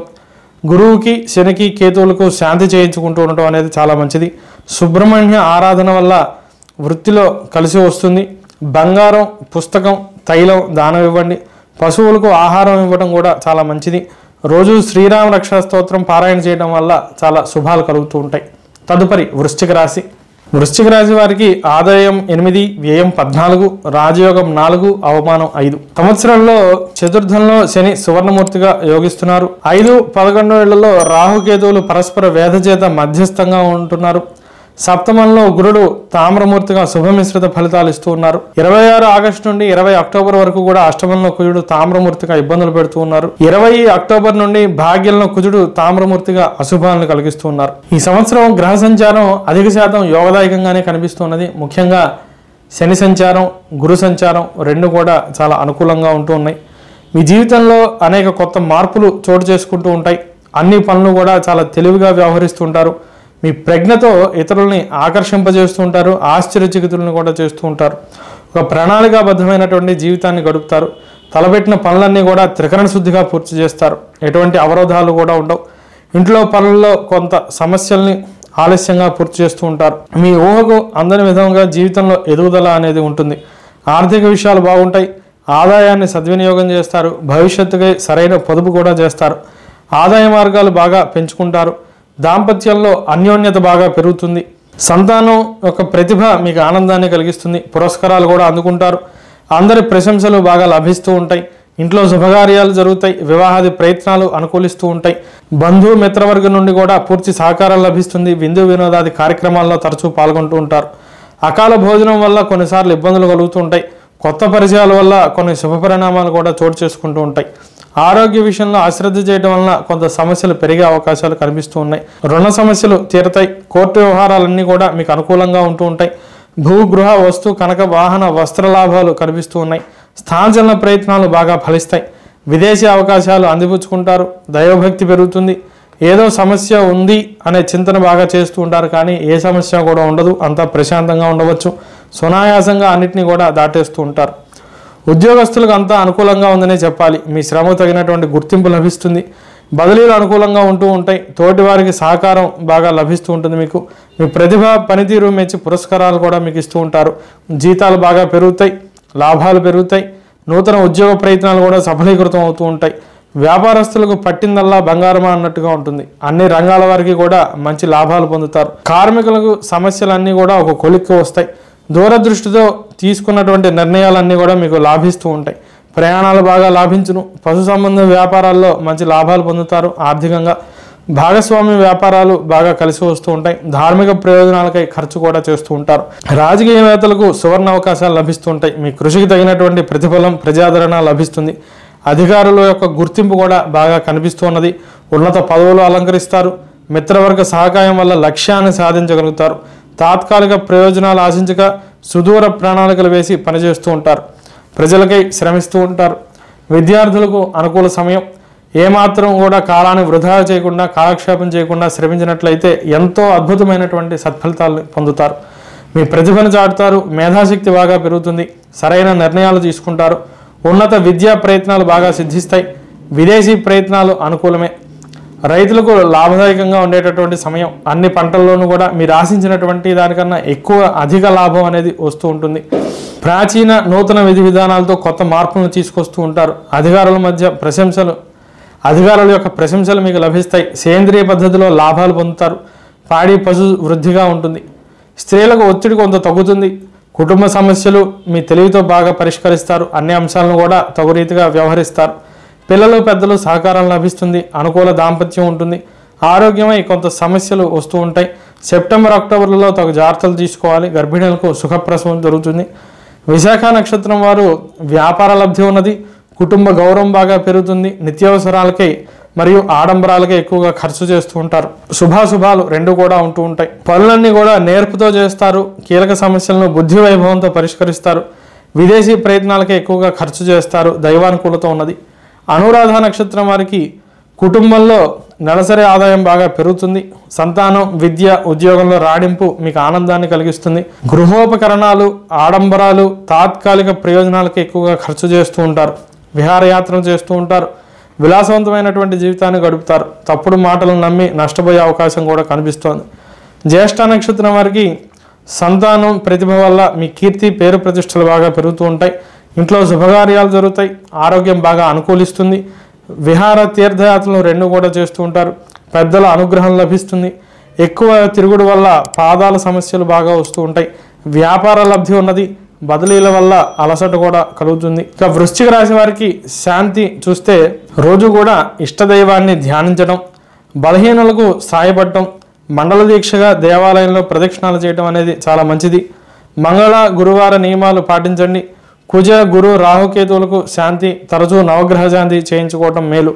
గురువుకి, శనికి, కేతువులకు శాంతి చేయించుకుంటూ ఉండటం అనేది చాలా మంచిది. సుబ్రహ్మణ్య ఆరాధన వల్ల వృత్తిలో కలిసి వస్తుంది. బంగారం, పుస్తకం, తైలం దానం ఇవ్వండి. పశువులకు ఆహారం ఇవ్వడం కూడా చాలా మంచిది. రోజు శ్రీరామ రక్షా స్తోత్రం పారాయణ చేయడం వల్ల చాలా శుభాలు కలుగుతూ ఉంటాయి. తదుపరి వృశ్చిక రాశి. వృశ్చిక రాశి వారికి ఆదాయం 8, వ్యయం 14, రాజయోగం 4, అవమానం 5. సంవత్సరంలో చతుర్థంలో శని సువర్ణమూర్తిగా యోగిస్తున్నారు. 5, 11 ఏళ్లలో రాహుకేతువులు పరస్పర వేధ చేత మధ్యస్థంగా ఉంటున్నారు. సప్తమంలో గురుడు తామ్రమూర్తిగా శుభమిశ్రిత ఫలితాలు ఇస్తూ ఉన్నారు. 26 ఆగస్టు నుండి 20 అక్టోబర్ వరకు కూడా అష్టమంలో కుజుడు తామ్రమూర్తిగా ఇబ్బందులు పెడుతూ ఉన్నారు. 20 అక్టోబర్ నుండి భాగ్యంలో కుజుడు తామ్రమూర్తిగా అశుభాలను కలిగిస్తూ ఉన్నారు. ఈ సంవత్సరం గ్రహ సంచారం అధిక శాతం యోగదాయకంగానే కనిపిస్తున్నది. ముఖ్యంగా శని సంచారం, గురు సంచారం రెండు కూడా చాలా అనుకూలంగా ఉంటూ ఉన్నాయి. మీ జీవితంలో అనేక కొత్త మార్పులు చోటు చేసుకుంటూ ఉంటాయి. అన్ని పనులు కూడా చాలా తెలివిగా వ్యవహరిస్తుంటారు. మీ ప్రజ్ఞతో ఇతరుల్ని ఆకర్షింపజేస్తూ ఉంటారు. ఆశ్చర్యచకితులను కూడా చేస్తూ ఉంటారు. ఒక ప్రణాళికాబద్ధమైనటువంటి జీవితాన్ని గడుపుతారు. తలపెట్టిన పనులన్నీ కూడా త్రికరణ శుద్ధిగా పూర్తి చేస్తారు. ఎటువంటి అవరోధాలు కూడా ఉండవు. ఇంట్లో పనుల్లో కొంత సమస్యల్ని ఆలస్యంగా పూర్తి చేస్తూ ఉంటారు. మీ ఊహకు అందని విధంగా జీవితంలో ఎదుగుదల అనేది ఉంటుంది. ఆర్థిక విషయాలు బాగుంటాయి. ఆదాయాన్ని సద్వినియోగం చేస్తారు. భవిష్యత్తుకై సరైన పొదుపు కూడా చేస్తారు. ఆదాయ మార్గాలు బాగా పెంచుకుంటారు. దాంపత్యంలో అన్యోన్యత బాగా పెరుగుతుంది. సంతానం యొక్క ప్రతిభ మీకు ఆనందాన్ని కలిగిస్తుంది. పురస్కారాలు కూడా అందుకుంటారు. అందరి ప్రశంసలు బాగా లభిస్తూ ఉంటాయి. ఇంట్లో శుభకార్యాలు జరుగుతాయి. వివాహాది ప్రయత్నాలు అనుకూలిస్తూ ఉంటాయి. బంధు మిత్రవర్గం నుండి కూడా పూర్తి సహకారం లభిస్తుంది. విందు వినోదాది కార్యక్రమాల్లో తరచూ పాల్గొంటూ ఉంటారు. అకాల భోజనం వల్ల కొన్నిసార్లు ఇబ్బందులు కలుగుతూ ఉంటాయి. కొత్త పరిచయాల వల్ల కొన్ని శుభ పరిణామాలు కూడా చోటు చేసుకుంటూ ఉంటాయి. ఆరోగ్య విషయంలో అశ్రద్ధ చేయడం వలన కొంత సమస్యలు పెరిగే అవకాశాలు కనిపిస్తూ ఉన్నాయి. రుణ సమస్యలు తీరతాయి. కోర్టు వ్యవహారాలన్నీ కూడా మీకు అనుకూలంగా ఉంటూ ఉంటాయి. భూగృహ వస్తు కనక వాహన వస్త్ర లాభాలు కనిపిస్తూ ఉన్నాయి. స్థానచలన ప్రయత్నాలు బాగా ఫలిస్తాయి. విదేశీ అవకాశాలు అందిపుచ్చుకుంటారు. దైవభక్తి పెరుగుతుంది. ఏదో సమస్య ఉంది అనే చింతన బాగా చేస్తూ ఉంటారు, కానీ ఏ సమస్య కూడా ఉండదు. అంతా ప్రశాంతంగా ఉండవచ్చు. సునాయాసంగా అన్నిటినీ కూడా దాటేస్తూ ఉంటారు. ఉద్యోగస్తులకు అంతా అనుకూలంగా ఉందనే చెప్పాలి. మీ శ్రమ తగినటువంటి గుర్తింపు లభిస్తుంది. బదిలీలు అనుకూలంగా ఉంటూ ఉంటాయి. తోటి వారికి సహకారం బాగా లభిస్తూ ఉంటుంది. మీకు మీ ప్రతిభ పనితీరు మెచ్చి పురస్కారాలు కూడా మీకు ఇస్తూ ఉంటారు. జీతాలు బాగా పెరుగుతాయి. లాభాలు పెరుగుతాయి. నూతన ఉద్యోగ ప్రయత్నాలు కూడా సఫలీకృతం అవుతూ ఉంటాయి. వ్యాపారస్తులకు పట్టిందల్లా బంగారమా అన్నట్టుగా ఉంటుంది. అన్ని రంగాల వారికి కూడా మంచి లాభాలు పొందుతారు. కార్మికులకు సమస్యలన్నీ కూడా ఒక కొలిక్కి వస్తాయి. దూరదృష్టితో తీసుకున్నటువంటి నిర్ణయాలన్నీ కూడా మీకు లాభిస్తూ ఉంటాయి. ప్రయాణాలు బాగా లాభించును. పశు సంబంధ వ్యాపారాల్లో మంచి లాభాలు పొందుతారు. ఆర్థికంగా భాగస్వామ్య వ్యాపారాలు బాగా కలిసి వస్తూ ఉంటాయి. ధార్మిక ప్రయోజనాలకై ఖర్చు కూడా చేస్తూ ఉంటారు. రాజకీయవేత్తలకు సువర్ణ అవకాశాలు లభిస్తూ ఉంటాయి. మీ కృషికి తగినటువంటి ప్రతిఫలం ప్రజాదరణ లభిస్తుంది. అధికారుల యొక్క గుర్తింపు కూడా బాగా కనిపిస్తున్నది. ఉన్నత పదవులు అలంకరిస్తారు. మిత్రవర్గ సహకారం వల్ల లక్ష్యాన్ని సాధించగలుగుతారు. తాత్కాలిక ప్రయోజనాలు ఆశించక సుదూర ప్రణాళికలు వేసి పనిచేస్తూ ఉంటారు. ప్రజలకై శ్రమిస్తూ ఉంటారు. విద్యార్థులకు అనుకూల సమయం. ఏమాత్రం కూడా కాలాన్ని వృధా చేయకుండా కాలక్షేపం చేయకుండా శ్రమించినట్లయితే ఎంతో అద్భుతమైనటువంటి సత్ఫలితాలు పొందుతారు. మీ ప్రతిభను చాటుతారు. మేధాశక్తి బాగా పెరుగుతుంది. సరైన నిర్ణయాలు తీసుకుంటారు. ఉన్నత విద్యా ప్రయత్నాలు బాగా సిద్ధిస్తాయి. విదేశీ ప్రయత్నాలు అనుకూలమే. రైతులకు లాభదాయకంగా ఉండేటటువంటి సమయం. అన్ని పంటల్లోనూ కూడా మీరు ఆశించినటువంటి దానికన్నా అధిక లాభం అనేది వస్తూ ఉంటుంది. ప్రాచీన నూతన విధి విధానాలతో కొత్త మార్పులను తీసుకొస్తూ ఉంటారు. అధికారుల యొక్క ప్రశంసలు మీకు లభిస్తాయి. సేంద్రియ పద్ధతిలో లాభాలు పొందుతారు. పాడి పశు వృద్ధిగా ఉంటుంది. స్త్రీలకు ఒత్తిడి కొంత తగ్గుతుంది. కుటుంబ సమస్యలు మీ తెలివితో బాగా పరిష్కరిస్తారు. అన్ని అంశాలను కూడా తగు రీతిగా వ్యవహరిస్తారు. పిల్లలు పెద్దలు సహకారం లభిస్తుంది. అనుకూల దాంపత్యం ఉంటుంది. ఆరోగ్యమై కొంత సమస్యలు వస్తూ ఉంటాయి. సెప్టెంబర్ అక్టోబర్లలో తగు జాగ్రత్తలు తీసుకోవాలి. గర్భిణులకు సుఖప్రసవం జరుగుతుంది. విశాఖ నక్షత్రం వారు వ్యాపార లబ్ధి ఉన్నది. కుటుంబ గౌరవం బాగా పెరుగుతుంది. నిత్యావసరాలకై మరియు ఆడంబరాలకే ఎక్కువగా ఖర్చు చేస్తూ ఉంటారు. శుభాశుభాలు రెండు కూడా ఉంటూ ఉంటాయి. పనులన్నీ కూడా నేర్పుతో చేస్తారు. కీలక సమస్యలను బుద్ధి వైభవంతో పరిష్కరిస్తారు. విదేశీ ప్రయత్నాలకే ఎక్కువగా ఖర్చు చేస్తారు. దైవానుకూలత ఉన్నది. అనురాధ నక్షత్రం వారికి కుటుంబంలో నెలసరి ఆదాయం బాగా పెరుగుతుంది. సంతానం విద్య ఉద్యోగంలో రాడింపు మీకు ఆనందాన్ని కలిగిస్తుంది. గృహోపకరణాలు ఆడంబరాలు తాత్కాలిక ప్రయోజనాలకు ఎక్కువగా ఖర్చు చేస్తూ ఉంటారు. విహారయాత్రలు చేస్తూ ఉంటారు. విలాసవంతమైనటువంటి జీవితాన్ని గడుపుతారు. తప్పుడు మాటలను నమ్మి నష్టపోయే అవకాశం కూడా కనిపిస్తోంది. జ్యేష్ఠ నక్షత్రం వారికి సంతానం ప్రతిభ వల్ల మీ కీర్తి పేరు ప్రతిష్టలు బాగా పెరుగుతూ ఉంటాయి. ఇంట్లో శుభకార్యాలు జరుగుతాయి. ఆరోగ్యం బాగా అనుకూలిస్తుంది. విహార తీర్థయాత్రలు రెండు కూడా చేస్తూ ఉంటారు. పెద్దల అనుగ్రహం లభిస్తుంది. ఎక్కువ తిరుగుడు వల్ల పాదాల సమస్యలు బాగా వస్తూ ఉంటాయి. వ్యాపార లబ్ధి ఉన్నది. బదిలీల వల్ల అలసట కూడా కలుగుతుంది. ఇక వృశ్చిక రాశి వారికి శాంతి చూస్తే రోజు కూడా ఇష్టదైవాన్ని ధ్యానించడం, బలహీనులకు సాయపడటం, మండల దీక్షగా దేవాలయంలో ప్రదక్షిణాలు చేయడం అనేది చాలా మంచిది. మంగళ గురువార నియమాలు పాటించండి. కుజ గురు రాహుకేతువులకు శాంతి తరచూ నవగ్రహ శాంతి చేయించుకోవటం మేలు.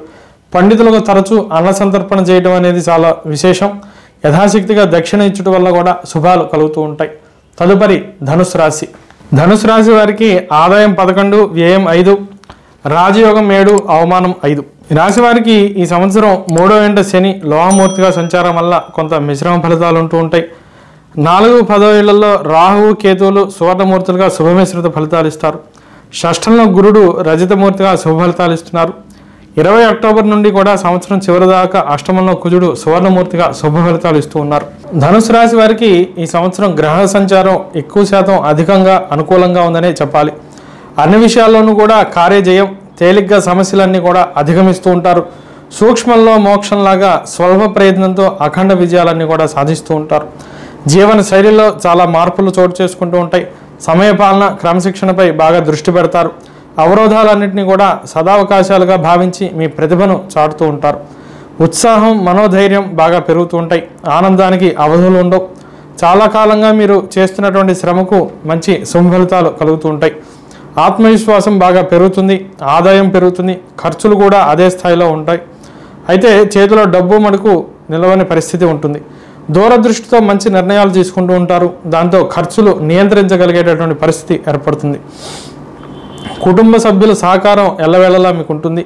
పండితులకు తరచూ అన్న సంతర్పణ చేయడం అనేది చాలా విశేషం. యథాశక్తిగా దక్షిణ ఇచ్చడం వల్ల కూడా శుభాలు కలుగుతూ ఉంటాయి. తదుపరి ధనుసు రాశి. ధనుసు రాశి వారికి ఆదాయం 11, వ్యయం 5, రాజయోగం 7, అవమానం 5. ఈ రాశి వారికి ఈ సంవత్సరం 3వ ఇంట శని లోహమూర్తిగా సంచారం వల్ల కొంత మిశ్రమ ఫలితాలు ఉంటూ ఉంటాయి. 4, 10వ ఇళ్లలో రాహువు కేతువులు సువర్ణమూర్తులుగా శుభమిశ్రిత ఫలితాలు ఇస్తారు. షష్ఠంలో గురుడు రజితమూర్తిగా శుభ ఫలితాలు ఇస్తున్నారు. 20 అక్టోబర్ నుండి కూడా సంవత్సరం చివరి దాకా అష్టమంలో కుజుడు సువర్ణమూర్తిగా శుభ ఫలితాలు ఇస్తూ ఉన్నారు. ధనుసు రాశి వారికి ఈ సంవత్సరం గ్రహ సంచారం ఎక్కువ శాతం అధికంగా అనుకూలంగా ఉందనే చెప్పాలి. అన్ని విషయాల్లోనూ కూడా కార్యజయం, తేలిగ్గా సమస్యలన్నీ కూడా అధిగమిస్తూ ఉంటారు. సూక్ష్మంలో మోక్షంలాగా స్వల్ప ప్రయత్నంతో అఖండ విజయాలన్నీ కూడా సాధిస్తూ ఉంటారు. జీవన శైలిలో చాలా మార్పులు చోటు చేసుకుంటూ ఉంటాయి. సమయపాలన క్రమశిక్షణపై బాగా దృష్టి పెడతారు. అవరోధాలన్నింటినీ కూడా సదావకాశాలుగా భావించి మీ ప్రతిభను చాటుతూ ఉంటారు. ఉత్సాహం మనోధైర్యం బాగా పెరుగుతూ ఉంటాయి. ఆనందానికి అవధులు ఉండవు. చాలా కాలంగా మీరు చేస్తున్నటువంటి శ్రమకు మంచి శుభఫలితాలు కలుగుతూ ఉంటాయి. ఆత్మవిశ్వాసం బాగా పెరుగుతుంది. ఆదాయం పెరుగుతుంది. ఖర్చులు కూడా అదే స్థాయిలో ఉంటాయి. అయితే చేతిలో డబ్బు మటుకు నిలవని పరిస్థితి ఉంటుంది. దూరదృష్టితో మంచి నిర్ణయాలు తీసుకుంటూ ఉంటారు. దాంతో ఖర్చులు నియంత్రించగలిగేటటువంటి పరిస్థితి ఏర్పడుతుంది. కుటుంబ సభ్యుల సహకారం ఎల్లవేళలా మీకు ఉంటుంది.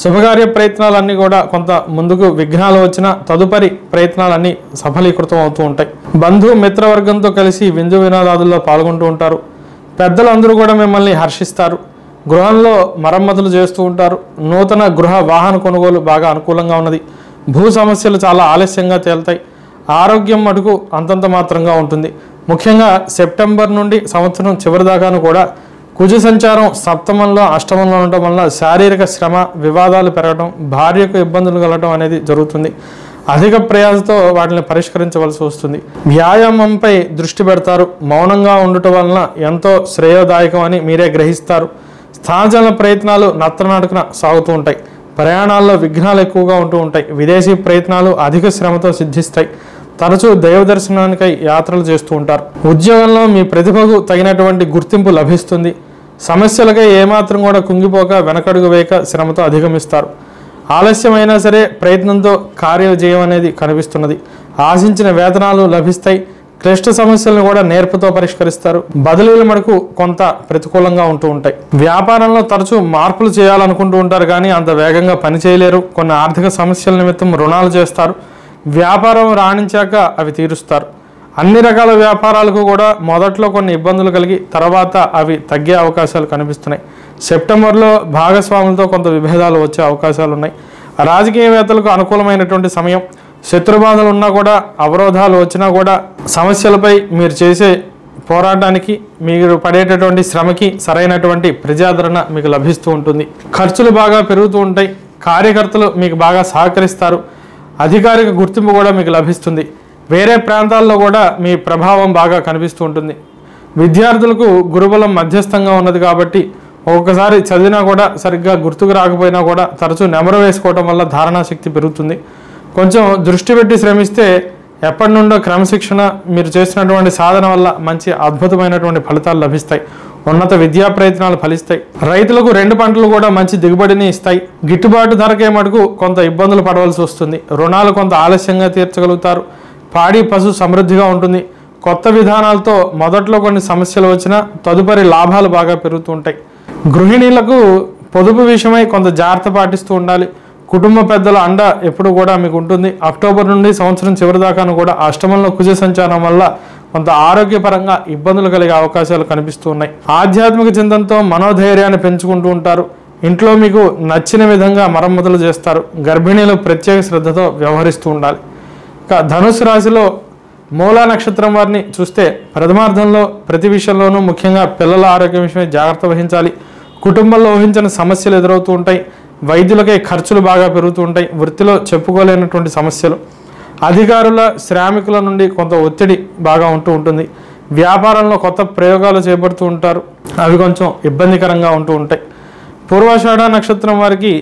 శుభకార్య ప్రయత్నాలన్నీ కూడా కొంత ముందుకు విఘ్నాలు వచ్చినా తదుపరి ప్రయత్నాలన్నీ సఫలీకృతం అవుతూ ఉంటాయి. బంధు మిత్రవర్గంతో కలిసి విందు వినోదాదుల్లో పాల్గొంటూ ఉంటారు. పెద్దలందరూ కూడా మిమ్మల్ని హర్షిస్తారు. గృహంలో మరమ్మతులు చేస్తూ ఉంటారు. నూతన గృహ వాహన కొనుగోలు బాగా అనుకూలంగా ఉన్నది. భూ సమస్యలు చాలా ఆలస్యంగా తేలుతాయి. ఆరోగ్యం మటుకు అంతంత మాత్రంగా ఉంటుంది. ముఖ్యంగా సెప్టెంబర్ నుండి సంవత్సరం చివరి దాకాను కూడా కుజ సంచారం సప్తమంలో అష్టమంలో ఉండటం వల్ల శారీరక శ్రమ, వివాదాలు పెరగడం, భార్యకు ఇబ్బందులు కలగడం అనేది జరుగుతుంది. అధిక ప్రయాసతో వాటిని పరిష్కరించవలసి వస్తుంది. వ్యాయామంపై దృష్టి పెడతారు. మౌనంగా ఉండటం వలన ఎంతో శ్రేయోదాయకం అని మీరే గ్రహిస్తారు. స్థానచలన ప్రయత్నాలు నత్తనాటకన సాగుతూ ఉంటాయి. ప్రయాణాల్లో విఘ్నాలు ఎక్కువగా ఉంటూ ఉంటాయి. విదేశీ ప్రయత్నాలు అధిక శ్రమతో సిద్ధిస్తాయి. తరచూ దైవ దర్శనానికై యాత్రలు చేస్తూ ఉంటారు. ఉద్యోగంలో మీ ప్రతిభకు తగినటువంటి గుర్తింపు లభిస్తుంది. సమస్యలకై ఏమాత్రం కూడా కుంగిపోక వెనకడుగు వేయక శ్రమతో అధిగమిస్తారు. ఆలస్యమైనా సరే ప్రయత్నంతో కార్యవిజయం అనేది కనిపిస్తున్నది. ఆశించిన వేతనాలు లభిస్తాయి. క్లిష్ట సమస్యలను కూడా నేర్పుతో పరిష్కరిస్తారు. బదిలీల మటుకు కొంత ప్రతికూలంగా ఉంటూ ఉంటాయి. వ్యాపారంలో తరచూ మార్పులు చేయాలనుకుంటూ ఉంటారు, కానీ అంత వేగంగా పని చేయలేరు. కొన్ని ఆర్థిక సమస్యల నిమిత్తం రుణాలు చేస్తారు. వ్యాపారం రాణించాక అవి తీరుస్తారు. అన్ని రకాల వ్యాపారాలకు కూడా మొదట్లో కొన్ని ఇబ్బందులు కలిగి తర్వాత అవి తగ్గే అవకాశాలు కనిపిస్తున్నాయి. సెప్టెంబర్లో భాగస్వాములతో కొంత విభేదాలు వచ్చే అవకాశాలు ఉన్నాయి. రాజకీయవేత్తలకు అనుకూలమైనటువంటి సమయం. శత్రుబాధలు ఉన్నా కూడా, అవరోధాలు వచ్చినా కూడా సమస్యలపై మీరు చేసే పోరాటానికి, మీరు పడేటటువంటి శ్రమకి సరైనటువంటి ప్రజాదరణ మీకు లభిస్తూ ఉంటుంది. ఖర్చులు బాగా పెరుగుతూ ఉంటాయి. కార్యకర్తలు మీకు బాగా సహకరిస్తారు. అధికారిక గుర్తింపు కూడా మీకు లభిస్తుంది. వేరే ప్రాంతాల్లో కూడా మీ ప్రభావం బాగా కనిపిస్తూ ఉంటుంది. విద్యార్థులకు గురుబలం మధ్యస్థంగా ఉన్నది కాబట్టి ఒక్కొక్కసారి చదివినా కూడా సరిగ్గా గుర్తుకు రాకపోయినా కూడా తరచూ నెమరు వేసుకోవడం వల్ల ధారణాశక్తి పెరుగుతుంది. కొంచెం దృష్టి పెట్టి శ్రమిస్తే ఎప్పటి నుండో క్రమశిక్షణ మీరు చేసినటువంటి సాధన వల్ల మంచి అద్భుతమైనటువంటి ఫలితాలు లభిస్తాయి. ఉన్నత విద్యా ప్రయత్నాలు ఫలిస్తాయి. రైతులకు 2 పంటలు కూడా మంచి దిగుబడిని ఇస్తాయి. గిట్టుబాటు ధరకే మటుకు కొంత ఇబ్బందులు పడవలసి వస్తుంది. రుణాలు కొంత ఆలస్యంగా తీర్చగలుగుతారు. పాడి పశు సమృద్ధిగా ఉంటుంది. కొత్త విధానాలతో మొదట్లో కొన్ని సమస్యలు వచ్చినా తదుపరి లాభాలు బాగా పెరుగుతూ ఉంటాయి. గృహిణీలకు పొదుపు విషయమై కొంత జాగ్రత్త పాటిస్తూ ఉండాలి. కుటుంబ పెద్దల అండ ఎప్పుడు కూడా మీకు ఉంటుంది. అక్టోబర్ నుండి సంవత్సరం చివరి దాకాను కూడా అష్టమంలో కుజ సంచారం వల్ల కొంత ఆరోగ్యపరంగా ఇబ్బందులు కలిగే అవకాశాలు కనిపిస్తూ ఉన్నాయి. ఆధ్యాత్మిక చింతనతో మనోధైర్యాన్ని పెంచుకుంటూ ఉంటారు. ఇంట్లో మీకు నచ్చిన విధంగా మరమ్మతులు చేస్తారు. గర్భిణీలు ప్రత్యేక శ్రద్ధతో వ్యవహరిస్తూ ఉండాలి. ఇక ధనుసు రాశిలో మూలా నక్షత్రం వారిని చూస్తే ప్రథమార్థంలో ప్రతి విషయంలోనూ ముఖ్యంగా పిల్లల ఆరోగ్యం విషయమై జాగ్రత్త వహించాలి. కుటుంబంలో ఊహించిన సమస్యలు ఎదురవుతూ ఉంటాయి. వైద్యులకై ఖర్చులు బాగా పెరుగుతూ ఉంటాయి. వృత్తిలో చెప్పుకోలేనటువంటి సమస్యలు, అధికారుల శ్రామికుల నుండి కొంత ఒత్తిడి బాగా ఉంటూ ఉంటుంది. వ్యాపారంలో కొత్త ప్రయోగాలు చేపడుతూ ఉంటారు. అవి కొంచెం ఇబ్బందికరంగా ఉంటూ ఉంటాయి. పూర్వాషాఢ నక్షత్రం వారికి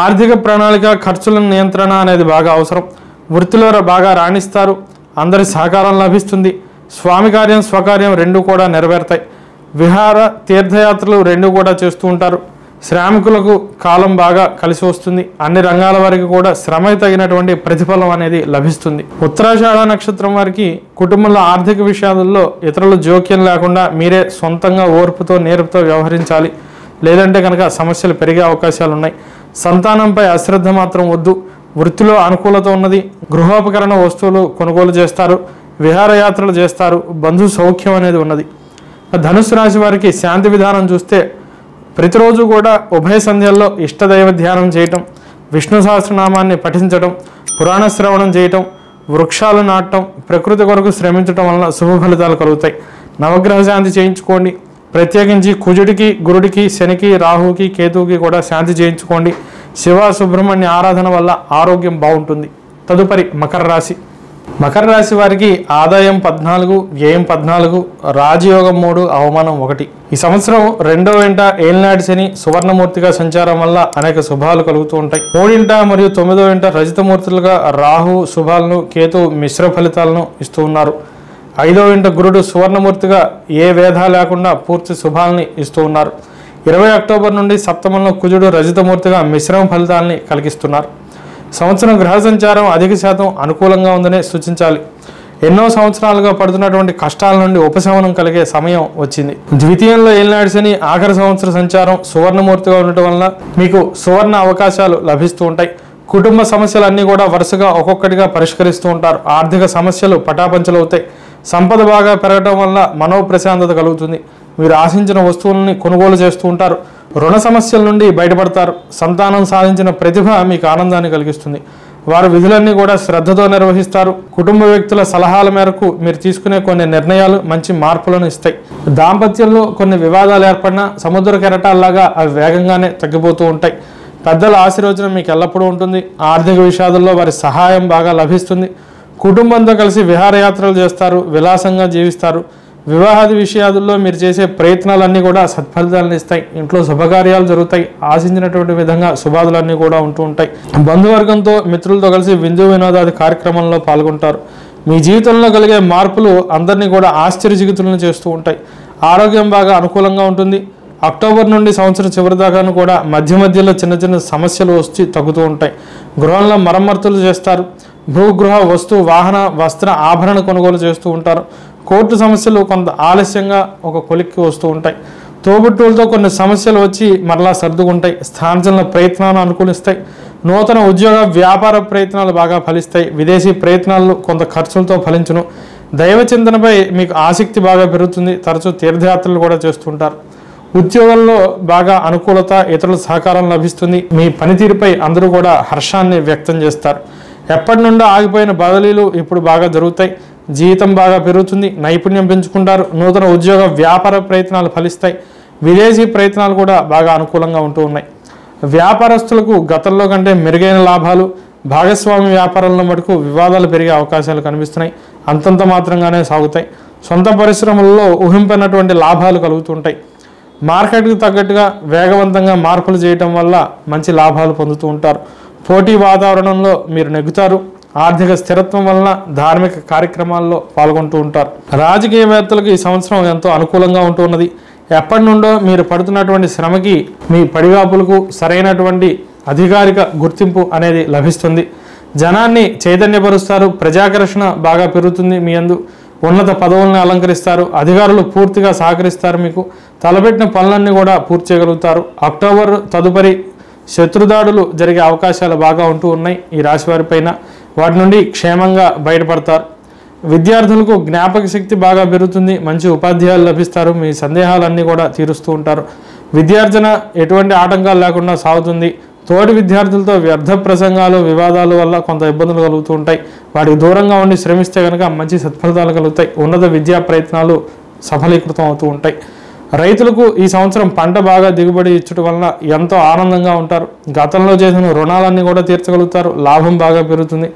ఆర్థిక ప్రణాళిక, ఖర్చుల నియంత్రణ అనేది బాగా అవసరం. వృత్తిలో బాగా రాణిస్తారు. అందరి సహకారం లభిస్తుంది. స్వామి కార్యం, స్వకార్యం 2 కూడా నెరవేరుతాయి. విహార తీర్థయాత్రలు 2 కూడా చేస్తూ ఉంటారు. శ్రామికులకు కాలం బాగా కలిసి వస్తుంది. అన్ని రంగాల వారికి కూడా శ్రమకు తగినటువంటి ప్రతిఫలం అనేది లభిస్తుంది. ఉత్తరాషాఢ నక్షత్రం వారికి కుటుంబంలో ఆర్థిక విషయాలలో ఇతరుల జోక్యం లేకుండా మీరే సొంతంగా ఓర్పుతో, నేర్పుతో వ్యవహరించాలి. లేదంటే కనుక సమస్యలు పెరిగే అవకాశాలు ఉన్నాయి. సంతానంపై అశ్రద్ధ మాత్రం వద్దు. వృత్తిలో అనుకూలత ఉన్నది. గృహోపకరణ వస్తువులు కొనుగోలు చేస్తారు. విహారయాత్రలు చేస్తారు. బంధు సౌఖ్యం అనేది ఉన్నది. ధనుసు రాశి వారికి శాంతి విధానం చూస్తే ప్రతిరోజు కూడా ఉభయ సంధ్యల్లో ఇష్టదైవ ధ్యానం చేయటం, విష్ణు సహస్రనామాన్ని పఠించడం, పురాణ శ్రవణం చేయటం, వృక్షాలు నాటడం, ప్రకృతి కొరకు శ్రమించడం వలన శుభ ఫలితాలు కలుగుతాయి. నవగ్రహ శాంతి చేయించుకోండి. ప్రత్యేకించి కుజుడికి, గురుడికి, శనికి, రాహుకి, కేతువుకి కూడా శాంతి చేయించుకోండి. శివ సుబ్రహ్మణ్య ఆరాధన వల్ల ఆరోగ్యం బాగుంటుంది. తదుపరి మకర రాశి. మకర రాశి వారికి ఆదాయం 14, వ్యయం 14, రాజయోగం 3, అవమానం 1. ఈ సంవత్సరం 2వ ఇంట ఏలినాటి శని సువర్ణమూర్తిగా సంచారం వల్ల అనేక శుభాలు కలుగుతూ ఉంటాయి. 3వ ఇంట మరియు 9వ ఇంట రజితమూర్తులుగా రాహు శుభాలను, కేతు మిశ్ర ఫలితాలను ఇస్తూ ఉన్నారు. 5వ ఇంట గురుడు సువర్ణమూర్తిగా ఏ వేధ లేకుండా పూర్తి శుభాలని ఇస్తూ ఉన్నారు. 20 అక్టోబర్ నుండి సప్తమంలో కుజుడు రజితమూర్తిగా మిశ్రమ ఫలితాలని కలిగిస్తున్నారు. సంవత్సరం గ్రహ సంచారం అధిక శాతం అనుకూలంగా ఉందనే సూచించాలి. ఎన్నో సంవత్సరాలుగా పడుతున్నటువంటి కష్టాల నుండి ఉపశమనం కలిగే సమయం వచ్చింది. ద్వితీయంలో ఏలినాటి శని ఆఖరి సంవత్సర సంచారం సువర్ణమూర్తిగా ఉండటం వలన మీకు సువర్ణ అవకాశాలు లభిస్తూ ఉంటాయి. కుటుంబ సమస్యలన్నీ కూడా వరుసగా ఒక్కొక్కటిగా పరిష్కరిస్తూ ఉంటారు. ఆర్థిక సమస్యలు పటాపంచలవుతాయి. సంపద బాగా పెరగడం వల్ల మనోప్రశాంతత కలుగుతుంది. మీరు ఆశించిన వస్తువులని కొనుగోలు చేస్తూ ఉంటారు. రుణ సమస్యల నుండి బయటపడతారు. సంతానం సాధించిన ప్రతిభ మీకు ఆనందాన్ని కలిగిస్తుంది. వారు విధులన్నీ కూడా శ్రద్ధతో నిర్వహిస్తారు. కుటుంబ వ్యక్తుల సలహాల మేరకు మీరు తీసుకునే కొన్ని నిర్ణయాలు మంచి మార్పులను ఇస్తాయి. దాంపత్యంలో కొన్ని వివాదాలు ఏర్పడినా సముద్ర కెరటాల్లాగా అవి వేగంగానే తగ్గిపోతూ ఉంటాయి. పెద్దల ఆశీర్వచనం మీకు ఎల్లప్పుడూ ఉంటుంది. ఆర్థిక విషయాల్లో వారి సహాయం బాగా లభిస్తుంది. కుటుంబంతో కలిసి విహారయాత్రలు చేస్తారు. విలాసంగా జీవిస్తారు. వివాహాది విషయాల్లో మీరు చేసే ప్రయత్నాలన్నీ కూడా సత్ఫలితాలను ఇస్తాయి. ఇంట్లో శుభకార్యాలు జరుగుతాయి. ఆశించినటువంటి విధంగా శుభాదులన్నీ కూడా ఉంటూ ఉంటాయి. బంధువర్గంతో మిత్రులతో కలిసి విందు వినోదాది కార్యక్రమంలో పాల్గొంటారు. మీ జీవితంలో కలిగే మార్పులు అందరినీ కూడా ఆశ్చర్యజిగుతులను చేస్తూ ఉంటాయి. ఆరోగ్యం బాగా అనుకూలంగా ఉంటుంది. అక్టోబర్ నుండి సంవత్సరం చివరి దాకాను కూడా మధ్యలో చిన్న చిన్న సమస్యలు వచ్చి తగ్గుతూ ఉంటాయి. గృహంలో మరమ్మతులు చేస్తారు. భూగృహ వస్తు వాహన వస్త్ర ఆభరణ కొనుగోలు చేస్తూ ఉంటారు. కోర్టు సమస్యలు కొంత ఆలస్యంగా ఒక కొలిక్కి వస్తూ ఉంటాయి. తోబుట్టువులతో కొన్ని సమస్యలు వచ్చి మరలా సర్దుకుంటాయి. స్థానికుల ప్రయత్నాలను అనుకూలిస్తాయి. నూతన ఉద్యోగ వ్యాపార ప్రయత్నాలు బాగా ఫలిస్తాయి. విదేశీ ప్రయత్నాలు కొంత ఖర్చులతో ఫలించును. దైవ చింతనపై మీకు ఆసక్తి బాగా పెరుగుతుంది. తరచూ తీర్థయాత్రలు కూడా చేస్తుంటారు. ఉద్యోగంలో బాగా అనుకూలత, ఇతరుల సహకారం లభిస్తుంది. మీ పనితీరుపై అందరూ కూడా హర్షాన్ని వ్యక్తం చేస్తారు. ఎప్పటి నుండో ఆగిపోయిన బదిలీలు ఇప్పుడు బాగా జరుగుతాయి. జీతం బాగా పెరుగుతుంది. నైపుణ్యం పెంచుకుంటారు. నూతన ఉద్యోగ వ్యాపార ప్రయత్నాలు ఫలిస్తాయి. విదేశీ ప్రయత్నాలు కూడా బాగా అనుకూలంగా ఉంటూ ఉన్నాయి. వ్యాపారస్తులకు గతంలో కంటే మెరుగైన లాభాలు, భాగస్వామి వ్యాపారంలో మటుకు వివాదాలు పెరిగే అవకాశాలు కనిపిస్తున్నాయి. అంతంత మాత్రంగానే సాగుతాయి. సొంత పరిశ్రమలలో ఊహింపనటువంటి లాభాలు కలుగుతుంటాయి. మార్కెట్కి తగ్గట్టుగా వేగవంతంగా మార్పులు చేయటం వల్ల మంచి లాభాలు పొందుతూ ఉంటారు. పోటీ వాతావరణంలో మీరు నెగ్గుతారు. ఆర్థిక స్థిరత్వం వలన ధార్మిక కార్యక్రమాల్లో పాల్గొంటూ ఉంటారు. రాజకీయవేత్తలకు ఈ సంవత్సరం ఎంతో అనుకూలంగా ఉంటున్నది. ఎప్పటి నుండో మీరు పడుతున్నటువంటి శ్రమకి మీ పడిగాపులకు సరైనటువంటి అధికారిక గుర్తింపు అనేది లభిస్తుంది. జనాన్ని చైతన్యపరుస్తారు. ప్రజాకర్షణ బాగా పెరుగుతుంది. మీ యందు ఉన్నత పదవులను అలంకరిస్తారు. అధికారులు పూర్తిగా సహకరిస్తారు. మీకు తలపెట్టిన పనులన్నీ కూడా పూర్తి చేయగలుగుతారు. అక్టోబర్ తదుపరి శత్రుదాడులు జరిగే అవకాశాలు బాగా ఉంటూ ఉన్నాయి ఈ రాశి వారి పైన. వాటి నుండి క్షేమంగా బయటపడతారు. విద్యార్థులకు జ్ఞాపక శక్తి బాగా పెరుగుతుంది. మంచి ఉపాధ్యాయులు లభిస్తారు. మీ సందేహాలన్నీ కూడా తీరుస్తూ ఉంటారు. విద్యార్జన ఎటువంటి ఆటంకాలు లేకుండా సాగుతుంది. తోటి విద్యార్థులతో వ్యర్థ ప్రసంగాలు, వివాదాల వల్ల కొంత ఇబ్బందులు కలుగుతూ ఉంటాయి. వాటికి దూరంగా ఉండి శ్రమిస్తే కనుక మంచి సత్ఫలితాలు కలుగుతాయి. ఉన్నత విద్యా ప్రయత్నాలు సఫలీకృతం అవుతూ ఉంటాయి. రైతులకు ఈ సంవత్సరం పంట బాగా దిగుబడి ఇచ్చడం వలన ఎంతో ఆనందంగా ఉంటారు. గతంలో చేసిన రుణాలన్నీ కూడా తీర్చగలుగుతారు. లాభం బాగా పెరుగుతుంది.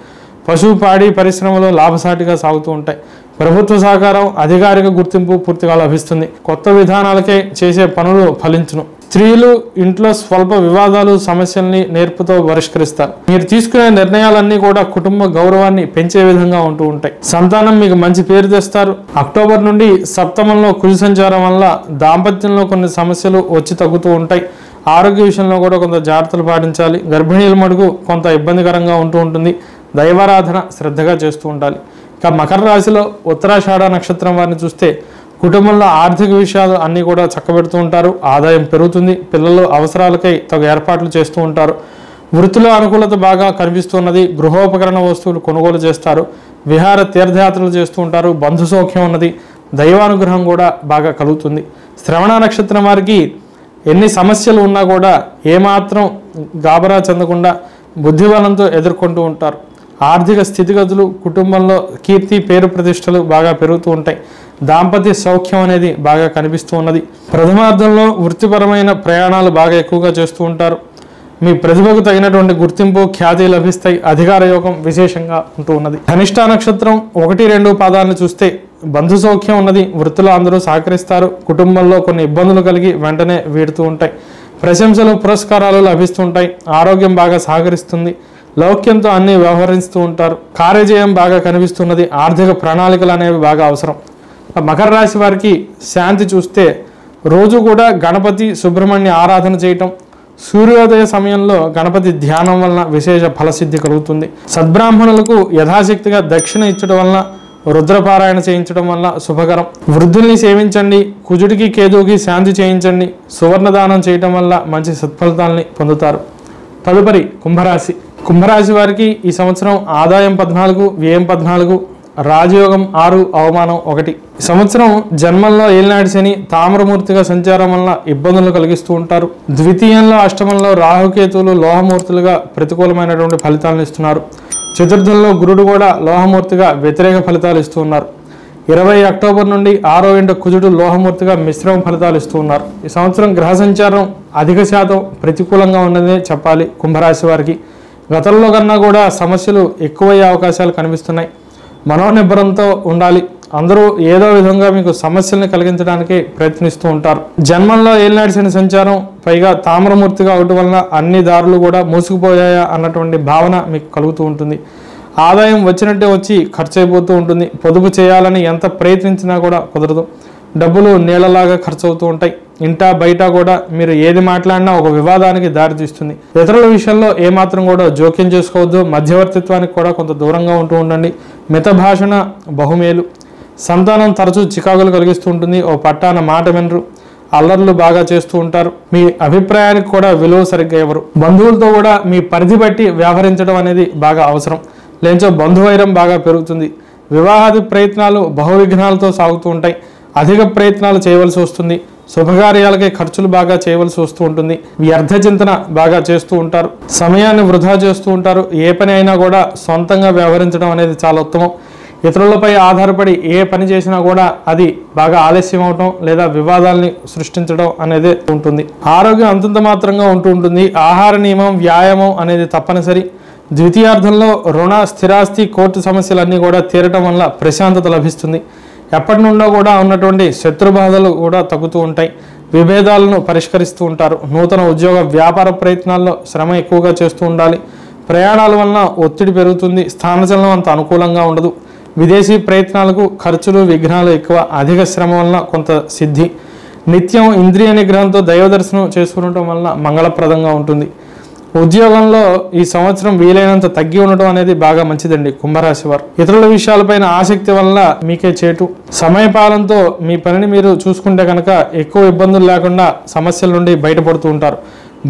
పశువు పాడి పరిశ్రమలు లాభసాటిగా సాగుతూ ఉంటాయి. ప్రభుత్వ సహకారం, అధికారిక గుర్తింపు పూర్తిగా లభిస్తుంది. కొత్త విధానాలకే చేసే పనులు ఫలించును. స్త్రీలు ఇంట్లో స్వల్ప వివాదాలు, సమస్యల్ని నేర్పుతో పరిష్కరిస్తారు. మీరు తీసుకునే నిర్ణయాలన్నీ కూడా కుటుంబ గౌరవాన్ని పెంచే విధంగా ఉంటూ ఉంటాయి. సంతానం మీకు మంచి పేరు తెస్తారు. అక్టోబర్ నుండి సప్తమంలో కుజ సంచారం వల్ల దాంపత్యంలో కొన్ని సమస్యలు వచ్చి తగ్గుతూ ఉంటాయి. ఆరోగ్య విషయంలో కూడా కొంత జాగ్రత్తలు పాటించాలి. గర్భిణీల మటుకు కొంత ఇబ్బందికరంగా ఉంటూ ఉంటుంది. దైవారాధన శ్రద్ధగా చేస్తూ ఉండాలి. ఇక మకర రాశిలో ఉత్తరాషాఢ నక్షత్రం వారిని చూస్తే కుటుంబంలో ఆర్థిక విషయాలు అన్నీ కూడా చక్కబెడుతూ ఉంటారు. ఆదాయం పెరుగుతుంది. పిల్లలు అవసరాలకై తగు ఏర్పాట్లు చేస్తూ ఉంటారు. వృత్తిలో అనుకూలత బాగా కనిపిస్తున్నది. గృహోపకరణ వస్తువులు కొనుగోలు చేస్తారు. విహార తీర్థయాత్రలు చేస్తూ ఉంటారు. బంధు సౌఖ్యం ఉన్నది. దైవానుగ్రహం కూడా బాగా కలుగుతుంది. శ్రవణ నక్షత్రం వారికి ఎన్ని సమస్యలు ఉన్నా కూడా ఏమాత్రం గాబరా చెందకుండా బుద్ధిబలంతో ఎదుర్కొంటూ ఉంటారు. ఆర్థిక స్థితిగతులు, కుటుంబంలో కీర్తి, పేరు ప్రతిష్టలు బాగా పెరుగుతూ ఉంటాయి. దాంపత్య సౌఖ్యం అనేది బాగా కనిపిస్తూ ఉన్నది. ప్రథమార్థంలో వృత్తిపరమైన ప్రయాణాలు బాగా ఎక్కువగా చేస్తూ ఉంటారు. మీ ప్రతిభకు తగినటువంటి గుర్తింపు, ఖ్యాతి లభిస్తాయి. అధికార యోగం విశేషంగా ఉంటూ ఉన్నది. ధనిష్ఠ నక్షత్రం 1-2 పాదాలను చూస్తే బంధు సౌఖ్యం ఉన్నది. వృత్తిలో అందరూ సహకరిస్తారు. కుటుంబంలో కొన్ని ఇబ్బందులు కలిగి వెంటనే వీడుతూ ఉంటాయి. ప్రశంసలు, పురస్కారాలు లభిస్తూ ఉంటాయి. ఆరోగ్యం బాగా సహకరిస్తుంది. లౌక్యంతో అన్ని వ్యవహరిస్తూ ఉంటారు. కార్యజయం బాగా కనిపిస్తున్నది. ఆర్థిక ప్రణాళికలు అనేవి బాగా అవసరం. మకర రాశి వారికి శాంతి చూస్తే రోజు కూడా గణపతి, సుబ్రహ్మణ్య ఆరాధన చేయటం, సూర్యోదయ సమయంలో గణపతి ధ్యానం వలన విశేష ఫలసిద్ధి కలుగుతుంది. సద్బ్రాహ్మణులకు యథాశక్తిగా దక్షిణ ఇచ్చడం వలన, రుద్రపారాయణ చేయించడం వల్ల శుభకరం. వృద్ధుల్ని సేవించండి, కుజుడికి కేతువుకి శాంతి చేయించండి. సువర్ణదానం చేయటం వల్ల మంచి సత్ఫలితాలని పొందుతారు. తదుపరి కుంభరాశి. కుంభరాశి వారికి ఈ సంవత్సరం ఆదాయం 14, వ్యయం 14, రాజయోగం 6, అవమానం 1. ఈ సంవత్సరం జన్మంలో ఏలినాటి శని తామ్రమూర్తిగా సంచారం వల్ల ఇబ్బందులు కలిగిస్తూ ఉంటారు. ద్వితీయంలో అష్టమంలో రాహుకేతువులు లోహమూర్తులుగా ప్రతికూలమైనటువంటి ఫలితాలను ఇస్తున్నారు. చతుర్థంలో గురుడు కూడా లోహమూర్తిగా వ్యతిరేక ఫలితాలు ఇస్తూ ఉన్నారు. 20 అక్టోబర్ నుండి 6వ ఇంట కుజుడు లోహమూర్తిగా మిశ్రమ ఫలితాలు ఇస్తూ ఉన్నారు. ఈ సంవత్సరం గ్రహ సంచారం అధిక శాతం ప్రతికూలంగా ఉన్నదే చెప్పాలి. కుంభరాశి వారికి గతంలో కన్నా కూడా సమస్యలు ఎక్కువయ్యే అవకాశాలు కనిపిస్తున్నాయి. మనోనిబ్బరంతో ఉండాలి. అందరూ ఏదో విధంగా మీకు సమస్యల్ని కలిగించడానికి ప్రయత్నిస్తూ ఉంటారు. జన్మంలో ఏలినాటి శని సంచారం, పైగా తామ్రమూర్తిగా అవటం వలన అన్ని దారులు కూడా మూసుకుపోయాయా అన్నటువంటి భావన మీకు కలుగుతూ ఉంటుంది. ఆదాయం వచ్చినట్టే వచ్చి ఖర్చు అయిపోతూ ఉంటుంది. పొదుపు చేయాలని ఎంత ప్రయత్నించినా కూడా కుదరదు. డబ్బులు నీళ్లలాగా ఖర్చు అవుతూ ఉంటాయి. ఇంటా బయట కూడా మీరు ఏది మాట్లాడినా ఒక వివాదానికి దారితీస్తుంది. ఇతరుల విషయంలో ఏమాత్రం కూడా జోక్యం చేసుకోవద్దు. మధ్యవర్తిత్వానికి కూడా కొంత దూరంగా ఉంటూ ఉండండి. మిత భాషణ బహుమేలు. సంతానం తరచూ చికాకులు కలిగిస్తూ ఉంటుంది. ఓ పట్టాన మాట వినరు, అల్లర్లు బాగా చేస్తూ ఉంటారు. మీ అభిప్రాయానికి కూడా విలువ సరిగ్గా ఇవ్వరు. బంధువులతో కూడా మీ పరిధి బట్టి వ్యవహరించడం అనేది బాగా అవసరం. లేంచో బంధువైరం బాగా పెరుగుతుంది. వివాహాది ప్రయత్నాలు బహువిఘ్నాలతో సాగుతూ ఉంటాయి. అధిక ప్రయత్నాలు చేయవలసి వస్తుంది. శుభకార్యాలకి ఖర్చులు బాగా చేయవలసి వస్తూ ఉంటుంది. వ్యర్థ చింతన బాగా చేస్తూ ఉంటారు. సమయాన్ని వృధా చేస్తూ ఉంటారు. ఏ పని అయినా కూడా సొంతంగా వ్యవహరించడం అనేది చాలా ఉత్తమం. ఇతరులపై ఆధారపడి ఏ పని చేసినా కూడా అది బాగా ఆలస్యం అవటం లేదా వివాదాలని సృష్టించడం అనేది ఉంటుంది. ఆరోగ్యం అంతంత మాత్రంగా ఉంటూ ఉంటుంది. ఆహార నియమం, వ్యాయామం అనేది తప్పనిసరి. ద్వితీయార్థంలో రుణ, స్థిరాస్తి, కోర్టు సమస్యలన్నీ కూడా తీరటం వల్ల ప్రశాంతత లభిస్తుంది. ఎప్పటి నుండో కూడా ఉన్నటువంటి శత్రుబాధలు కూడా తగ్గుతూ ఉంటాయి. విభేదాలను పరిష్కరిస్తూ ఉంటారు. నూతన ఉద్యోగ వ్యాపార ప్రయత్నాల్లో శ్రమ ఎక్కువగా చేస్తూ ఉండాలి. ప్రయాణాల వలన ఒత్తిడి పెరుగుతుంది. స్థానచలనం అంత అనుకూలంగా ఉండదు. విదేశీ ప్రయత్నాలకు ఖర్చులు, విఘ్నాలు ఎక్కువ. అధిక శ్రమ వలన కొంత సిద్ధి. నిత్యం ఇంద్రియ నిగ్రహంతో దైవ దర్శనం చేసుకునటం వలన మంగళప్రదంగా ఉంటుంది. ఉద్యోగంలో ఈ సంవత్సరం వీలైనంత తగ్గి ఉండటం అనేది బాగా మంచిదండి కుంభరాశి వారు. ఇతరుల విషయాలపైన ఆసక్తి వల్ల మీకే చేటు. సమయపాలనతో మీ పనిని మీరు చూసుకుంటే కనుక ఎక్కువ ఇబ్బందులు లేకుండా సమస్యల నుండి బయటపడుతూ ఉంటారు.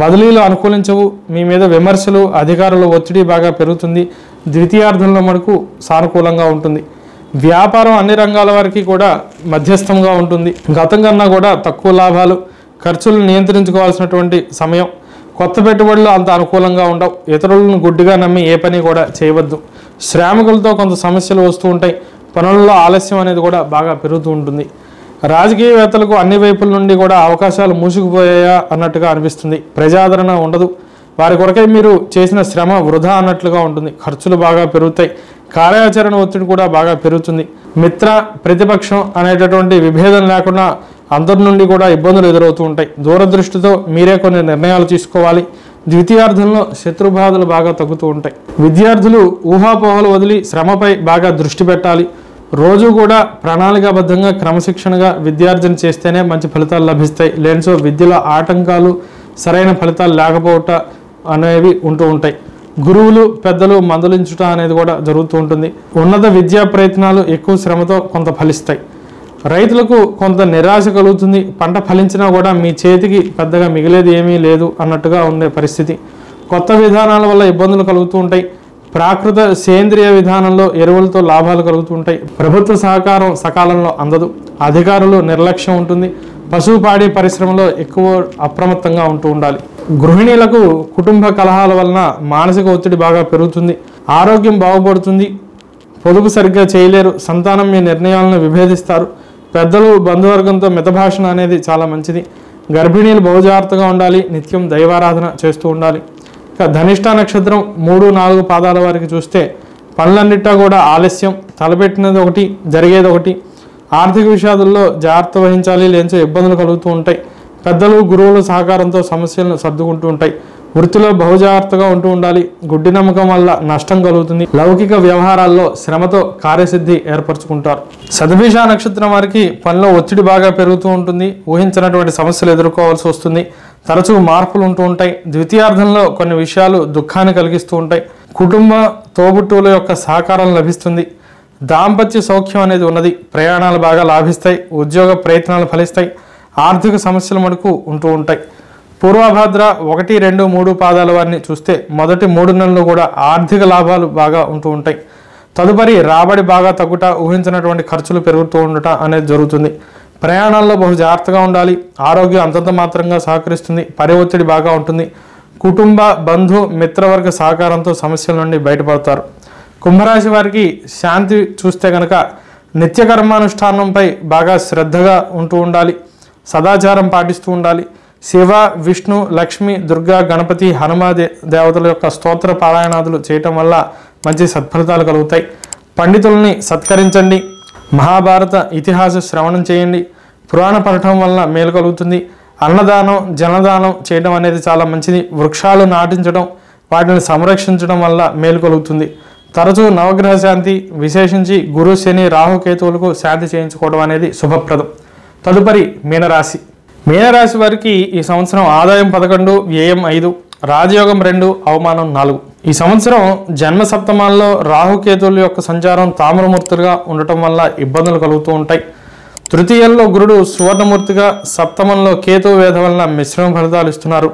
బదిలీలు అనుకూలించవు. మీ మీద విమర్శలు, అధికారుల ఒత్తిడి బాగా పెరుగుతుంది. ద్వితీయార్థంలో మనకు సానుకూలంగా ఉంటుంది. వ్యాపారం అన్ని రంగాల వారికి కూడా మధ్యస్థంగా ఉంటుంది. గతం కన్నా కూడా తక్కువ లాభాలు, ఖర్చులు నియంత్రించుకోవాల్సినటువంటి సమయం. కొత్త పెట్టుబడులు అంత అనుకూలంగా ఉండవు. ఇతరులను గుడ్డిగా నమ్మి ఏ పని కూడా చేయవద్దు. శ్రామికులతో కొంత సమస్యలు వస్తూ ఉంటాయి. పనుల్లో ఆలస్యం అనేది కూడా బాగా పెరుగుతూ ఉంటుంది. రాజకీయవేత్తలకు అన్ని వైపుల నుండి కూడా అవకాశాలు మూసుకుపోయాయా అన్నట్టుగా అనిపిస్తుంది. ప్రజాదరణ ఉండదు. వారి కొరకై మీరు చేసిన శ్రమ వృధా అన్నట్లుగా ఉంటుంది. ఖర్చులు బాగా పెరుగుతాయి. కార్యాచరణ ఒత్తిడి కూడా బాగా పెరుగుతుంది. మిత్ర, ప్రతిపక్షం అనేటటువంటి విభేదం లేకుండా అందరి నుండి కూడా ఇబ్బందులు ఎదురవుతూ ఉంటాయి. దూరదృష్టితో మీరే కొన్ని నిర్ణయాలు తీసుకోవాలి. ద్వితీయార్థంలో శత్రుబాధలు బాగా తగ్గుతూ ఉంటాయి. విద్యార్థులు ఊహాపోహలు వదిలి శ్రమపై బాగా దృష్టి పెట్టాలి. రోజు కూడా ప్రణాళికాబద్ధంగా క్రమశిక్షణగా విద్యార్జన చేస్తేనే మంచి ఫలితాలు లభిస్తాయి. లేనిచో విద్యలో ఆటంకాలు, సరైన ఫలితాలు లేకపోవట అనేవి ఉంటూ ఉంటాయి. గురువులు, పెద్దలు మందలించుట అనేది కూడా జరుగుతూ ఉంటుంది. ఉన్నత విద్యా ప్రయత్నాలు ఎక్కువ శ్రమతో కొంత ఫలిస్తాయి. రైతులకు కొంత నిరాశ కలుగుతుంది. పంట ఫలించినా కూడా మీ చేతికి పెద్దగా మిగిలేది ఏమీ లేదు అన్నట్టుగా ఉండే పరిస్థితి. కొత్త విధానాల వల్ల ఇబ్బందులు కలుగుతూ ఉంటాయి. ప్రాకృత సేంద్రియ విధానంలో ఎరువులతో లాభాలు కలుగుతూ ఉంటాయి. ప్రభుత్వ సహకారం సకాలంలో అందదు. అధికారులు నిర్లక్ష్యం ఉంటుంది. పశుపాడి పరిశ్రమలో ఎక్కువ అప్రమత్తంగా ఉంటూ ఉండాలి. గృహిణీలకు కుటుంబ కలహాల వలన మానసిక ఒత్తిడి బాగా పెరుగుతుంది. ఆరోగ్యం బాగుపడుతుంది. పొదుపు సరిగ్గా చేయలేరు. సంతానం మీ నిర్ణయాలను విభేదిస్తారు. పెద్దలు, బంధువర్గంతో మితభాషణ అనేది చాలా మంచిది. గర్భిణీలు బహుజాగ్రత్తగా ఉండాలి. నిత్యం దైవారాధన చేస్తూ ఉండాలి. ఇక ధనిష్ట నక్షత్రం 3, 4 పాదాల వారికి చూస్తే పనులన్నిటా కూడా ఆలస్యం. తలపెట్టినది ఒకటి, జరిగేది ఒకటి. ఆర్థిక విషయాల్లో జాగ్రత్త వహించాలి. లేంచో ఇబ్బందులు కలుగుతూ ఉంటాయి. పెద్దలు, గురువుల సహకారంతో సమస్యలను సర్దుకుంటూ ఉంటాయి. వృత్తిలో బహుజాగ్రత్తగా ఉంటూ ఉండాలి. గుడ్డి నమ్మకం వల్ల నష్టం కలుగుతుంది. లౌకిక వ్యవహారాల్లో శ్రమతో కార్యసిద్ధి ఏర్పరచుకుంటారు. శతభిష నక్షత్రం వారికి పనిలో ఒత్తిడి బాగా పెరుగుతూ ఉంటుంది. ఊహించినటువంటి సమస్యలు ఎదుర్కోవాల్సి వస్తుంది. తరచూ మార్పులు ఉంటూ ఉంటాయి. ద్వితీయార్థంలో కొన్ని విషయాలు దుఃఖాన్ని కలిగిస్తూ ఉంటాయి. కుటుంబ తోబుట్టువుల యొక్క సహకారం లభిస్తుంది. దాంపత్య సౌఖ్యం అనేది ఉన్నది. ప్రయాణాలు బాగా లాభిస్తాయి. ఉద్యోగ ప్రయత్నాలు ఫలిస్తాయి. ఆర్థిక సమస్యలు మటుకు ఉంటూ ఉంటాయి. పూర్వభాద్ర 1, 2, 3 పాదాల వారిని చూస్తే మొదటి 3 నెలలు కూడా ఆర్థిక లాభాలు బాగా ఉంటూ ఉంటాయి. తదుపరి రాబడి బాగా తగ్గుట, ఊహించినటువంటి ఖర్చులు పెరుగుతూ ఉండట అనేది జరుగుతుంది. ప్రయాణాల్లో బహు జాగ్రత్తగా ఉండాలి. ఆరోగ్యం అంతంత మాత్రంగా సహకరిస్తుంది. పని ఒత్తిడి బాగా ఉంటుంది. కుటుంబ బంధు మిత్రవర్గ సహకారంతో సమస్యల నుండి బయటపడతారు. కుంభరాశి వారికి శాంతి చూస్తే కనుక నిత్యకర్మానుష్ఠానంపై బాగా శ్రద్ధగా ఉంటూ ఉండాలి. సదాచారం పాటిస్తూ ఉండాలి. శివ, విష్ణు, లక్ష్మి, దుర్గా, గణపతి, హనుమ దేవతల యొక్క స్తోత్ర పారాయణాదులు చేయటం వల్ల మంచి సత్ఫలితాలు కలుగుతాయి. పండితుల్ని సత్కరించండి. మహాభారత ఇతిహాస శ్రవణం చేయండి. పురాణ పఠనం వల్ల మేలు కలుగుతుంది. అన్నదానం, జనదానం చేయడం అనేది చాలా మంచిది. వృక్షాలు నాటించడం, వాటిని సంరక్షించడం వల్ల మేలు కలుగుతుంది. తరచూ నవగ్రహ శాంతి, విశేషించి గురు, శని, రాహుకేతువులకు శాంతి చేయించుకోవడం అనేది శుభప్రదం. తదుపరి మీనరాశి. మీనరాశి వారికి ఈ సంవత్సరం ఆదాయం 11, వ్యయం 5, రాజయోగం 2, అవమానం 4. ఈ సంవత్సరం జన్మ సప్తమాల్లో రాహుకేతువుల యొక్క సంచారం తామ్రమూర్తులుగా ఉండటం వల్ల ఇబ్బందులు కలుగుతూ ఉంటాయి. తృతీయంలో గురుడు సువర్ణమూర్తిగా, సప్తమంలో కేతు వేధ వలన మిశ్రమ ఫలితాలు ఇస్తున్నారు.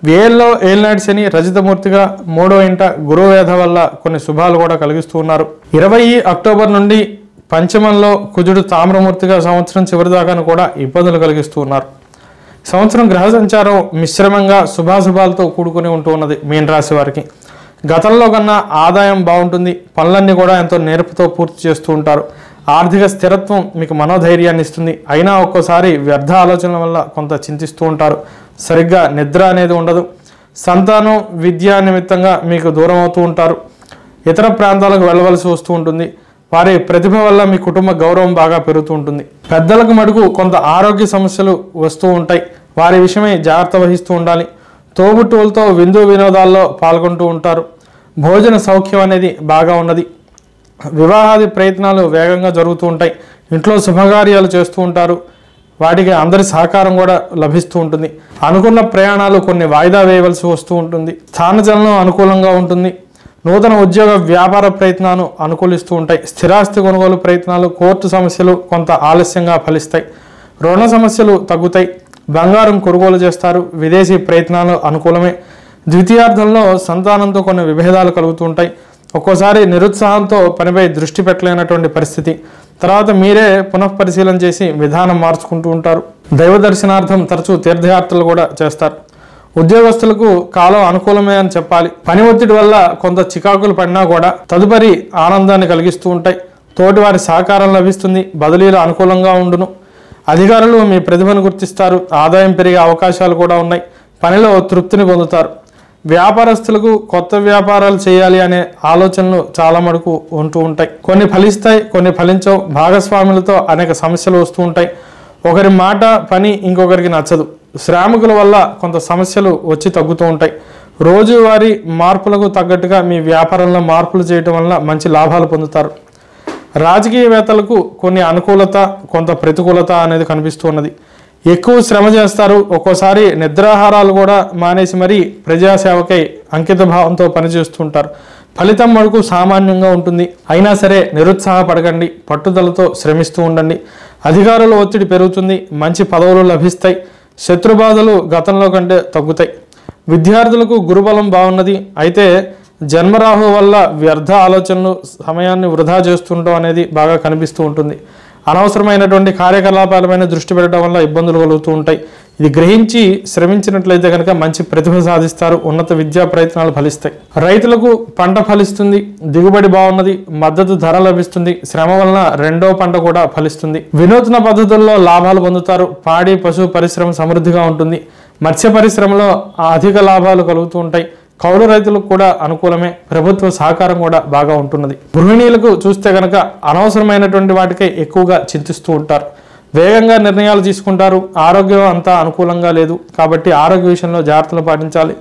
వ్యయంలో ఏలినాటి శని రజితమూర్తిగా, 3వ ఇంట గురువు వేధ వల్ల కొన్ని శుభాలు కూడా కలిగిస్తూ ఉన్నారు. 20 అక్టోబర్ నుండి పంచమంలో కుజుడు తామ్రమూర్తిగా సంవత్సరం చివరి దాకా కూడా ఇబ్బందులు కలిగిస్తూ ఉన్నారు. సంవత్సరం గ్రహ సంచారం మిశ్రమంగా శుభాశుభాలతో కూడుకుని ఉంటూ ఉన్నది మీనరాశి వారికి. గతంలో కన్నా ఆదాయం బాగుంటుంది. పనులన్నీ కూడా ఎంతో నేర్పుతో పూర్తి చేస్తూ ఉంటారు. ఆర్థిక స్థిరత్వం మీకు మనోధైర్యాన్ని ఇస్తుంది. అయినా ఒక్కోసారి వ్యర్థ ఆలోచనల వల్ల కొంత చింతిస్తూ ఉంటారు. సరిగ్గా నిద్ర అనేది ఉండదు. సంతానం, విద్యా నిమిత్తంగా మీకు దూరం అవుతూ ఉంటారు. ఇతర ప్రాంతాలకు వెళ్ళవలసి వస్తూ ఉంటుంది. వారి ప్రతిభ వల్ల మీ కుటుంబ గౌరవం బాగా పెరుగుతూ ఉంటుంది. పెద్దలకు మటుకు కొంత ఆరోగ్య సమస్యలు వస్తూ ఉంటాయి. వారి విషయమై జాగ్రత్త వహిస్తూ ఉండాలి. తోబుట్టువులతో విందు వినోదాల్లో పాల్గొంటూ ఉంటారు. భోజన సౌఖ్యం అనేది బాగా ఉన్నది. వివాహాది ప్రయత్నాలు వేగంగా జరుగుతూ ఉంటాయి. ఇంట్లో శుభకార్యాలు చేస్తూ ఉంటారు. వాటికి అందరి సహకారం కూడా లభిస్తూ ఉంటుంది. అనుకున్న ప్రయాణాలు కొన్ని వాయిదా వేయవలసి వస్తూ ఉంటుంది. స్థానచలనం అనుకూలంగా ఉంటుంది. నూతన ఉద్యోగ వ్యాపార ప్రయత్నాలు అనుకూలిస్తూ ఉంటాయి. స్థిరాస్తి కొనుగోలు ప్రయత్నాలు, కోర్టు సమస్యలు కొంత ఆలస్యంగా ఫలిస్తాయి. రుణ సమస్యలు తగ్గుతాయి. బంగారం కొనుగోలు చేస్తారు. విదేశీ ప్రయత్నాలు అనుకూలమే. ద్వితీయార్థంలో సంతానంతో కొన్ని విభేదాలు కలుగుతూ ఉంటాయి. ఒక్కోసారి నిరుత్సాహంతో పనిపై దృష్టి పెట్టలేనటువంటి పరిస్థితి. తర్వాత మీరే పునఃపరిశీలన చేసి విధానం మార్చుకుంటూ ఉంటారు. దైవ దర్శనార్థం తరచూ తీర్థయాత్రలు కూడా చేస్తారు. ఉద్యోగస్తులకు కాలం అనుకూలమే అని చెప్పాలి. పని ఒత్తిడి వల్ల కొంత చికాకులు పడినా కూడా తదుపరి ఆనందాన్ని కలిగిస్తూ ఉంటాయి. తోటి వారి సహకారం లభిస్తుంది. బదిలీలు అనుకూలంగా ఉండును. అధికారులు మీ ప్రతిభను గుర్తిస్తారు. ఆదాయం పెరిగే అవకాశాలు కూడా ఉన్నాయి. పనిలో తృప్తిని పొందుతారు. వ్యాపారస్తులకు కొత్త వ్యాపారాలు చేయాలి అనే ఆలోచనలు చాలా మటుకు ఉంటూ ఉంటాయి. కొన్ని ఫలిస్తాయి, కొన్ని ఫలించవు. భాగస్వాములతో అనేక సమస్యలు వస్తూ ఉంటాయి. ఒకరి మాట, పని ఇంకొకరికి నచ్చదు. శ్రామికుల వల్ల కొంత సమస్యలు వచ్చి తగ్గుతూ ఉంటాయి. రోజువారీ మార్పులకు తగ్గట్టుగా మీ వ్యాపారంలో మార్పులు చేయడం వల్ల మంచి లాభాలు పొందుతారు. రాజకీయవేత్తలకు కొన్ని అనుకూలత, కొంత ప్రతికూలత అనేది కనిపిస్తూ ఉన్నది. ఎక్కువ శ్రమ చేస్తారు. ఒక్కోసారి నిద్రాహారాలు కూడా మానేసి మరీ ప్రజాసేవకై అంకిత భావంతో పనిచేస్తుంటారు. ఫలితం వరకు సామాన్యంగా ఉంటుంది. అయినా సరే నిరుత్సాహపడకండి. పట్టుదలతో శ్రమిస్తూ ఉండండి. అధికారుల ఒత్తిడి పెరుగుతుంది. మంచి పదవులు లభిస్తాయి. శత్రుబాధలు గతంలో కంటే తగ్గుతాయి. విద్యార్థులకు గురుబలం బాగున్నది. అయితే జన్మరాహు వల్ల వ్యర్థ ఆలోచనలు, సమయాన్ని వృధా చేస్తుండడం అనేది బాగా కనిపిస్తూ ఉంటుంది. అనవసరమైనటువంటి కార్యకలాపాలపైన దృష్టి పెట్టడం వల్ల ఇబ్బందులు కలుగుతూ ఉంటాయి. ఇది గ్రహించి శ్రమించినట్లయితే కనుక మంచి ప్రతిభ సాధిస్తారు. ఉన్నత విద్యా ప్రయత్నాలు ఫలిస్తాయి. రైతులకు పంట ఫలిస్తుంది. దిగుబడి బాగున్నది. మద్దతు ధర లభిస్తుంది. శ్రమ వలన రెండో పంట కూడా ఫలిస్తుంది. వినూత్న పద్ధతుల్లో లాభాలు పొందుతారు. పాడి పశు పరిశ్రమ సమృద్ధిగా ఉంటుంది. మత్స్య పరిశ్రమలో అధిక లాభాలు కలుగుతూ ఉంటాయి. కౌలు రైతులకు కూడా అనుకూలమే. ప్రభుత్వ సహకారం కూడా బాగా ఉంటున్నది. గృహిణీలకు చూస్తే కనుక అనవసరమైనటువంటి వాటికే ఎక్కువగా చింతిస్తూ ఉంటారు. వేగంగా నిర్ణయాలు తీసుకుంటారు. ఆరోగ్యం అంతా అనుకూలంగా లేదు కాబట్టి ఆరోగ్య విషయంలో జాగ్రత్తలు పాటించాలి.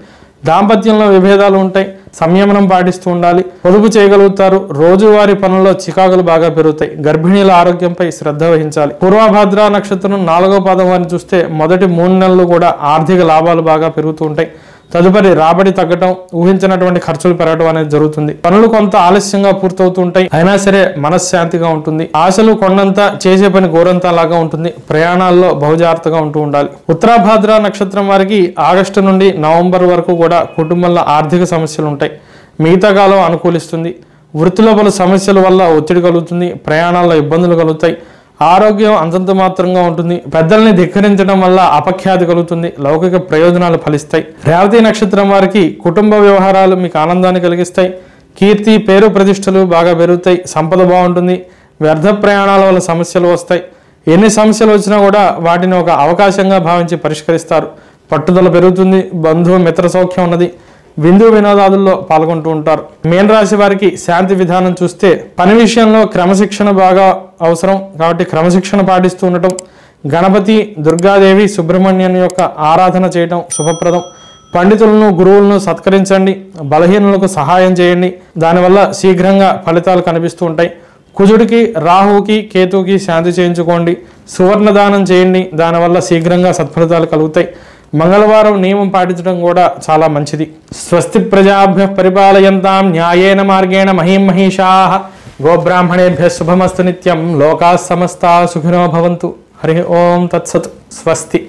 దాంపత్యంలో విభేదాలు ఉంటాయి, సంయమనం పాటిస్తూ ఉండాలి. పొదుపు చేయగలుగుతారు. రోజువారీ పనుల్లో చికాకులు బాగా పెరుగుతాయి. గర్భిణీల ఆరోగ్యంపై శ్రద్ధ వహించాలి. పూర్వభద్ర నక్షత్రం 4వ పాదం వారిని చూస్తే మొదటి 3 నెలలు కూడా ఆర్థిక లాభాలు బాగా పెరుగుతూ ఉంటాయి. తదుపరి రాబడి తగ్గటం, ఊహించినటువంటి ఖర్చులు పెరగడం అనేది జరుగుతుంది. పనులు కొంత ఆలస్యంగా పూర్తవుతూ ఉంటాయి, అయినా సరే మనశ్శాంతిగా ఉంటుంది. ఆశలు కొండంత, చేసే పని గోరంతా లాగా ఉంటుంది. ప్రయాణాల్లో బహుజాగ్రత్తగా ఉంటూ ఉండాలి. ఉత్తరాభాద్ర నక్షత్రం వారికి ఆగస్టు నుండి నవంబర్ వరకు కూడా కుటుంబంలో ఆర్థిక సమస్యలు ఉంటాయి. మిగతా కాలం అనుకూలిస్తుంది. వృత్తిలో పలు సమస్యల వల్ల ఒత్తిడి కలుగుతుంది. ప్రయాణాల్లో ఇబ్బందులు కలుగుతాయి. ఆరోగ్యం అంతంత మాత్రంగా ఉంటుంది. పెద్దల్ని ధిక్కరించడం వల్ల అపఖ్యాతి కలుగుతుంది. లౌకిక ప్రయోజనాలు ఫలిస్తాయి. రేవతి నక్షత్రం వారికి కుటుంబ వ్యవహారాలు మీకు ఆనందాన్ని కలిగిస్తాయి. కీర్తి, పేరు, ప్రతిష్టలు బాగా పెరుగుతాయి. సంపద బాగుంటుంది. వ్యర్థ ప్రయాణాల వల్ల సమస్యలు వస్తాయి. ఎన్ని సమస్యలు వచ్చినా కూడా వాటిని ఒక అవకాశంగా భావించి పరిష్కరిస్తారు. పట్టుదల పెరుగుతుంది. బంధువు మిత్ర సౌఖ్యం ఉన్నది. విందు వినోదాదుల్లో పాల్గొంటూ ఉంటారు. మీన రాశి వారికి శాంతి విధానం చూస్తే పని విషయంలో క్రమశిక్షణ బాగా అవసరం కాబట్టి క్రమశిక్షణ పాటిస్తూ ఉండటం, గణపతి, దుర్గాదేవి, సుబ్రహ్మణ్యం యొక్క ఆరాధన చేయటం శుభప్రదం. పండితులను, గురువులను సత్కరించండి. బలహీనులకు సహాయం చేయండి. దానివల్ల శీఘ్రంగా ఫలితాలు కనిపిస్తూ ఉంటాయి. కుజుడికి, రాహువుకి, కేతువుకి శాంతి చేయించుకోండి. సువర్ణదానం చేయండి. దానివల్ల శీఘ్రంగా సత్ఫలితాలు కలుగుతాయి. మంగళవారం నియమం పాటించడం కూడా చాలా మంచిది. స్వస్తి ప్రజాభ్యః పరిపాలయంతాం న్యాయేన మార్గేణ మహీం మహిషాః గోబ్రాహ్మణేభ్యః శుభమస్తు నిత్యం. లోకాః సమస్తాః సుఖినో భవంతు. హరి ఓం తత్సత్. స్వస్తి.